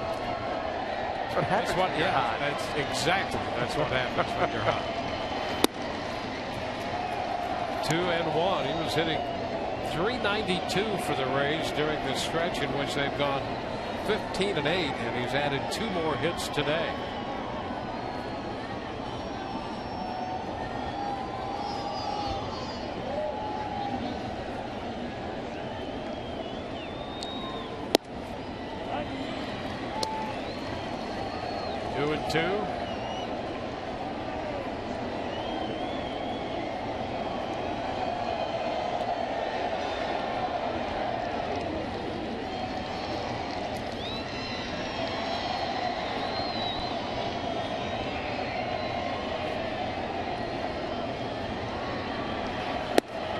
That's what That's exactly. That's what happens when you're hot. 2-1. He was hitting .392 for the Rays during this stretch in which they've gone 15-8, and he's added 2 more hits today. Two.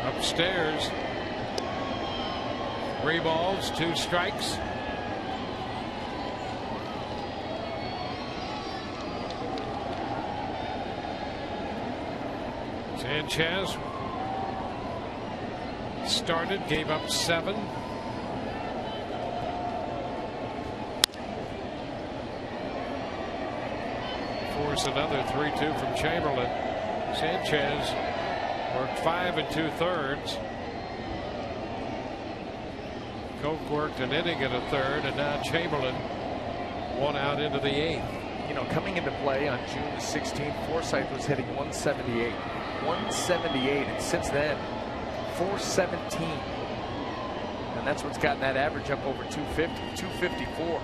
Upstairs. 3 balls, 2 strikes. Sanchez started, gave up 7. Force another 3-2 from Chamberlain. Sanchez worked 5 2/3. Coke worked an inning and a third, and now Chamberlain 1 out into the 8th. You know, coming into play on June the 16th, Forsythe was hitting 178. 178, and since then 417, and that's what's gotten that average up over 250, 254.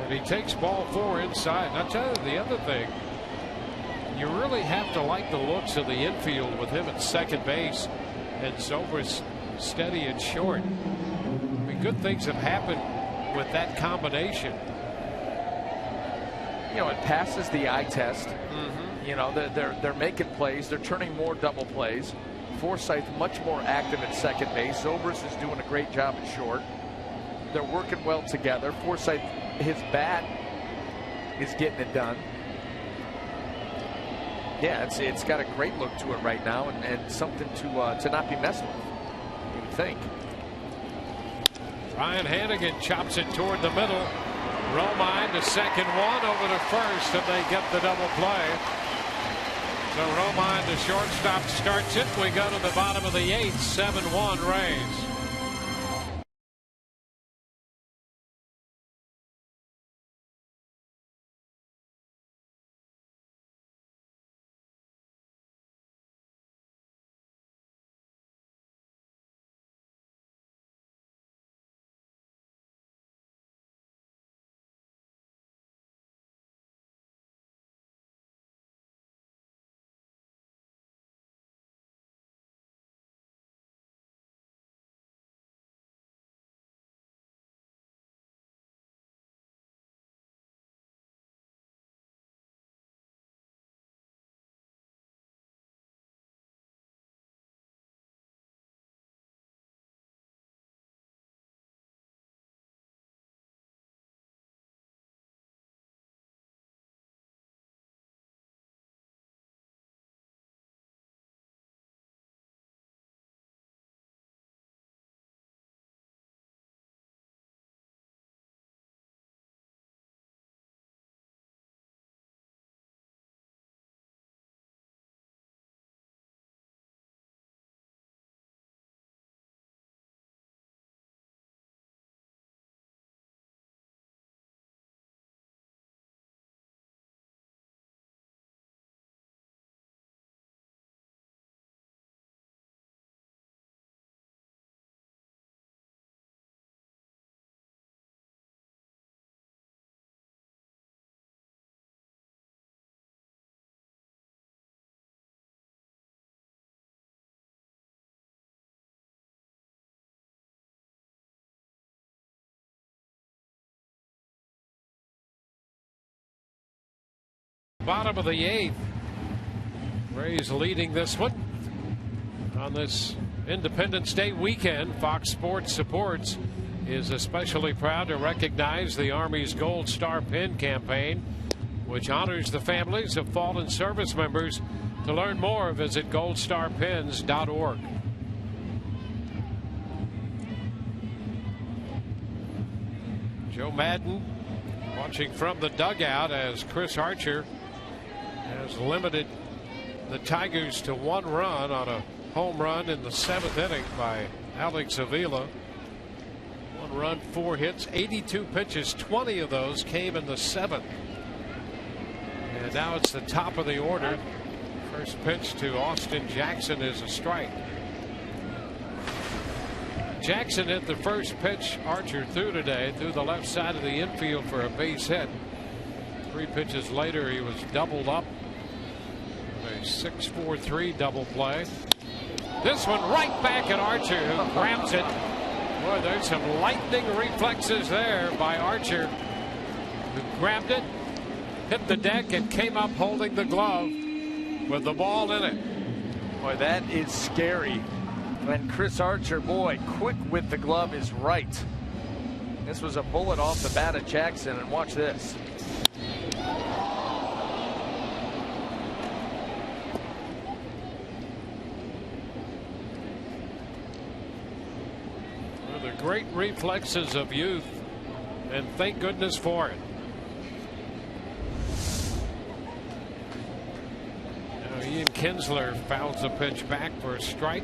And And he takes ball 4 inside. And I'll tell you the other thing. You really have to like the looks of the infield with him at second base and Zobrist steady and short. I mean, good things have happened with that combination. You know, it passes the eye test. You know, they're making plays. They're turning more double plays. Forsythe much more active at second base. Zobrist is doing a great job at short. They're working well together. Forsythe, his bat is getting it done. Yeah, it's got a great look to it right now, and something to not be messed with, you would think. Ryan Hannigan chops it toward the middle. Romine to second, one over to first, and they get the double play. So Romine, the shortstop, starts it. We go to the bottom of the 8th, 7-1 Rays. Bottom of the 8th. Rays leading this one on this Independence Day weekend. Fox Sports Supports is especially proud to recognize the Army's Gold Star Pin campaign, which honors the families of fallen service members. To learn more, visit goldstarpins.org. Joe Madden watching from the dugout as Chris Archer has limited the Tigers to 1 run on a home run in the 7th inning by Alex Avila. 1 run, 4 hits, 82 pitches, 20 of those came in the 7th. And now it's the top of the order. First pitch to Austin Jackson is a strike. Jackson hit the first pitch Archer threw today through the left side of the infield for a base hit. 3 pitches later, he was doubled up. A 6-4-3 double play. This one right back at Archer, who grabs it. Boy, there's some lightning reflexes there by Archer, who grabbed it, hit the deck, and came up holding the glove with the ball in it. Boy, that is scary. And Chris Archer, boy, quick with the glove is right. This was a bullet off the bat of Jackson, and watch this. The great reflexes of youth, and thank goodness for it. Now Ian Kinsler fouls a pitch back for a strike.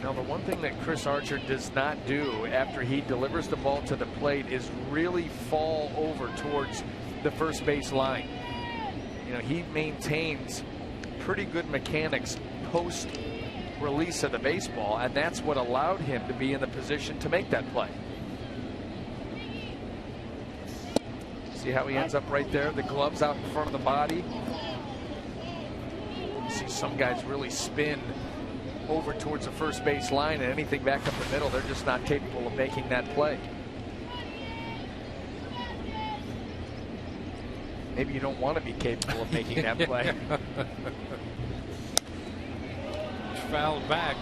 Now, the one thing that Chris Archer does not do after he delivers the ball to the plate is really fall over towards the first base line. You know, he maintains pretty good mechanics post release of the baseball, and that's what allowed him to be in the position to make that play. See how he ends up right there? The gloves out in front of the body. You see some guys really spin over towards the first base line, and anything back up the middle, they're just not capable of making that play. Maybe you don't want to be capable of making that play. Fouled back.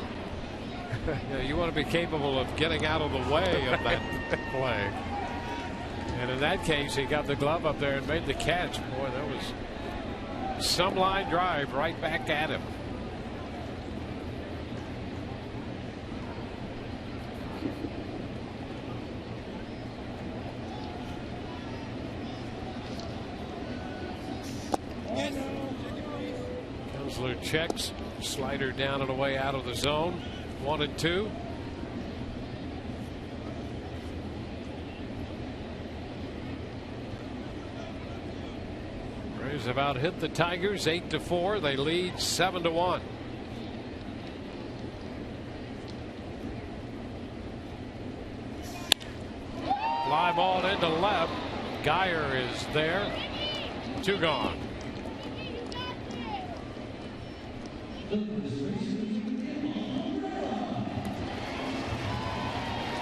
Yeah, you want to be capable of getting out of the way of that play. And in that case, he got the glove up there and made the catch. Boy, that was some line drive right back at him. Kinsler checks, slider down and away out of the zone. 1-2. Rays about hit the Tigers 8-4. They lead 7-1. Fly ball into left. Geyer is there. 2 gone.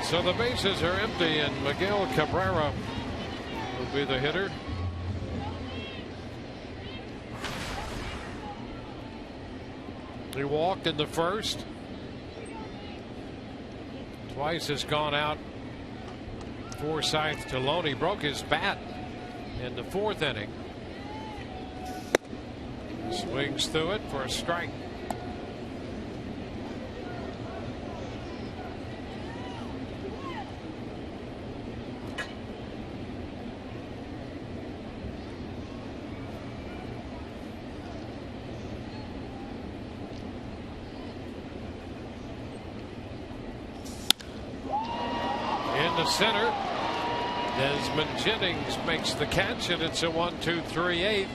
So the bases are empty, and Miguel Cabrera will be the hitter. He walked in the first. Twice has gone out. Forsythe to Loney broke his bat in the 4th inning. Swings through it for a strike. Center. Desmond Jennings makes the catch, and it's a 1-2-3-8.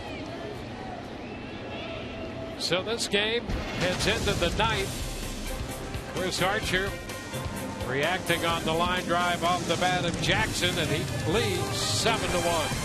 So this game heads into the 9th. Chris Archer reacting on the line drive off the bat of Jackson, and he leads 7-1.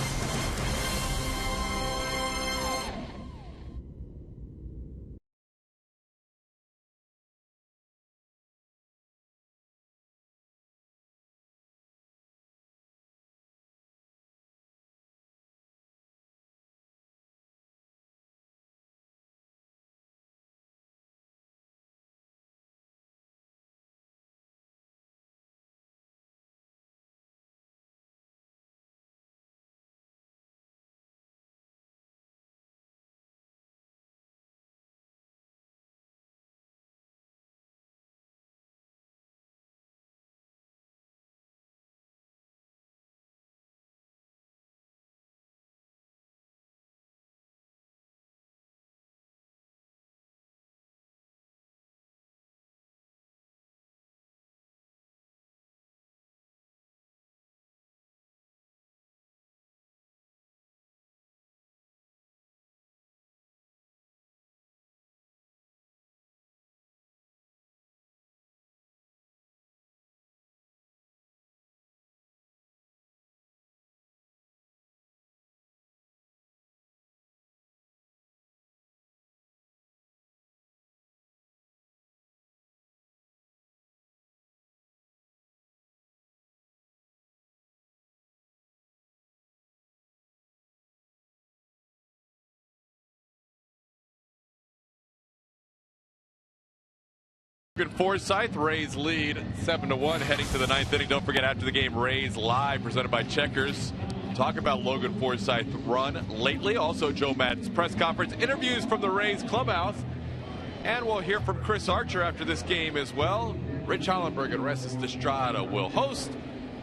Forsythe, Rays lead 7-1 heading to the 9th inning. Don't forget, after the game, Rays Live presented by Checkers. Talk about Logan Forsythe's run lately. Also Joe Maddon's press conference, interviews from the Rays clubhouse, and we'll hear from Chris Archer after this game as well. Rich Hollenberg and Ressus Destrada will host.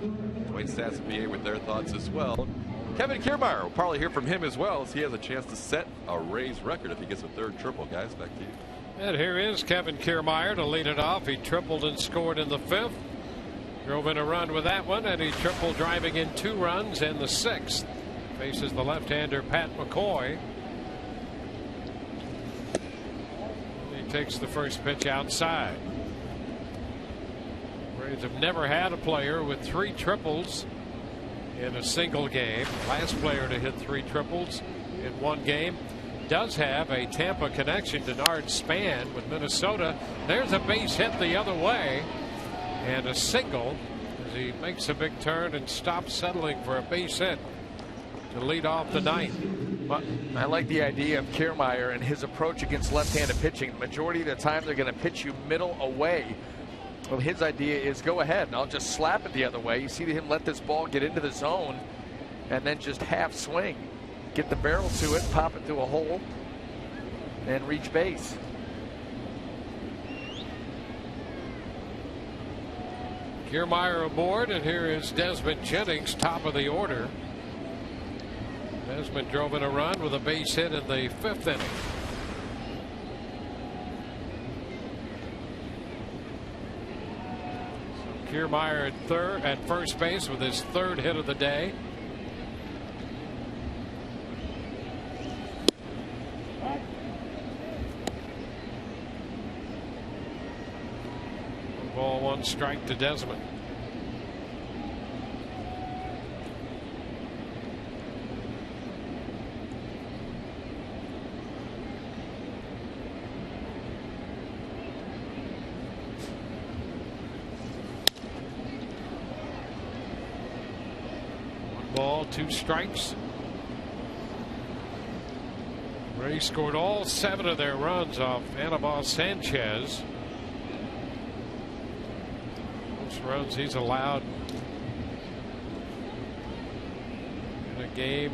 Dwayne Stats and PA with their thoughts as well. Kevin Kiermaier, will probably hear from him as well, as he has a chance to set a Rays record if he gets a 3rd triple. Guys, back to you. And here is Kevin Kiermaier to lead it off. He tripled and scored in the 5th. Drove in a run with that one, and he tripled, driving in 2 runs in the 6th. Faces the left-hander Pat McCoy. He takes the first pitch outside. Rays have never had a player with 3 triples in a single game. Last player to hit 3 triples in one game. Does have a Tampa connection. Denard Span with Minnesota. There's a base hit the other way, and a single as he makes a big turn and stops, settling for a base hit to lead off the ninth. Well, I like the idea of Kiermaier and his approach against left-handed pitching. The majority of the time they're going to pitch you middle away. Well, his idea is go ahead and I'll just slap it the other way. You see him let this ball get into the zone and then just half swing. Get the barrel to it, pop it through a hole, and reach base. Kiermaier aboard, and here is Desmond Jennings, top of the order. Desmond drove in a run with a base hit in the 5th inning. So Kiermaier at first base with his 3rd hit of the day. Ball 1 strike to Desmond. Ball, 2 strikes. Rays scored all 7 of their runs off Anibal Sanchez. Most runs he's allowed in a game.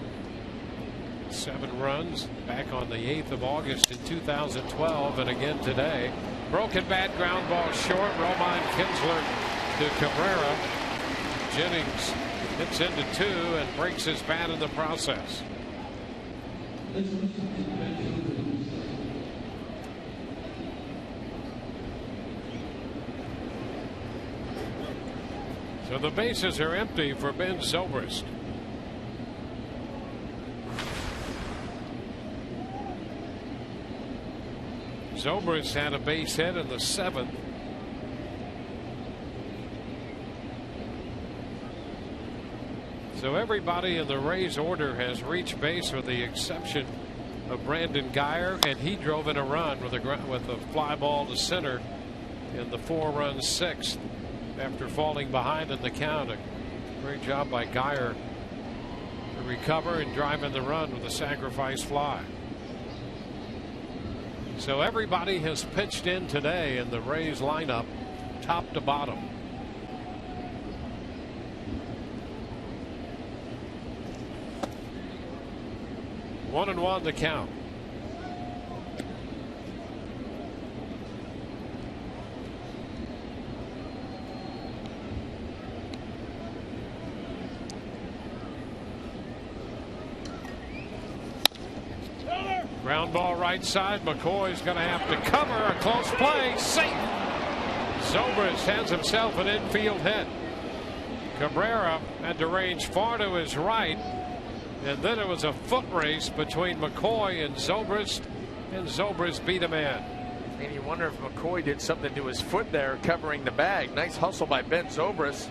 7 runs back on the 8th of August in 2012, and again today. Broken bat, ground ball short. Roman Kinsler to Cabrera. Jennings hits into 2 and breaks his bat in the process. So the bases are empty for Ben Zobrist. Zobrist had a base hit in the 7th. So everybody in the Rays order has reached base with the exception of Brandon Guyer, and he drove in a run with a fly ball to center in the 4-run 6th after falling behind in the count. A great job by Guyer to recover and drive in the run with a sacrifice fly. So everybody has pitched in today in the Rays lineup, top to bottom. One and one the count. Ground ball right side. McCoy's going to have to cover. A close play. Safe. Zobrist has himself an infield hit. Cabrera had to range far to his right. And then it was a foot race between McCoy and Zobrist beat a man. And you wonder if McCoy did something to his foot there, covering the bag. Nice hustle by Ben Zobrist.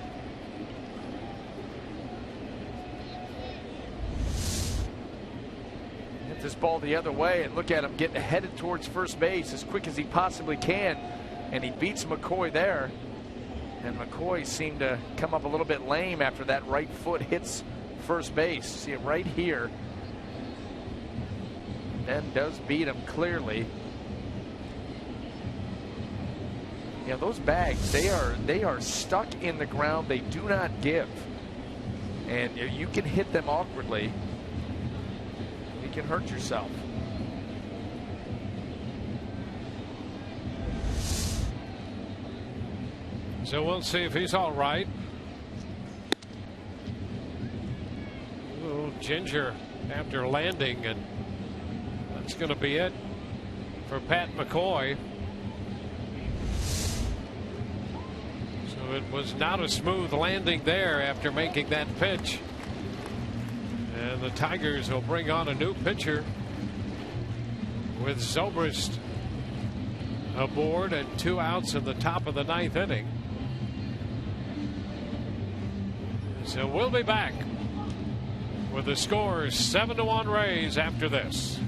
Hit this ball the other way, and look at him getting headed towards first base as quick as he possibly can. And he beats McCoy there. And McCoy seemed to come up a little bit lame after that right foot hits first base. See it right here. Ben does beat him clearly. Yeah, those bags, they are stuck in the ground. They do not give. And you can hit them awkwardly. You can hurt yourself. So we'll see if he's all right. Ginger after landing, and that's going to be it for Pat McCoy. So it was not a smooth landing there after making that pitch. And the Tigers will bring on a new pitcher with Zobrist aboard and 2 outs in the top of the 9th inning. So we'll be back with the score 7-1 Rays after this.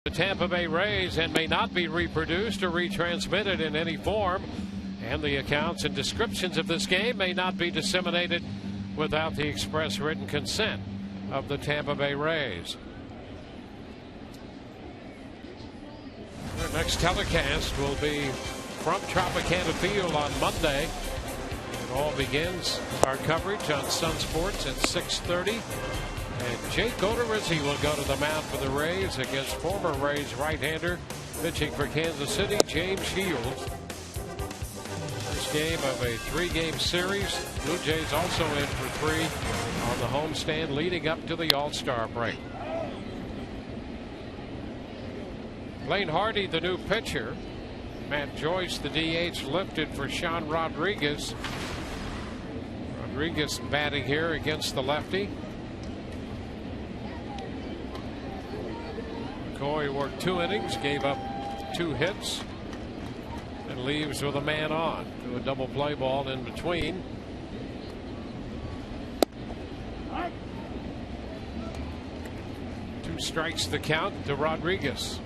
The Tampa Bay Rays and may not be reproduced or retransmitted in any form, and the accounts and descriptions of this game may not be disseminated without the express written consent of the Tampa Bay Rays. Our next telecast will be from Tropicana Field on Monday. It all begins our coverage on Sun Sports at 6:30. And Jake Odorizzi will go to the mound for the Rays against former Rays right-hander pitching for Kansas City, James Shields. First game of a 3-game series. Blue Jays also in for 3 on the homestand leading up to the All-Star break. Blaine Hardy, the new pitcher. Matt Joyce, the DH, lifted for Sean Rodriguez. Rodriguez batting here against the lefty. McCoy worked 2 innings, gave up 2 hits, and leaves with a man on to a double play ball in between. Two strikes the count to Rodriguez.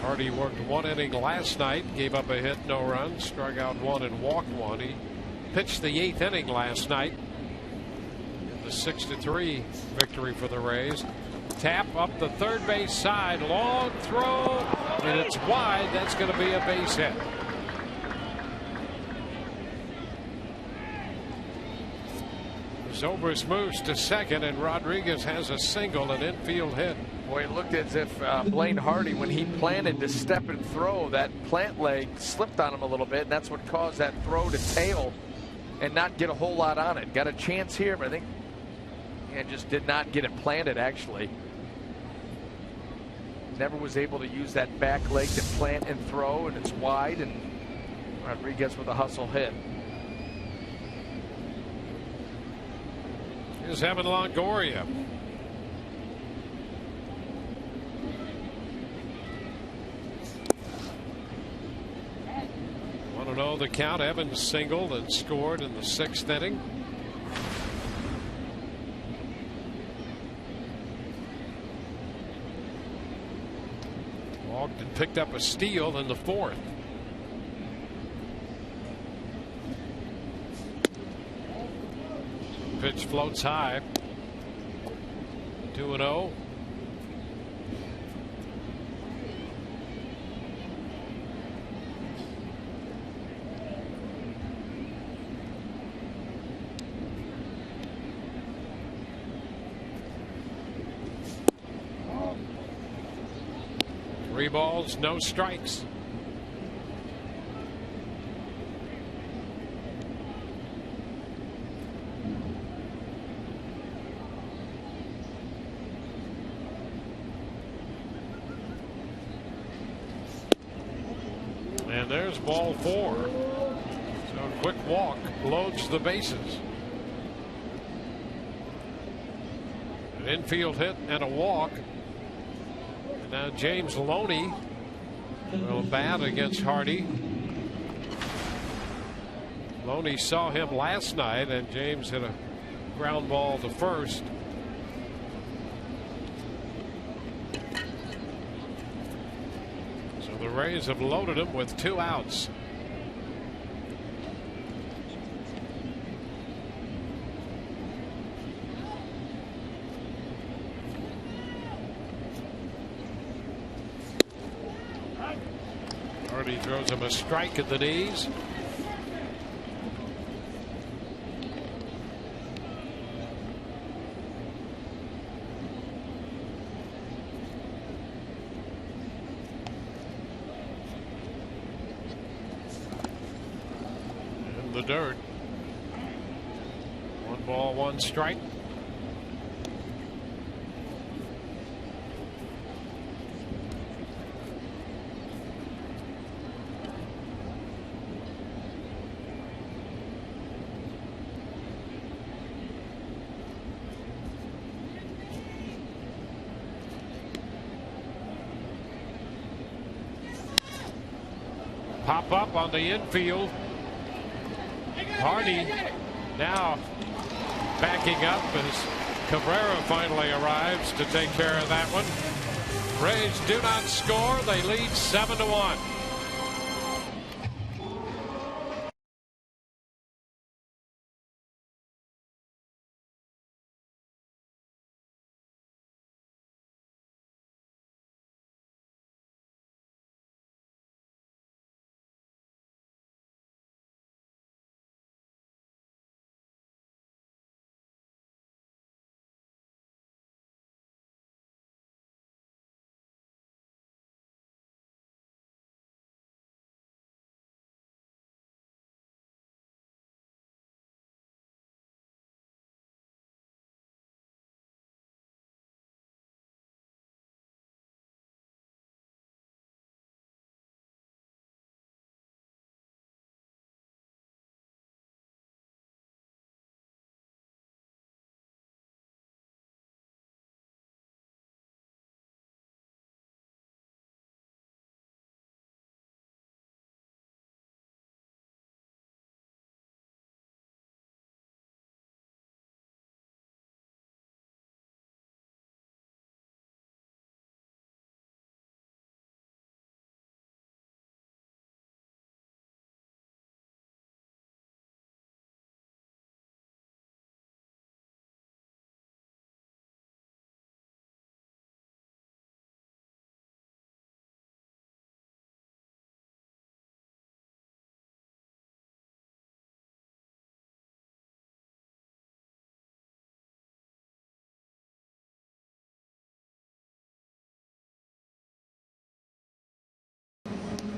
Hardy worked 1 inning last night, gave up a hit, no runs, struck out 1 and walked 1. He pitched the 8th inning last night in the 6-3 victory for the Rays. Tap up the third base side, long throw, and it's wide. That's going to be a base hit. Zobrist moves to second, and Rodriguez has a single, an infield hit. Boy, it looked as if Blaine Hardy, when he planted to step and throw, that plant leg slipped on him a little bit, and that's what caused that throw to tail and not get a whole lot on it. Got a chance here, but I think and just did not get it planted, actually. Never was able to use that back leg to plant and throw, and it's wide, and Rodriguez with a hustle hit. Here's Evan Longoria. 2-0 the count. Evans singled and scored in the 6th inning. Walked and picked up a steal in the 4th. Pitch floats high. 2-0. Three balls, no strikes. And there's ball 4. So a quick walk loads the bases. An infield hit and a walk. Now James Loney will bat against Hardy. Loney saw him last night, and James hit a ground ball to first. So the Rays have loaded him with 2 outs. Hardy throws him a strike at the knees. In the dirt. 1 ball, 1 strike. Pop up on the infield. Hardy now backing up as Cabrera finally arrives to take care of that one. Rays do not score. They lead 7-1.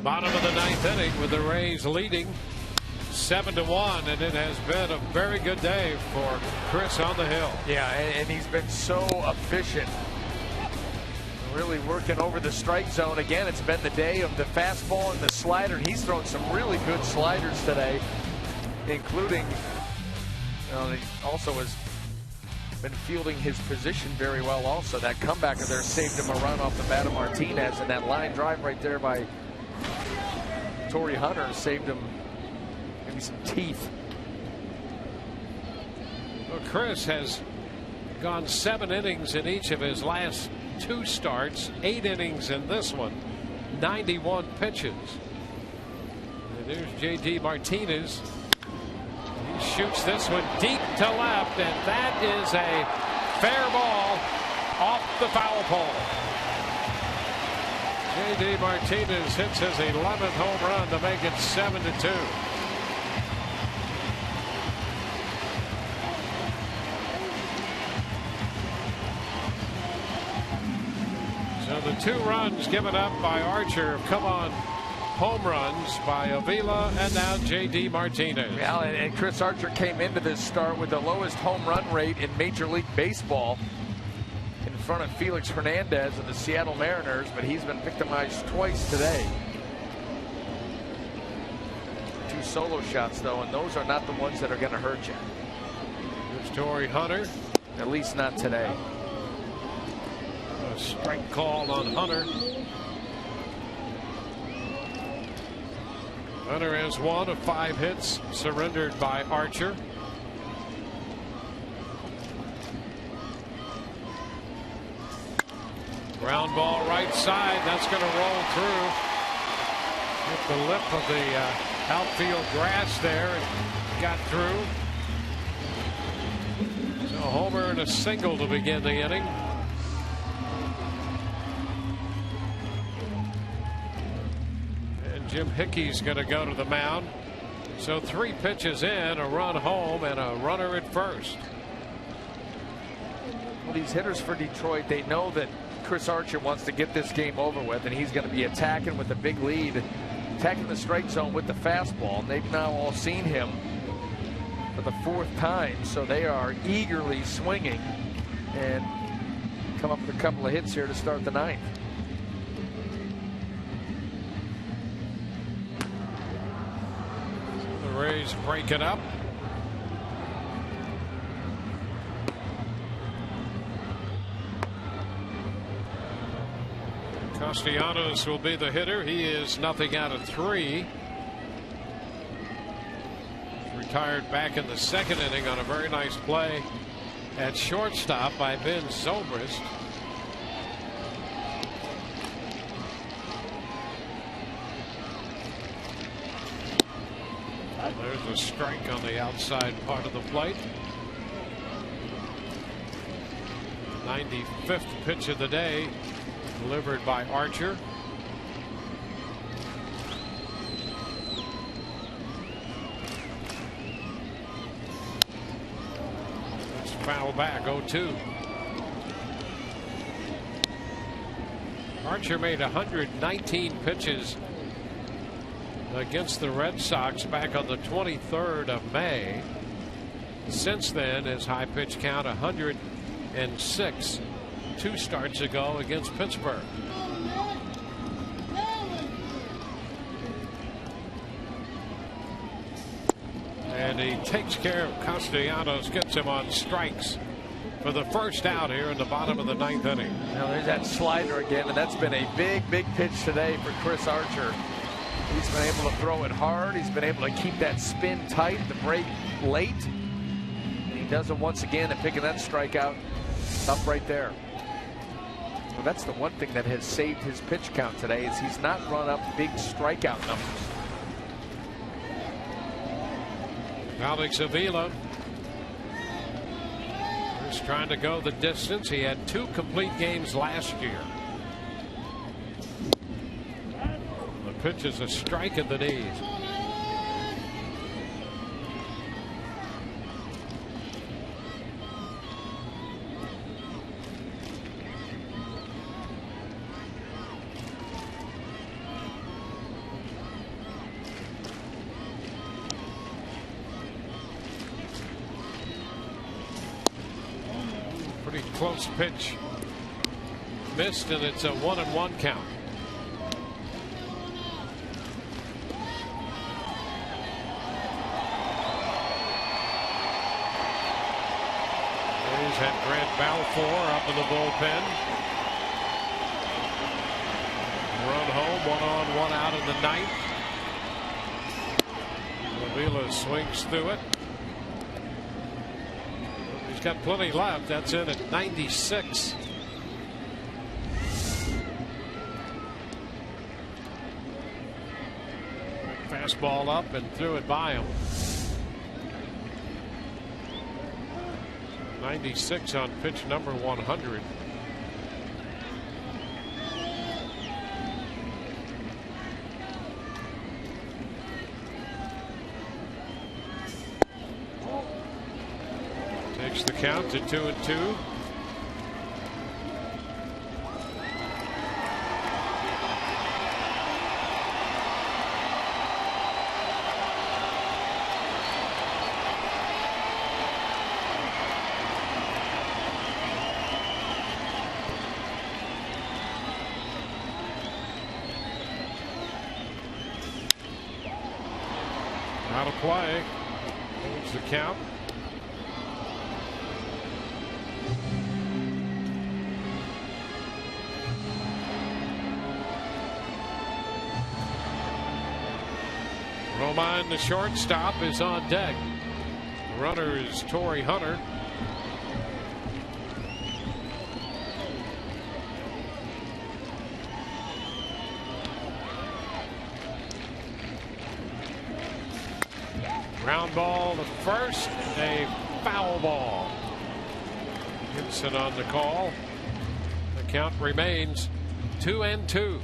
Bottom of the 9th inning with the Rays leading 7-1, and it has been a very good day for Chris on the hill. Yeah, and he's been so efficient, really working over the strike zone. Again, it's been the day of the fastball and the slider, and he's thrown some really good sliders today, including, he also has been fielding his position very well also. That comebacker there saved him a run off the bat of Martinez, and that line drive right there by Torrey Hunter saved him maybe some teeth. Well, Chris has gone 7 innings in each of his last 2 starts, 8 innings in this one, 91 pitches. And there's J.D. Martinez. He shoots this one deep to left, and that is a fair ball off the foul pole. J.D. Martinez hits his 11th home run to make it 7-2. So the 2 runs given up by Archer have come on home runs by Avila and now J.D. Martinez. Yeah, and Chris Archer came into this start with the lowest home run rate in Major League Baseball in front of Felix Hernandez of the Seattle Mariners, but he's been victimized twice today. 2 solo shots, though, and those are not the ones that are going to hurt you. There's Torrey Hunter. At least not today. A strike call on Hunter. Hunter has 1 of 5 hits surrendered by Archer. Ground ball right side. That's going to roll through. Hit the lip of the outfield grass there and got through. So a homer and a single to begin the inning. Jim Hickey's going to go to the mound. So 3 pitches in, a run home and a runner at first. Well, these hitters for Detroit, they know that Chris Archer wants to get this game over with, and he's going to be attacking with a big lead, attacking the strike zone with the fastball. And they've now all seen him for the 4th time, so they are eagerly swinging and come up with a couple of hits here to start the 9th. Rays break it up. Castellanos will be the hitter. He is nothing out of 3. Retired back in the 2nd inning on a very nice play at shortstop by Ben Zobrist. There's a strike on the outside part of the plate. 95th pitch of the day delivered by Archer. That's foul back, 0-2. Archer made 119 pitches against the Red Sox back on the 23rd of May. Since then, his high pitch count 106 2 starts ago against Pittsburgh. And he takes care of Castellanos, gets him on strikes for the first out here in the bottom of the 9th inning. Now there's that slider again, and that's been a big pitch today for Chris Archer. He's been able to throw it hard. He's been able to keep that spin tight, the break late. And he does it once again and picking that strikeout up right there. Well, that's the one thing that has saved his pitch count today is he's not run up big strikeout numbers. Alex Avila is trying to go the distance. He had 2 complete games last year. Pitch is a strike at the knees. Pretty close pitch. Missed, and it's a 1-1 count. Had Grant Balfour up in the bullpen. Run home, 1 on, 1 out in the 9th. Avila swings through it. He's got plenty left. That's in at 96. Fastball up and threw it by him. 96 on pitch number 100. Takes the count to 2-2. Out of play. Holds the count. Romine, the shortstop, is on deck. The runner is Torrey Hunter. Ground ball to first, a foul ball. Gibson on the call. The count remains 2-2.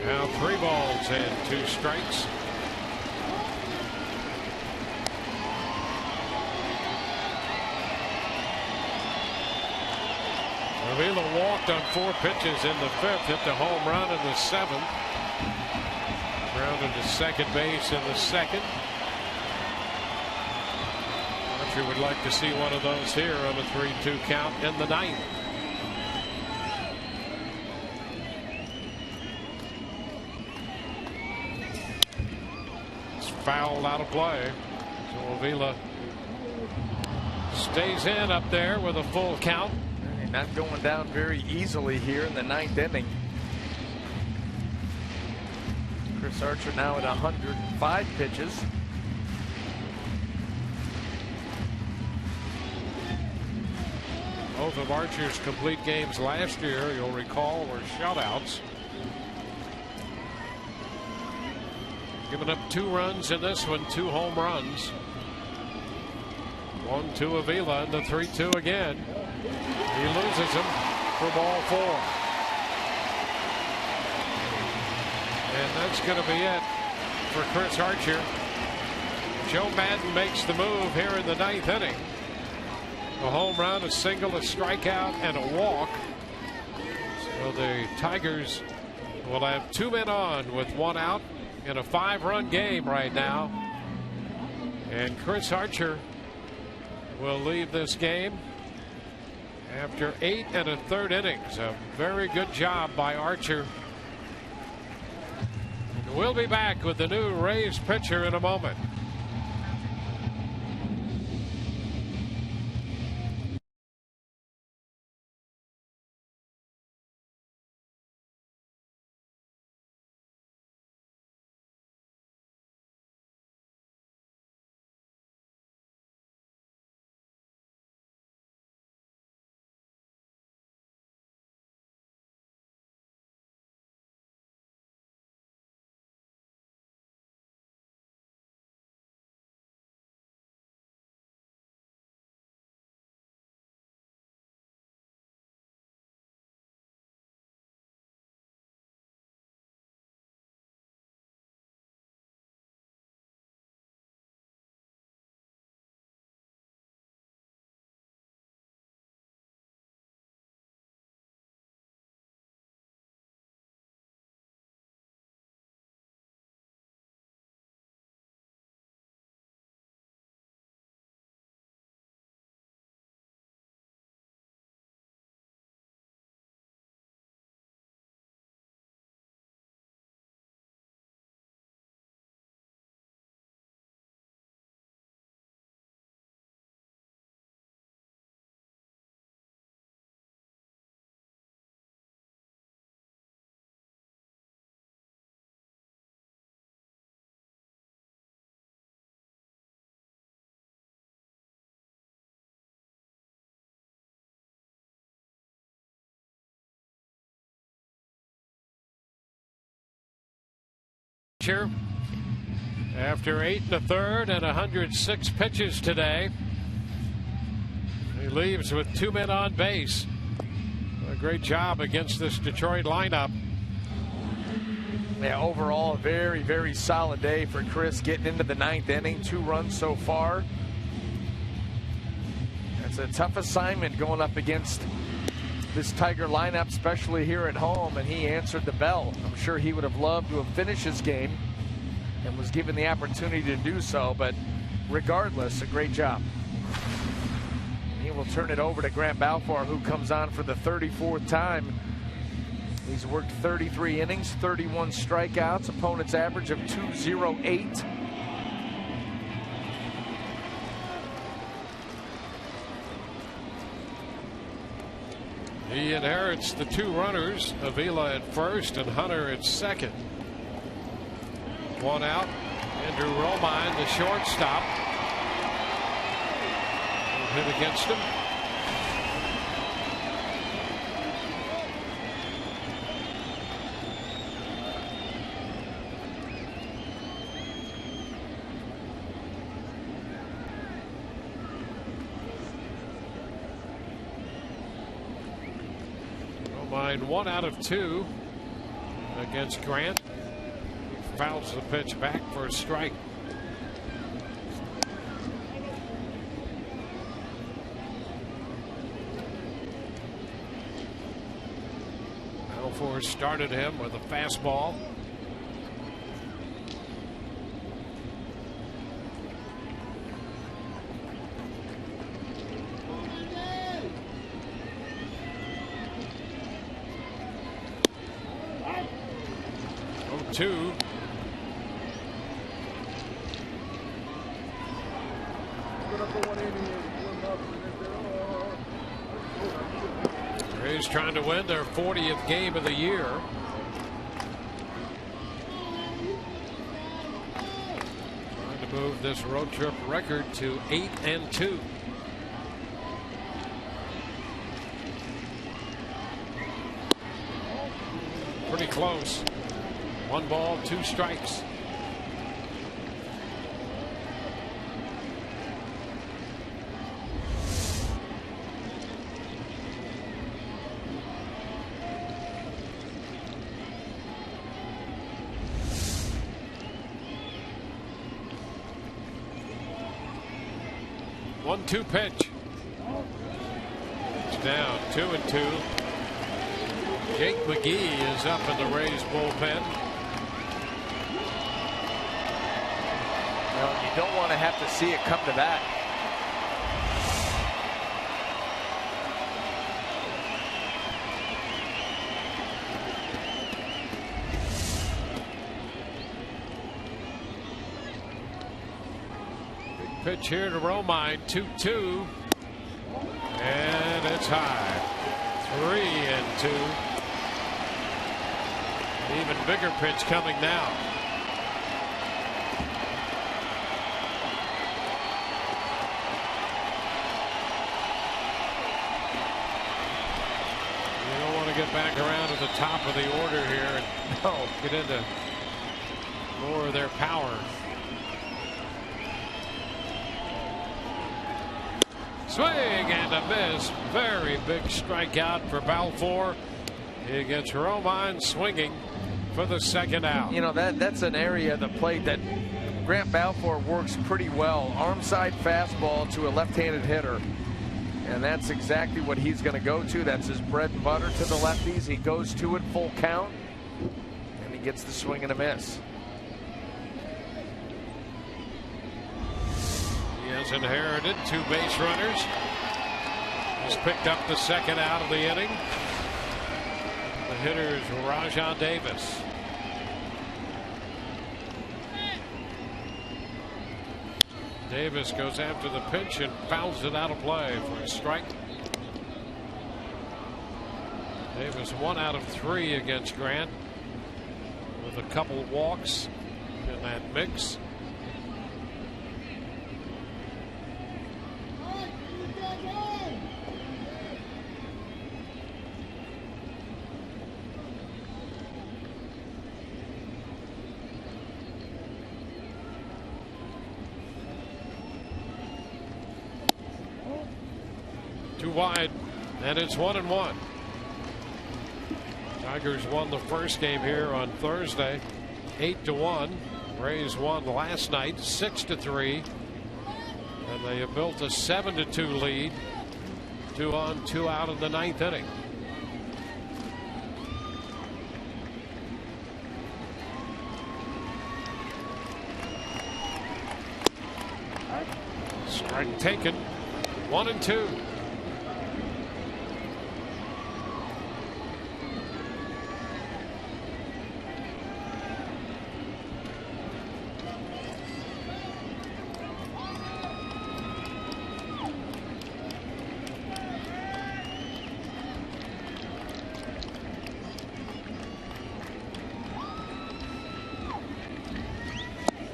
Now 3 balls and 2 strikes. Avila walked on 4 pitches in the 5th, hit the home run in the 7th. Grounded to second base in the 2nd. Archer would like to see one of those here on a 3-2 count in the 9th. Fouled out of play. So Avila stays in up there with a full count. Not going down very easily here in the 9th inning. Chris Archer now at 105 pitches. Both of Archer's complete games last year, you'll recall, were shutouts. Giving up 2 runs in this one, 2 home runs. 1 to Avila and the 3-2 again. He loses him for ball 4. And that's going to be it for Chris Archer. Joe Madden makes the move here in the 9th inning. A home run, a single, a strikeout, and a walk. So the Tigers will have 2 men on with 1 out in a 5-run game right now. And Chris Archer will leave this game after 8 1/3 innings. A very good job by Archer. And we'll be back with the new Rays pitcher in a moment. After 8 1/3 and 106 pitches today, he leaves with 2 men on base. A great job against this Detroit lineup. Yeah, overall, a very, very solid day for Chris getting into the 9th inning. 2 runs so far. It's a tough assignment going up against this Tiger lineup, especially here at home, and he answered the bell. I'm sure he would have loved to have finished his game and was given the opportunity to do so, but regardless, a great job. He will turn it over to Grant Balfour, who comes on for the 34th time. He's worked 33 innings, 31 strikeouts, opponent's average of .208. He inherits the 2 runners, Avila at first and Hunter at second. 1 out. Andrew Romine, the shortstop. Hit against him. Romine 1 out of 2 against Grant. Fouls the pitch back for a strike. Balfour started him with a fastball. Two. Rays trying to win their 40th game of the year. Trying to move this road trip record to 8-2. Pretty close. 1 ball, 2 strikes. One-two pitch. It's down 2-2. Jake McGee is up in the Rays bullpen. Well, you don't want to have to see it come to that. Pitch here to Romine, 2-2, and it's high. 3-2. Even bigger pitch coming now. You don't want to get back around to the top of the order here and get into more of their power. Swing and a miss. Very big strikeout for Balfour. He gets Romine swinging for the 2nd out. You know, that's an area of the plate that Grant Balfour works pretty well. Arm side fastball to a left-handed hitter. And that's exactly what he's going to go to. That's his bread and butter to the lefties. He goes to it full count. And he gets the swing and a miss. He has inherited 2 base runners. He's picked up the 2nd out of the inning. The hitter is Rajon Davis. Davis goes after the pitch and fouls it out of play for a strike. Davis 1 out of 3 against Grant with a couple walks in that mix. wide, and it's 1-1. Tigers won the first game here on Thursday, 8-1. Rays won last night, 6-3, and they have built a 7-2 lead. 2 on, 2 out in the 9th inning. Strike taken. 1-2.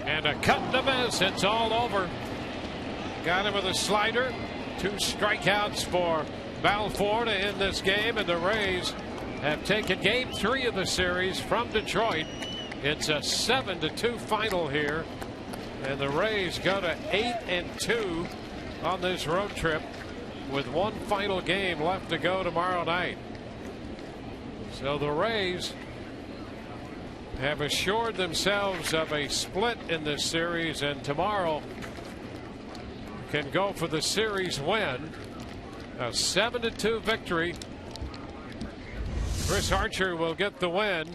And a cut and a miss. It's all over. Got him with a slider. 2 strikeouts for Balfour to end this game, and the Rays have taken game 3 of the series from Detroit. It's a 7-2 final here, and the Rays go to 8-2 on this road trip with 1 final game left to go tomorrow night. So the Rays have assured themselves of a split in this series, and tomorrow can go for the series win. A 7-2 victory. Chris Archer will get the win,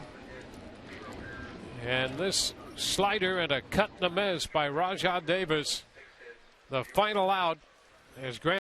and this slider and a cut and a miss by Rajah Davis, the final out, as Grant